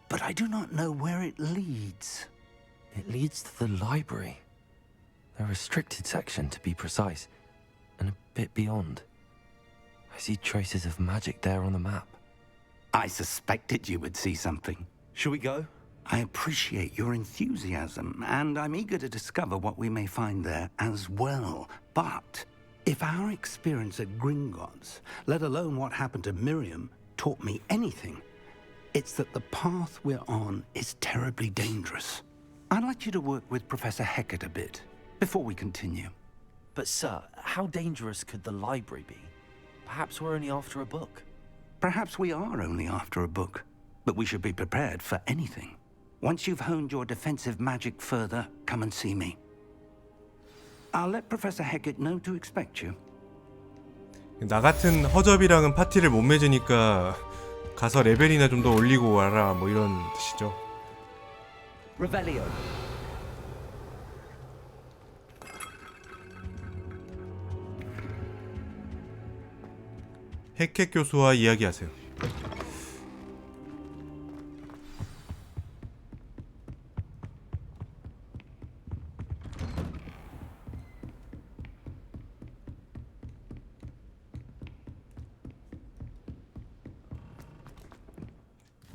but I do not know where it leads. It leads to the library. The restricted section, to be precise, and a bit beyond. I see traces of magic there on the map. I suspected you would see something. Shall we go? I appreciate your enthusiasm, and I'm eager to discover what we may find there as well. But if our experience at Gringotts, let alone what happened to Miriam, taught me anything, it's that the path we're on is terribly dangerous. I'd like you to work with Professor Hecat a bit before we continue. But sir, how dangerous could the library be? Perhaps we're only after a book. Perhaps we are only after a book, but we should be prepared for anything. Once you've honed your defensive magic further, come and see me. I'll let Professor Hecat know to expect you. 나 같은 허접이랑은 파티를 못 맺으니까 가서 레벨이나 좀 더 올리고 와라 뭐 이런 뜻이죠. Revelio. 헤켓 교수와 이야기하세요.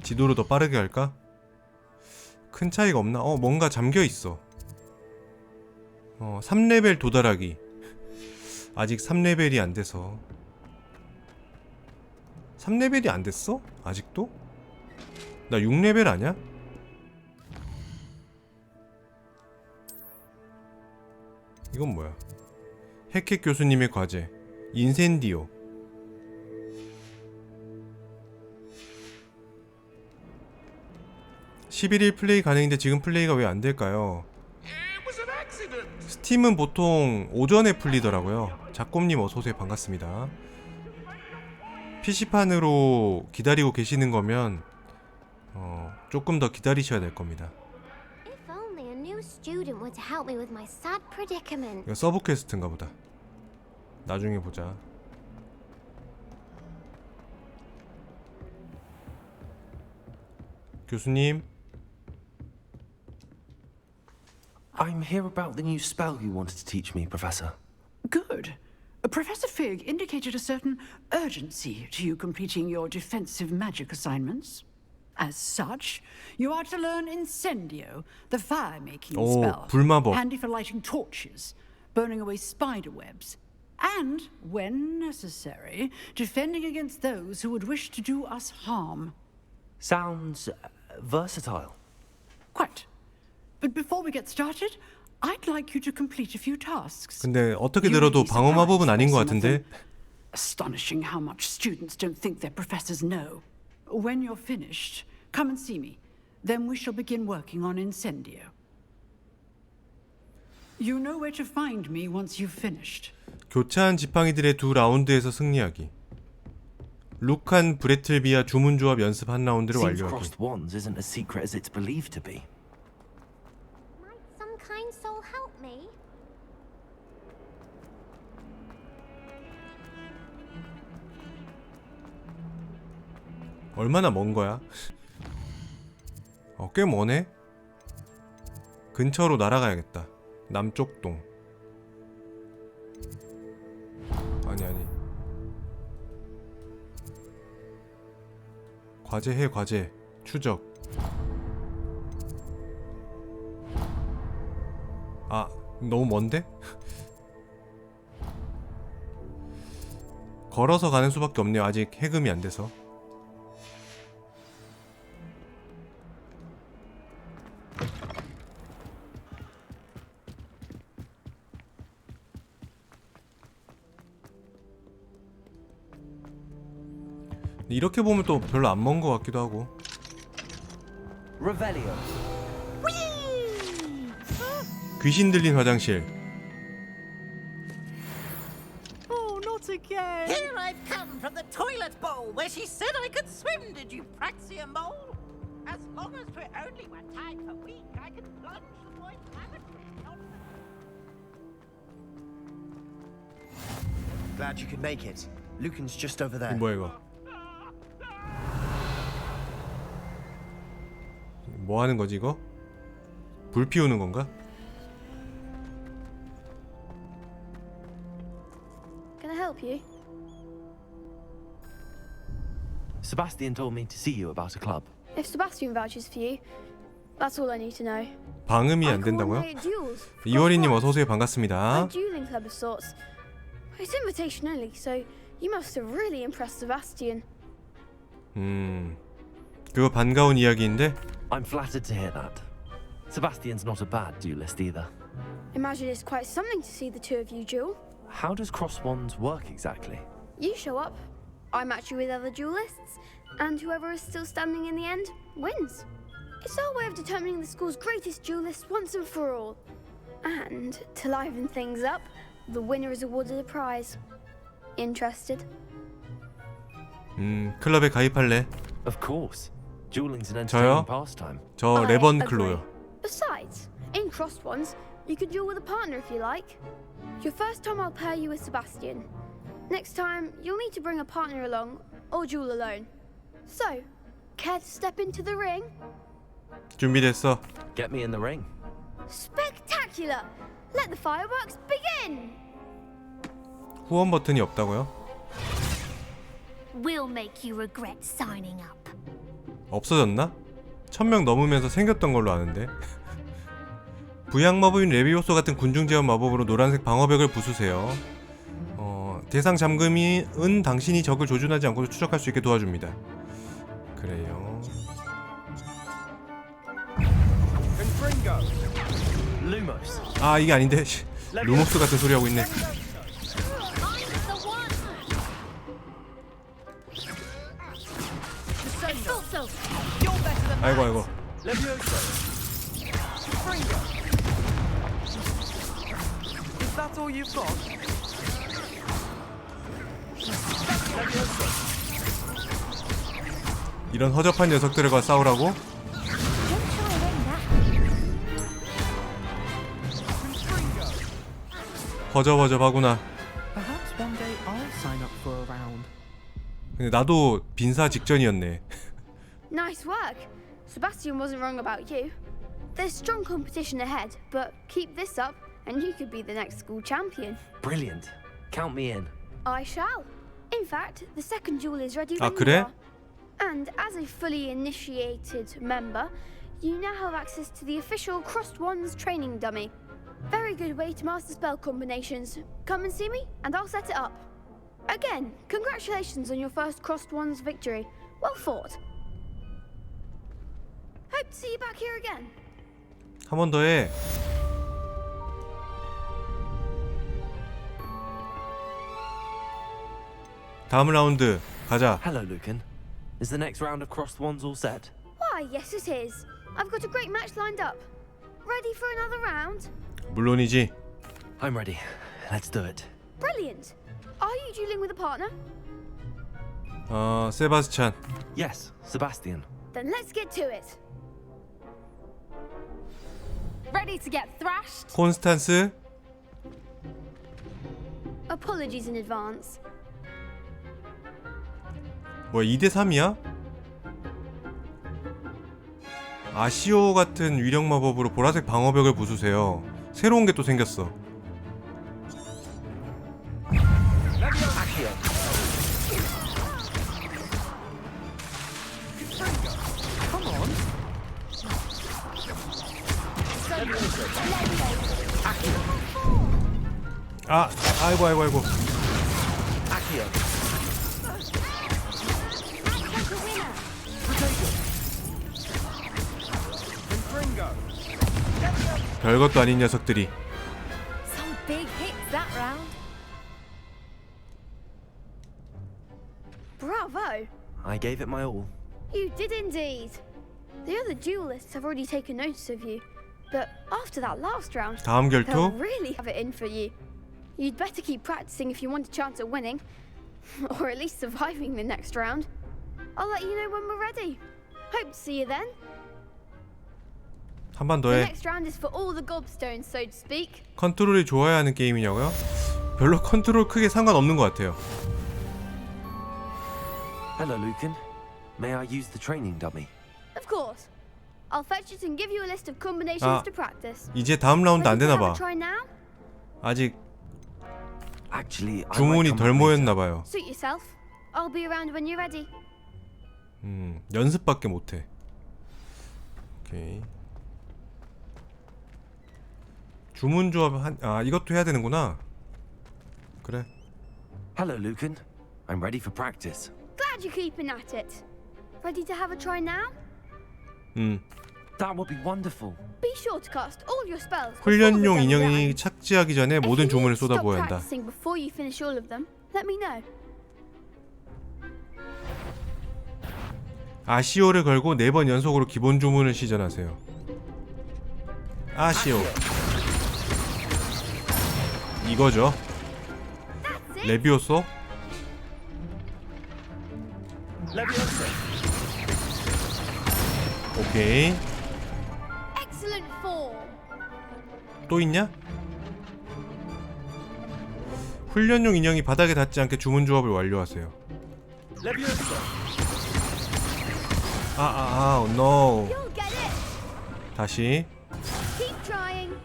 지도로 더 빠르게 할까? 큰 차이가 없나? 뭔가 잠겨있어. 3레벨 도달하기. 아직 3레벨이 안 돼서. 3레벨이 안 됐어? 아직도? 나 6레벨 아냐? 이건 뭐야? 헤켓 교수님의 과제. 인센디오. (11일) 플레이 가능인데 지금 플레이가 왜 안 될까요? 스팀은 보통 오전에 풀리더라고요. 작곰님 어서오세요. 반갑습니다. PC판으로 기다리고 계시는 거면 조금 더 기다리셔야 될 겁니다. If only a new student were to help me with my sad predicament. 이거 서브 퀘스트인가 보다. 나중에 보자. 교수님. I'm here about the new spell you wanted to teach me, Professor. Good. Professor Fig indicated a certain urgency to you completing your defensive magic assignments. As such, you are to learn Incendio, the fire-making spell, 불마법. handy for lighting torches, burning away spider webs, and, when necessary, defending against those who would wish to do us harm. Sounds versatile. Quite. But before we get started, I'd like you to complete a few tasks. 근데 어떻게 들어도 방어 마법은 아닌 것 같은데. Astonishing how much students don't think their professors know. When you're finished, come and see me. Then we shall begin working on Incendio. You know where to find me once you've finished. 교차한 지팡이들의 두 라운드에서 승리하기. 룩한 브레틀비아 주문 조합 연습 한 라운드를 Seems 완료하기. crossed wands isn't as secret as it's believed to be. Might some kind soul help me? 얼마나 먼 거야? 꽤 머네? 근처로 날아가야겠다. 남쪽 동. 아니. 과제해 과제. 추적. 너무 먼데? 걸어서 가는 수밖에 없네요. 아직 해금이 안 돼서. 이렇게 보면 또 별로 안 먼 것 같기도 하고. Revelio. 귀신 들린 화장실. Oh, not again! Here I've come from the toilet bowl where she said I could swim, did you praxia mole? As Almost were only one time per week. I can plunge the boy's lavatory. Glad you could make it. Lucan's just over there. 뭐야 이거? 뭐 하는 거지 이거? 불 피우는 건가? Can I help you? Sebastian told me to see you about a club. If Sebastian vouches for you, that's all I need to know. 방음이 안 된다고요? 이월이님 어서 오세요. 반갑습니다. A dueling club of sorts. It's invitation only, so you must have really impressed Sebastian. 그거 반가운 이야기인데. I'm flattered to hear that. Sebastian's not a bad duelist either. Imagine it's quite something to see the two of you duel. How does cross wands work exactly? You show up, I match you with other duelists, and whoever is still standing in the end wins. It's our way of determining the school's greatest duelist once and for all. And to liven things up, the winner is awarded a prize. Interested? 클럽에 가입할래? Of course. Dueling's an 저요? entertaining pastime. 저 레번 클로요. Besides, in crossed ones, you can duel with a partner if you like. Your first time I'll pair you with Sebastian. Next time, you'll need to bring a partner along or duel alone. So, care to step into the ring? 준비됐어. Get me in the ring. Spectacular! Let the fireworks begin! 후원 버튼이 없다고요? We'll make you regret signing up. 없어졌나? 1000명 넘으면서 생겼던 걸로 아는데. 부양 마법인 레비오소 같은 군중 제한 마법으로 노란색 방어벽을 부수세요. 대상 잠금은 당신이 적을 조준하지 않고 추적할 수 있게 도와줍니다. 그래요. 아 이게 아닌데. 루모스 같은 소리 하고 있네. 아이고 아이고. Is that all you've got? 이런 허접한 녀석들과 싸우라고? 허접허접하구나. Perhaps one day I'll sign up for a round. 근데 나도 빈사 직전이었네. Nice work. Sebastian wasn't wrong about you. There's strong competition ahead, but keep this up and you could be the next school champion. Brilliant. Count me in. I shall. In fact, the second duel is ready 아 when 그래? you are. And as a fully initiated member, you now have access to the official Crossed Wands training dummy. Very good way to master spell combinations. Come and see me, and I'll set it up. Again, congratulations on your first Crossed Wands victory. Well fought. Hope to see you back here again. 한 번 더 해. 다음 라운드 가자. Hello, Lucan. Is the next round of crossed wands all set? Why, yes it is. I've got a great match lined up. Ready for another round? 물론이지. I'm ready. Let's do it. Brilliant. Are you dueling with a partner? 세바스찬. Yes, Sebastian. Then let's get to it. Ready to get thrashed? 콘스탄스. Apologies in advance. 뭐야 2대 3이야? 아시오 같은 위력 마법으로 보라색 방어벽을 부수세요. 새로운 게 또 생겼어. 아, 아이고 아이고 아이고. 별것도 아닌 녀석들이. Some big hits that round. Bravo! I gave it my all. You did indeed. The other duelists have already taken notice of you, but after that last round, 다음 결투? they'll really have it in for you. You'd better keep practicing if you want a chance at winning, or at least surviving the next round. I'll let you know when we're ready. Hope to see you then. 한 번 더 The 해. next round is for all the gobstones, so to speak. 컨트롤이 좋아야 하는 게임이냐고요? 별로 컨트롤 크게 상관없는 것 같아요. Hello, Lucan. May I use the training dummy? Of course. I'll fetch it and give you a list of combinations 아, to practice. 이제 다음 라운드 안 Ready to 되나 have a 봐. try now? 아직 Actually, I 주문이 might 덜 come 모였나 봐요. Suit yourself. I'll be around when you're ready. 연습밖에 못해. 오케이. 주문 조합 이것도 해야 되는구나. 그래. Hello, Lucan. I'm ready for practice. Glad you're keeping at it. Ready to have a try now? That would be wonderful. Be sure to cast all your spells. 훈련용 인형이 착지하기 전에 모든 주문을 쏟아부어야 한다. Practicing before you finish all of them. Let me know. 아시오를 걸고 4번 연속으로 기본 주문을 시전하세요. 아시오. 이거죠. 레비오소. 오케이. Excellent form. 또 있냐? 훈련용 인형이 바닥에 닿지 않게 주문 조합을 완료하세요. no. You'll get it. 다시. Keep trying.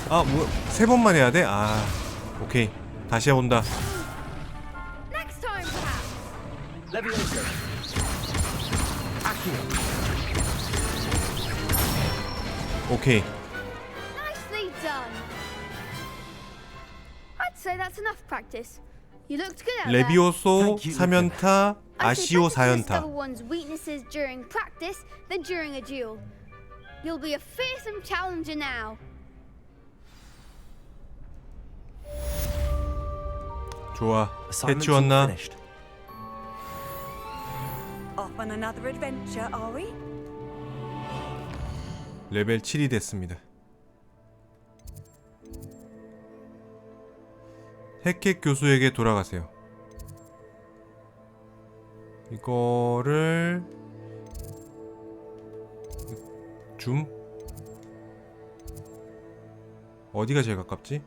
뭐 3번만 해야 돼? 오케이. 다시 해본다. Next time, perhaps. 오케이. Nicely done. I'd say that's enough practice. You looked good out there. 레비오소 3연타, 아시오 I'd say better to 4연타. discover one's weaknesses during practice than during a duel. You'll be a fearsome challenger now. 좋아. Assignment's 해치 all 왔나? finished. Off on another adventure, are we? 레벨 7이 됐습니다. 핵핵 교수에게 돌아가세요. 이거를 줌? 어디가 제일 가깝지?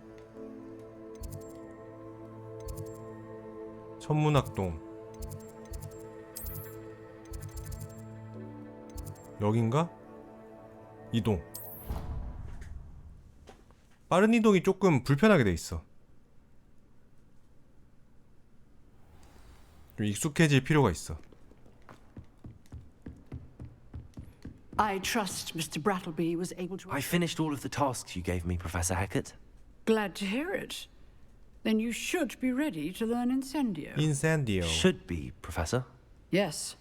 천문학동 여긴가? 이동. 빠른 이동이 조금 불편하게 돼 있어. 좀 익숙해질 필요가 있어. I trust Mr. Brattleby was able to... I finished all of the tasks you gave me, Professor Hackett. Glad to hear it. Then you should be ready to learn Incendio. Incendio. Should be, Professor. Yes.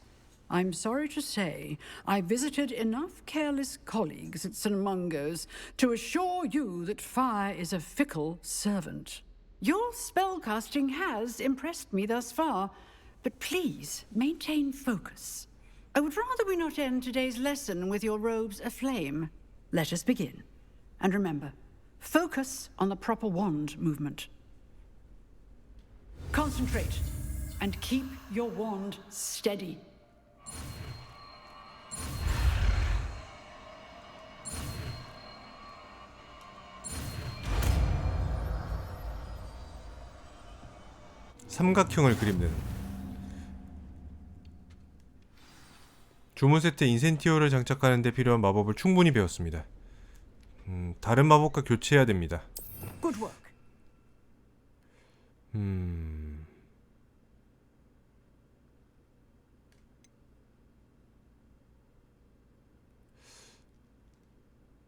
I'm sorry to say I visited enough careless colleagues at St. Mungo's to assure you that fire is a fickle servant. Your spellcasting has impressed me thus far, but please maintain focus. I would rather we not end today's lesson with your robes aflame. Let us begin. And remember, focus on the proper wand movement. Concentrate and keep your wand steady. 삼각형을 그리면 주문 세트에 인센티오를 장착하는 데 필요한 마법을 충분히 배웠습니다. 다른 마법과 교체해야 됩니다. Good work.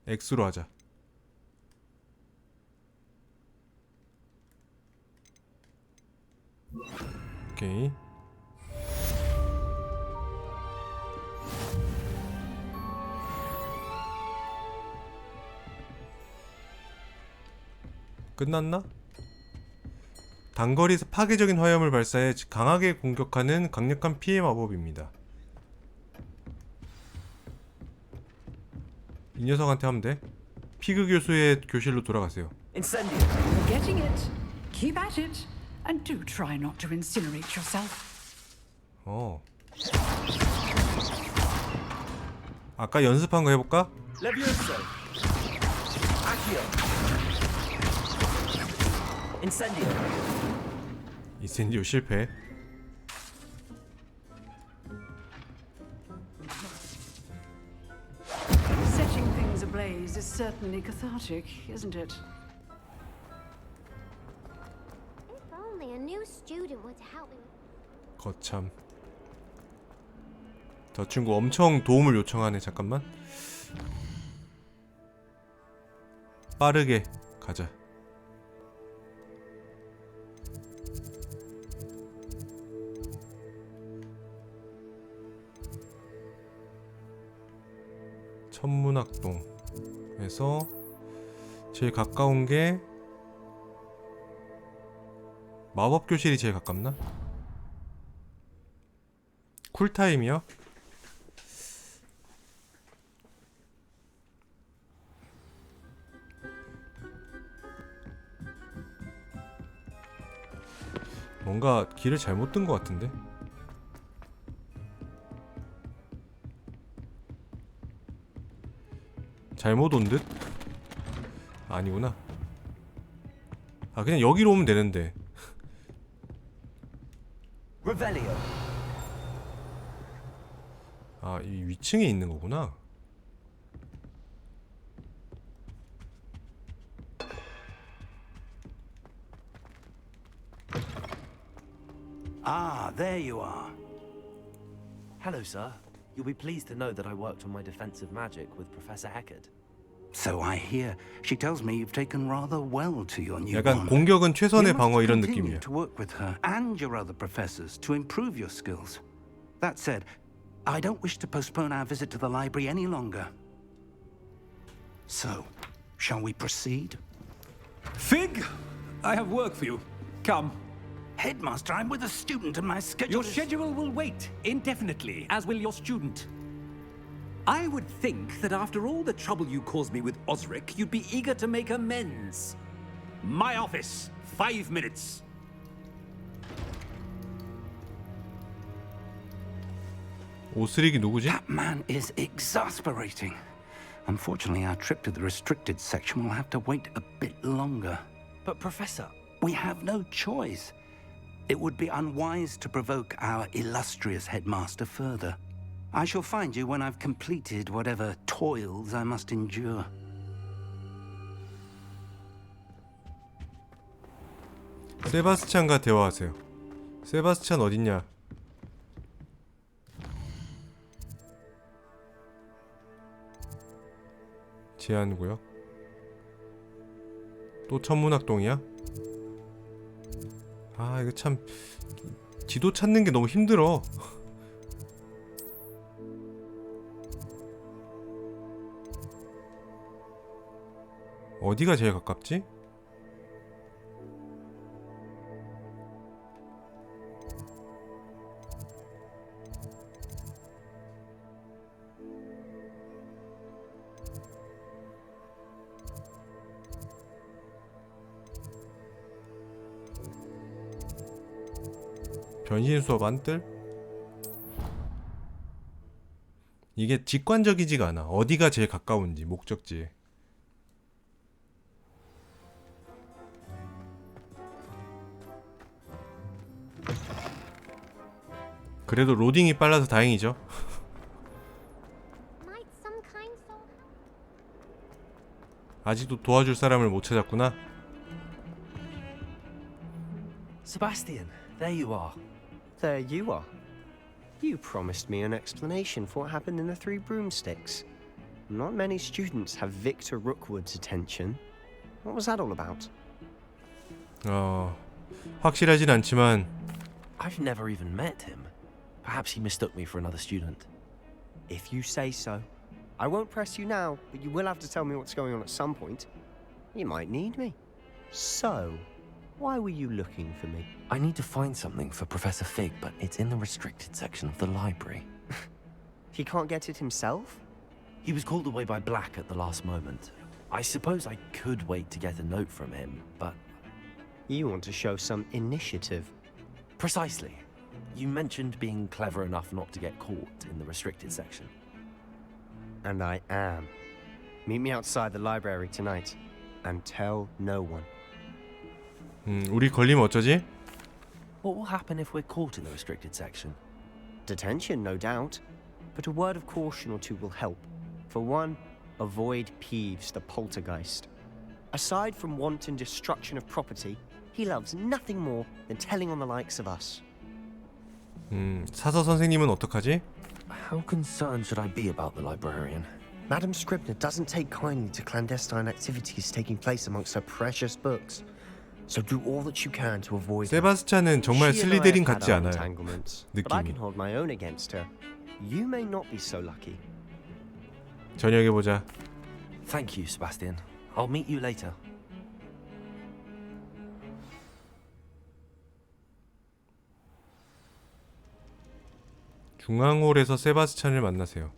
X로 하자. 오케이. 끝났나? 단거리에서 파괴적인 화염을 발사해 강하게 공격하는 강력한 피해 마법입니다. 이 녀석한테 하면 돼. 피그 교수의 교실로 돌아가세요. Incendio. You're getting it. Keep at it. And do try not to incinerate yourself. 아까 연습한 거 해볼까? Levioso. Accio. Incendio. 인센디오 실패. Setting things ablaze is certainly cathartic, isn't it? If only a new student were to help me. 거참. 저 친구 엄청 도움을 요청하네. 잠깐만. 빠르게 가자. 천문학동에서 제일 가까운 게 마법교실이 제일 가깝나? 쿨타임이요? 뭔가 길을 잘못 든 것 같은데? 잘못 온 듯? 아니구나. 아, 그냥 여기로 오면 되는데. Revelio. 아, 이 위층에 있는 거구나. Ah, there you are. Hello, sir. You'll be pleased to know that I worked on my defensive magic with Professor Eckert. So I hear. She tells me you've taken rather well to your new 약간 one. 공격은 최선의 You 방어 must 이런 continue 느낌이야. to work with her and your other professors to improve your skills. That said, I don't wish to postpone our visit to the library any longer. So, shall we proceed? Fig, I have work for you. Come. Headmaster, I'm with a student and my schedule Your schedule will wait indefinitely, as will your student. I would think that after all the trouble you caused me with Osric, you'd be eager to make amends. My office, 5 minutes. 오스릭이 누구지? That man is exasperating. Unfortunately, our trip to the restricted section will have to wait a bit longer. But, Professor... We have no choice. It would be unwise to provoke our illustrious headmaster further. I shall find you when I've completed whatever toils I must endure. 세바스찬과 대화하세요. 세바스찬 어딨냐? 제한구역. 또 천문학동이야? 아, 이거 참 지도 찾는 게 너무 힘들어. 어디가 제일 가깝지? 변신 수업 안뜰? 이게 직관적이지가 않아. 어디가 제일 가까운지, 목적지에. 그래도 로딩이 빨라서 다행이죠. 아직도 도와줄 사람을 못 찾았구나. Sebastian, there you are. There you are. You promised me an explanation for what happened in the Three Broomsticks. Not many students have Victor Rookwood's attention. What was that all about? 확실하진 않지만 I've never even met him. Perhaps he mistook me for another student. If you say so. I won't press you now, but you will have to tell me what's going on at some point. You might need me. So, why were you looking for me? I need to find something for Professor Fig, but it's in the restricted section of the library. He can't get it himself? He was called away by Black at the last moment. I suppose I could wait to get a note from him, but... You want to show some initiative. and I am. Meet me outside the library tonight, and tell no one. 우리 걸리면 어쩌지? What will happen if we're caught in the restricted section? Detention, no doubt. But a word of caution or two will help. For one, avoid Peeves, the poltergeist. Aside from wanton destruction of property, he loves nothing more than telling on the likes of us. 사서 선생님은 어떡하지? How concerned should I be about the librarian? Madam Scribner doesn't take kindly to clandestine activities taking place amongst her precious books. So do all that you can to avoid her. 세바스찬은 정말 She and I 슬리데린 have had 같지 our 않아요. entanglements, but I 느낌이. can hold my own against her. You may not be so lucky. 저녁에 보자. Thank you, Sebastian. I'll meet you later. 중앙홀에서 세바스찬을 만나세요.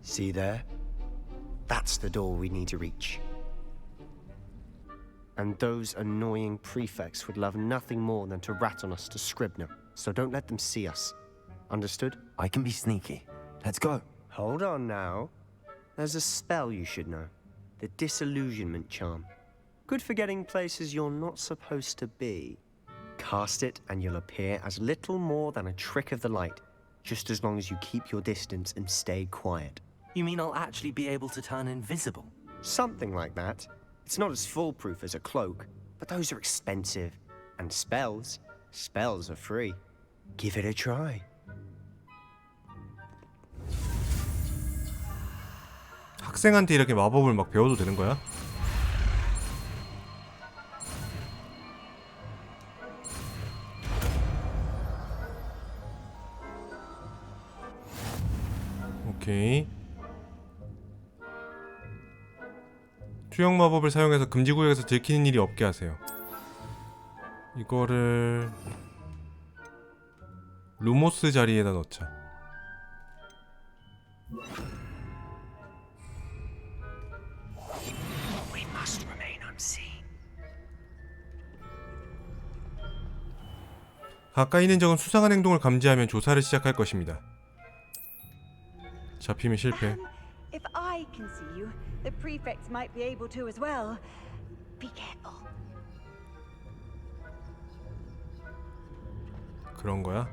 See there? That's the door we need to reach. And those annoying prefects would love nothing more than to rat on us to Scribner, so don't let them see us. Understood? I can be sneaky. Let's go. Hold on now. There's a spell you should know. The Disillusionment Charm. Good for getting places you're not supposed to be. Cast it and you'll appear as little more than a trick of the light, just as long as you keep your distance and stay quiet. You mean I'll actually be able to turn invisible? Something like that. It's not as foolproof as a cloak, but those are expensive. And spells are free. Give it a try. 학생한테 이렇게 마법을 막 배워도 되는 거야? 오케이. 투영 마법을 사용해서 금지구역에서 들키는 일이 없게 하세요. 이거를 루모스 자리에다 넣자. We must remain unseen. 가까이 있는 적은 수상한 행동을 감지하면 조사를 시작할 것입니다. 잡히면 실패. If I can see you, the prefects might be able to as well. Be careful. 그런 거야?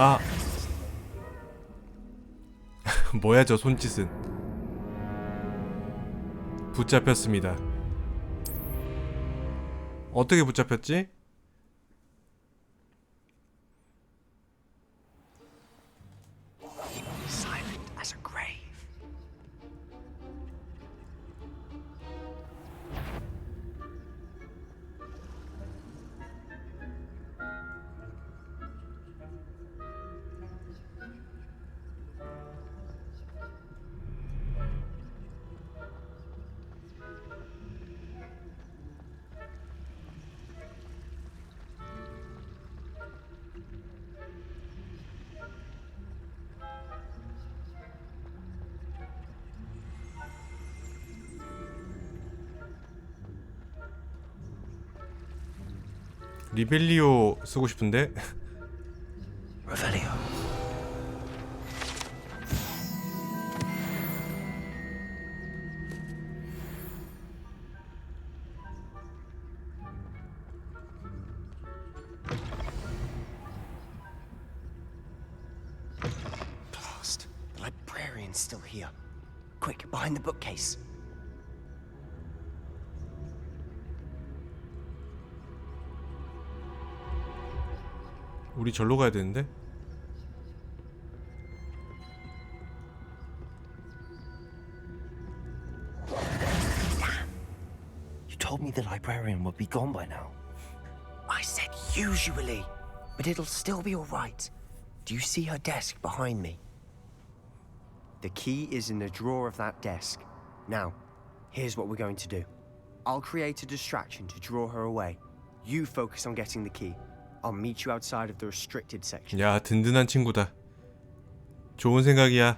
아 뭐야 저 손짓은. 붙잡혔습니다. 어떻게 붙잡혔지? Silent as a grave. 리벨리오 쓰고 싶은데. Revelio. Blast. The librarian's still here. Quick, behind the bookcase. 우리 절로 가야 되는데. You told me the librarian librarian would be gone by now. I said usually, but it'll still be all right. Do you see her desk behind me? The key is in the drawer of that desk. Now, here's what we're going to do. I'll create a distraction to draw her away. You focus on getting the key. I'll meet you outside of the restricted section. 야, 든든한 친구다. 좋은 생각이야.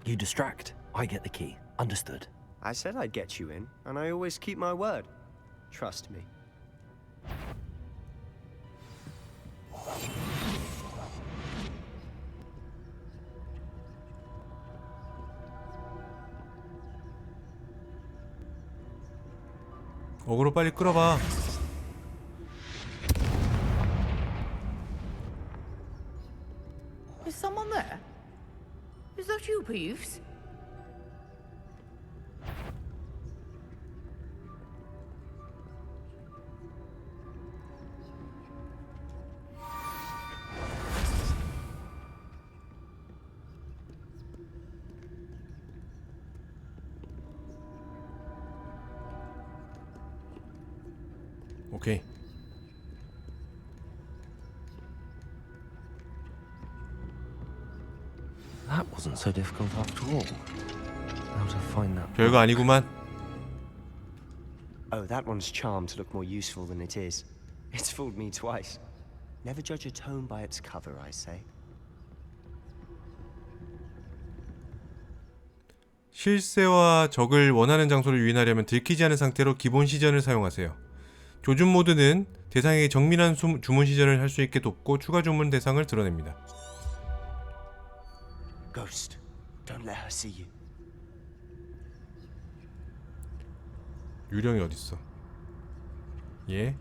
You distract, I get the key. Understood. I said I'd get you in, and I always keep my word. Trust me. 어그로 빨리 끌어봐. Is someone there? Is that you, Peeves? 오케이. That wasn't so difficult after all. How to find that? 별거 아니구만. Oh, that one's charmed to look more useful than it is. It's fooled me twice. Never judge a tome by its cover, I say. 실세와 적을 원하는 장소로 유인하려면 들키지 않은 상태로 기본 시전을 사용하세요. 조준 모드는 대상에게 정밀한 주문 시전을 할 수 있게 돕고 추가 주문 대상을 드러냅니다. Ghost, don't let her see you. 유령이 어딨어? 예?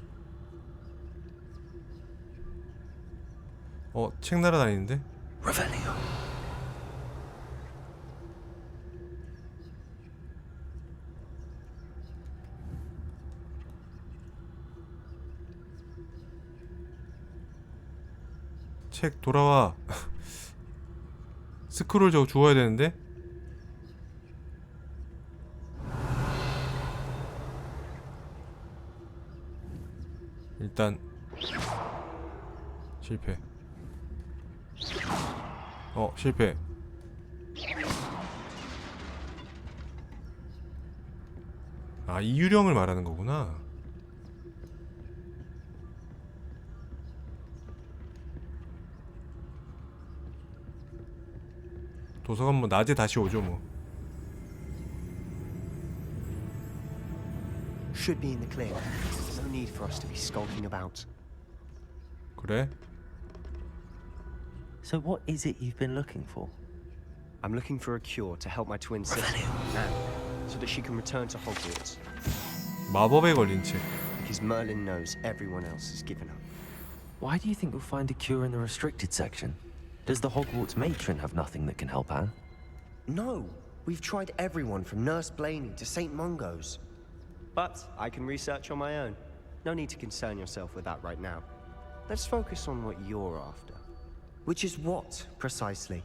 책 날아다니는데? Revelio. 책 돌아와. 스크롤 저거 주워야 되는데? 일단 실패. 실패. 아, 이 유령을 말하는 거구나. 도서관 뭐 낮에 다시 오죠 뭐. Should be in the clear. No need for us to be skulking about. 그래? So what is it you've been looking for? I'm looking for a cure to help my twin sister, Anne, so that she can return to Hogwarts. 마법에 걸린 책. Because Merlin knows everyone else has given up. Why do you think you'll find a cure in the restricted section? Does the Hogwarts matron have nothing that can help Anne? No, we've tried everyone from Nurse Blaney to St. Mungo's. But I can research on my own. No need to concern yourself with that right now. Let's focus on what you're after. Which is what, precisely?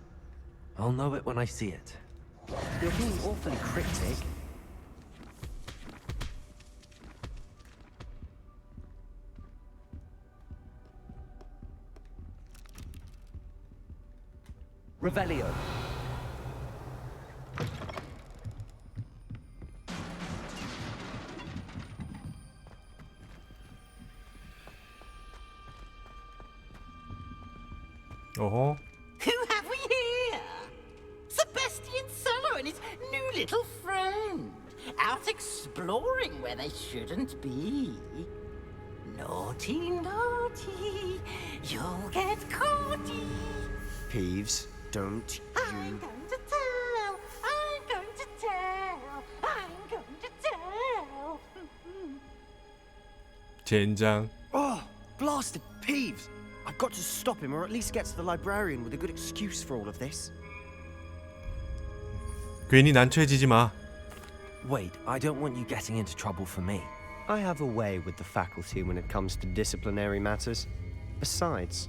I'll know it when I see it. You're being awfully cryptic. Revelio. 어허. Who have we here? Sebastian Sallow and his new little friend. Out exploring where they shouldn't be. Naughty, naughty. You'll get caughty. Peeves, don't I'm going to tell. I'm going to tell. I'm going to tell. 젠장. Oh, blasted Peeves! I've got to stop him, or at least get to the librarian with a good excuse for all of this. 괜히 난처해지지 마. Wait, I don't want you getting into trouble for me. I have a way with the faculty when it comes to disciplinary matters. Besides,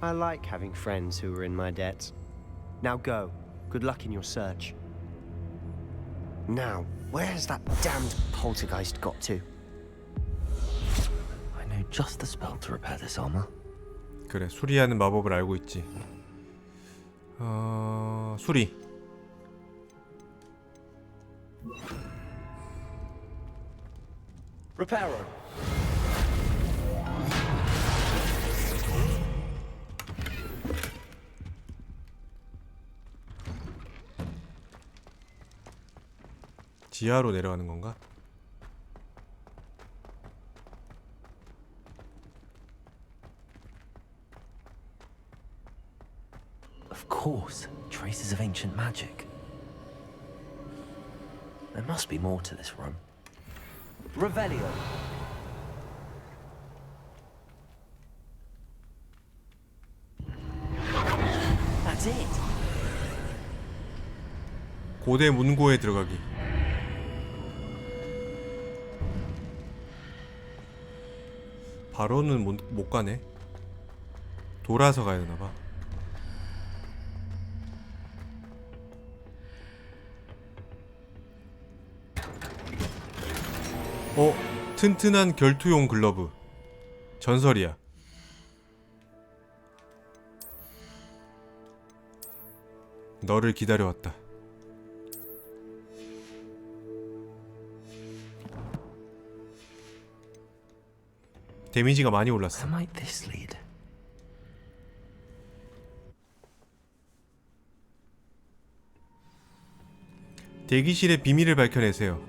I like having friends who are in my debt. Now go. Good luck in your search. Now, where's that damned poltergeist got to? just the spell to repair this armor. 그래, 수리하는 마법을 알고 있지. 수리. Repairer. 지하로 내려가는 건가? Of course, traces of ancient magic. There must be more to this room. Revelio. That's it. 고대 문고에 들어가기. 바로는 못 가네. 돌아서 가야 되나 봐. 튼튼한 결투용 글러브. 전설이야. 너를 기다려왔다. 데미지가 많이 올랐어. Where might this lead? 대기실의 비밀을 밝혀내세요.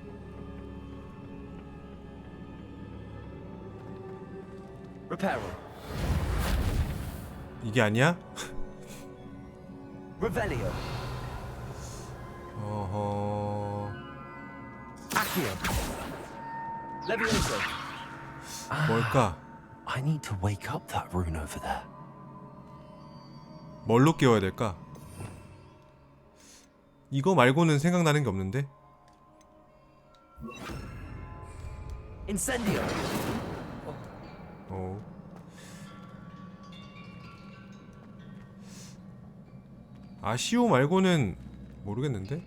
Repairer. 이게 아니야? Revelio. 어허. Accio. Levioso. 뭘까? I need to wake up that rune over there. 뭘로 깨워야 될까? 이거 말고는 생각나는 게 없는데? Incendio. 아시오 말고는 모르겠는데?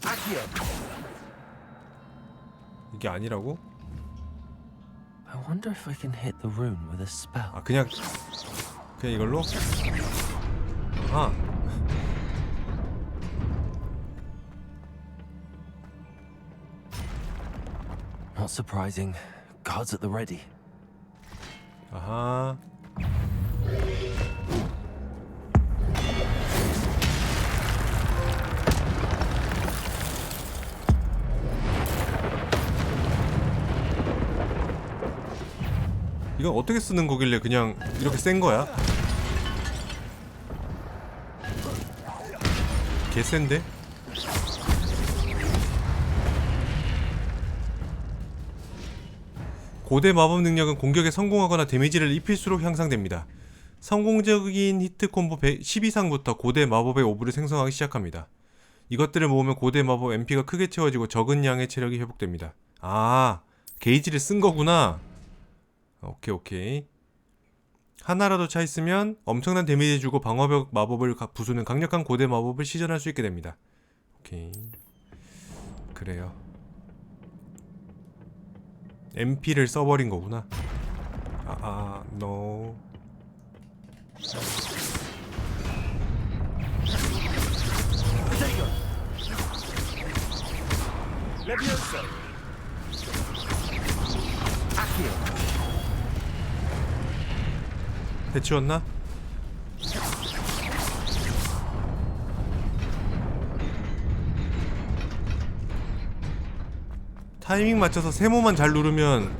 Accio. 이게 아니라고? I wonder if I can hit the rune with a spell. 아, 그냥 이걸로? 아. Not surprising. Guards at the ready. 아하. 이건 어떻게 쓰는 거길래 그냥 이렇게 센 거야? 개 센데? 고대 마법 능력은 공격에 성공하거나 데미지를 입힐수록 향상됩니다. 성공적인 히트 콤보 10 이상부터 고대 마법의 오브를 생성하기 시작합니다. 이것들을 모으면 고대 마법 MP가 크게 채워지고 적은 양의 체력이 회복됩니다. 아, 게이지를 쓴 거구나. 오케이. 하나라도 차 있으면 엄청난 데미지 주고 방어벽 마법을 부수는 강력한 고대 마법을 시전할 수 있게 됩니다. 오케이. 그래요. MP를 써버린 거구나. no. Levioso. Accio. 해치웠나? 타이밍 맞춰서 세모만 잘 누르면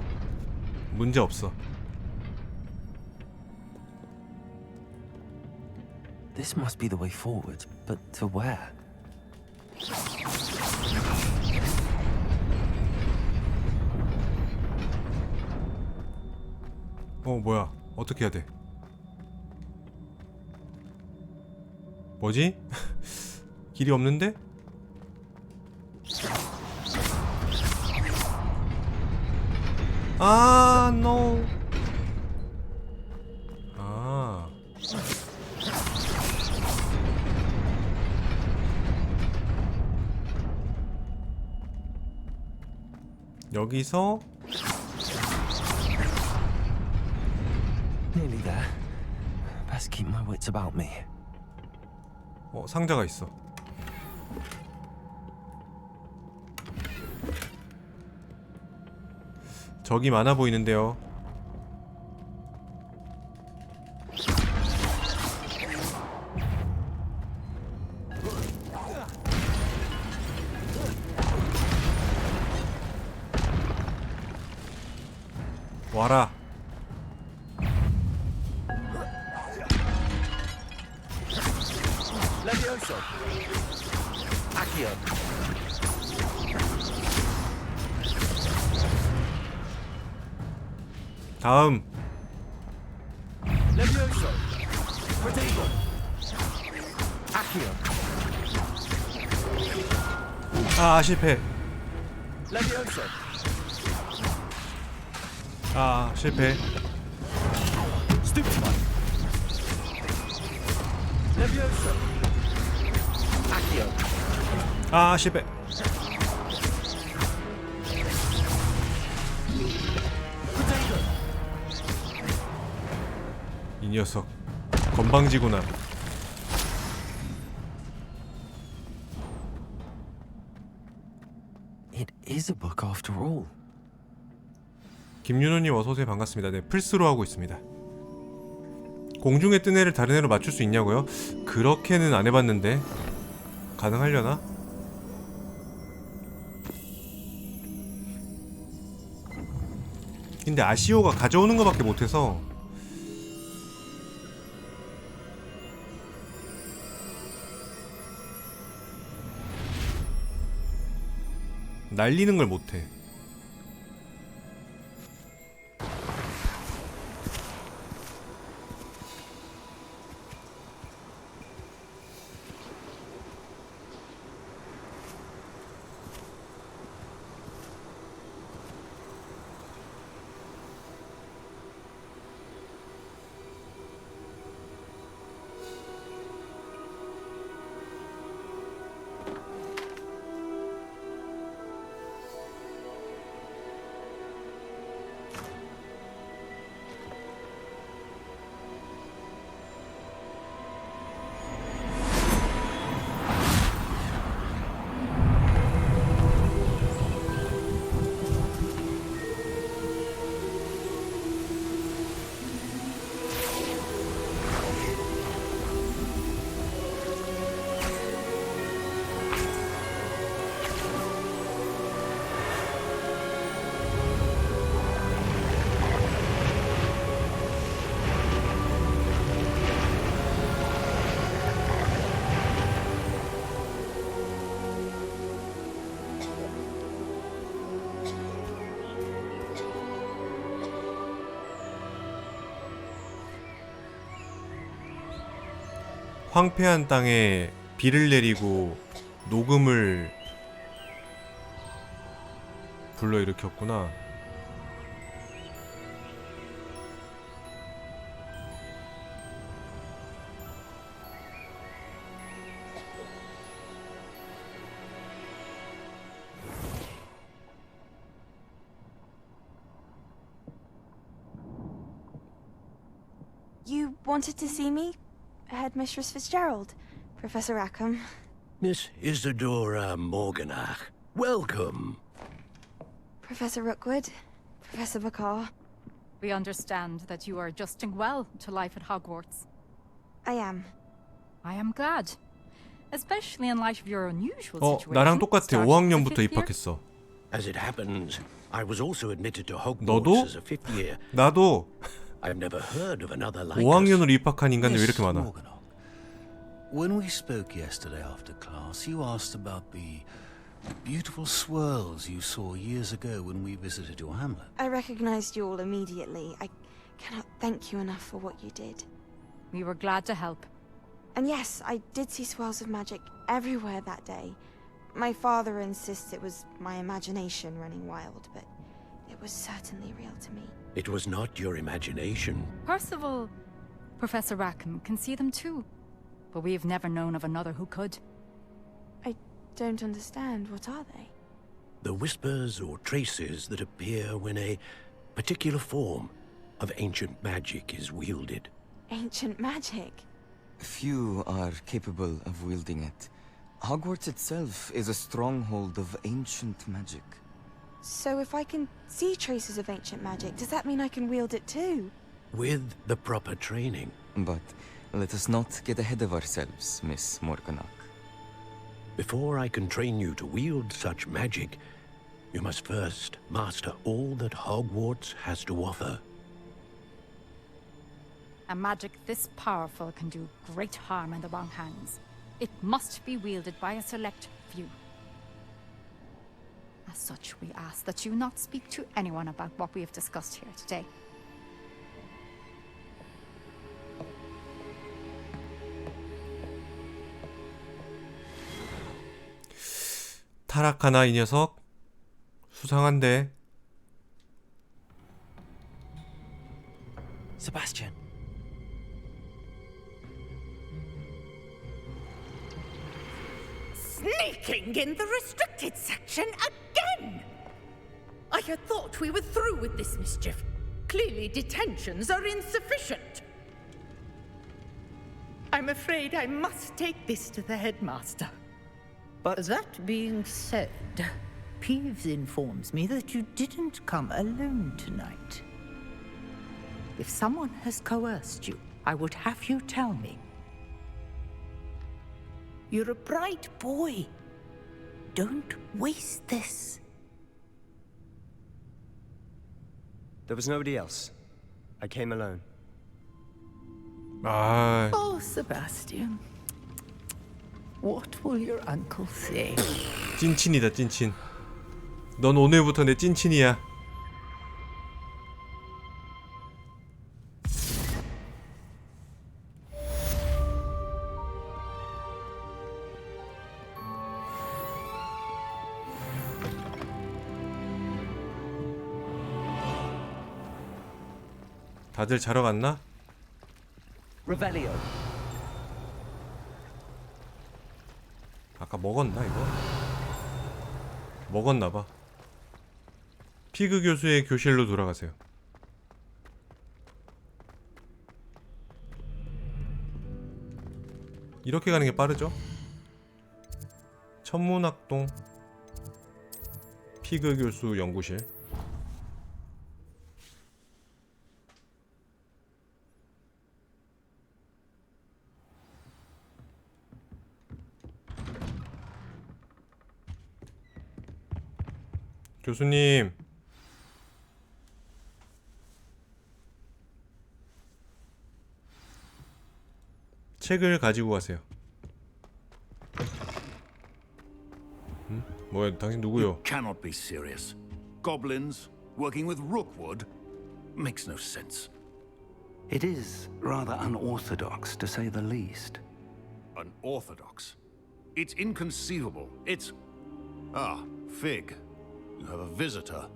문제 없어. This must be the way forward, but to where? 뭐야? 어떻게 해야 돼? 뭐지? 길이 없는데? no. 여기서 to keep my wits about me. 상자가 있어. 적이 많아 보이는데요. 와라. Levioso. Accio. 다음. Levioso. Protego. Accio. 실패. Levioso. 실패. Stupefy. Levioso. Accio. 실패. 이 녀석 건방지구나. It is a book after all. 김윤호님 어서오세요. 반갑습니다. 네, 플스로 하고 있습니다. 공중에 뜬 애를 다른 애로 맞출 수 있냐고요? 그렇게는 안 해봤는데 가능하려나? 근데 아시오가 가져오는 것밖에 못해서 날리는 걸 못해. 황폐한 땅에 비를 내리고 녹음을 불러일으켰구나. You wanted to see me? Headmistress Fitzgerald, Professor Rackham. Miss Isadora Morganach, welcome. Professor Rookwood, Professor Bakar. We understand that you are adjusting well to life at Hogwarts. I am. I am glad. Especially in light of your unusual situation. 나랑 똑같아. 5학년부터 입학했어. As it happens, I was also admitted to Hogwarts 너도? as a fifth year. 나도. I've never heard of another like 5학년으로 입학한 인간들 왜 이렇게 많아? When we spoke yesterday after class, you asked about the beautiful swirls you saw years ago when we visited your hamlet. I recognized you all immediately. I cannot thank you enough for what you did. We were glad to help. And yes, I did see swirls of magic everywhere that day. My father insists it was my imagination running wild, but it was certainly real to me. It was not your imagination. Percival, Professor Rackham can see them too. But we have never known of another who could. I don't understand. What are they? The whispers or traces that appear when a particular form of ancient magic is wielded. Ancient magic. Few are capable of wielding it. Hogwarts itself is a stronghold of ancient magic. So if I can see traces of ancient magic, does that mean I can wield it too? With the proper training. But let us not get ahead of ourselves, Miss Morganach. Before I can train you to wield such magic, you must first master all that Hogwarts has to offer. A magic this powerful can do great harm in the wrong hands. It must be wielded by a select few. As such, we ask that you not speak to anyone about what we have discussed here today. 타락하나 이 녀석? 수상한데. Sebastian. Sneaking in the restricted section again! I had thought we were through with this mischief. Clearly detentions are insufficient. I'm afraid I must take this to the headmaster. But that being said, Peeves informs me that you didn't come alone tonight. If someone has coerced you, I would have you tell me. You're a bright boy. Don't waste this. There was nobody else. I came alone. 아. Oh, Sebastian. What will your uncle say? 찐친이다, 찐친. 넌 오늘부터 내 찐친이야. 다들 자러 갔나? Revelio. 아까 먹었나 이거? 먹었나봐. 피그 교수의 교실로 돌아가세요. 이렇게 가는 게 빠르죠? 천문학동 피그 교수 연구실. 교수님. 책을 가지고 가세요. 뭐야, 당신 누구요? You cannot be serious. Goblins working with Rookwood makes no sense. It is rather unorthodox, to say the least. Unorthodox? It's inconceivable. It's... Ah, Fig. You have a visitor.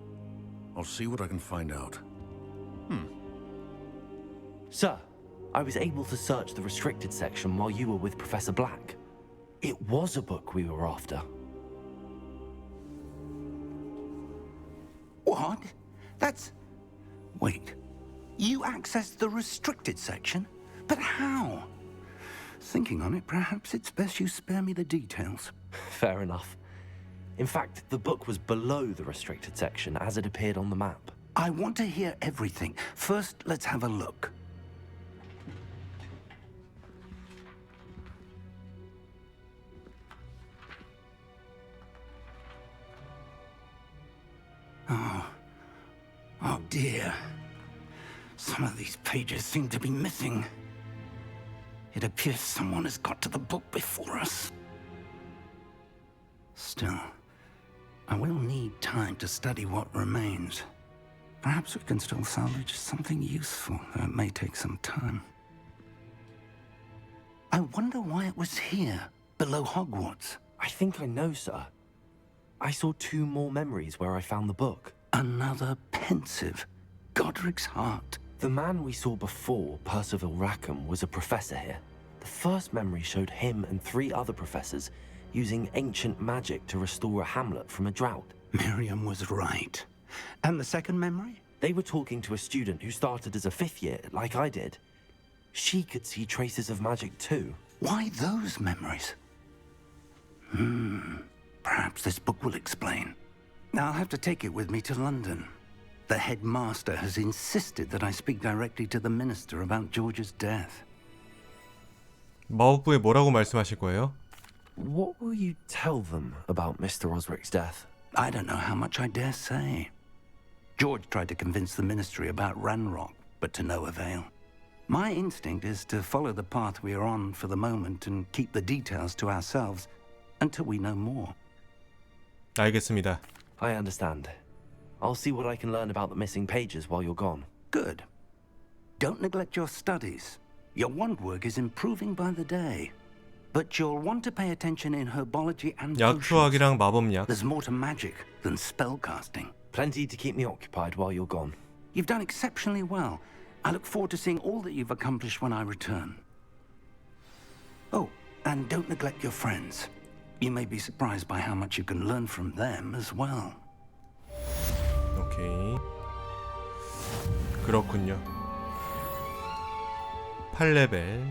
I'll see what I can find out. Sir, I was able to search the restricted section while you were with Professor Black. It was a book we were after. What? That's... Wait. You accessed the restricted section? But how? Thinking on it, perhaps it's best you spare me the details. Fair enough. In fact, the book was below the restricted section as it appeared on the map. I want to hear everything. First, let's have a look. Oh dear. Some of these pages seem to be missing. It appears someone has got to the book before us. Still, I will need time to study what remains. Perhaps we can still salvage something useful, though it may take some time. I wonder why it was here, below Hogwarts. I think I know, sir. I saw 2 more memories where I found the book. Another pensive. Godric's heart. The man we saw before, Percival Rackham, was a professor here. The first memory showed him and 3 other professors using ancient magic to restore a hamlet from a drought. Miriam was right. And the second memory? They were talking to a student who started as a 5th year, like I did. She could see traces of magic too. Why those memories? Perhaps this book will explain. I'll have to take it with me to London. The headmaster has insisted that I speak directly to the minister about George's death. 마법부에 뭐라고 말씀하실 거예요? What will you tell them about Mr. Osric's death? I don't know how much I dare say. George tried to convince the ministry about Ranrock, but to no avail. My instinct is to follow the path we are on for the moment and keep the details to ourselves until we know more. 알겠습니다. I understand. I'll see what I can learn about the missing pages while you're gone. Good. Don't neglect your studies. Your wand work is improving by the day. But you'll want to pay attention in herbology and potions. 약초학이랑 마법약. There's more to magic than spellcasting. Plenty to keep me occupied while you're gone. You've done exceptionally well. I look forward to seeing all that you've accomplished when I return. Oh, and don't neglect your friends. You may be surprised by how much you can learn from them as well. 오케이. 그렇군요. 8레벨.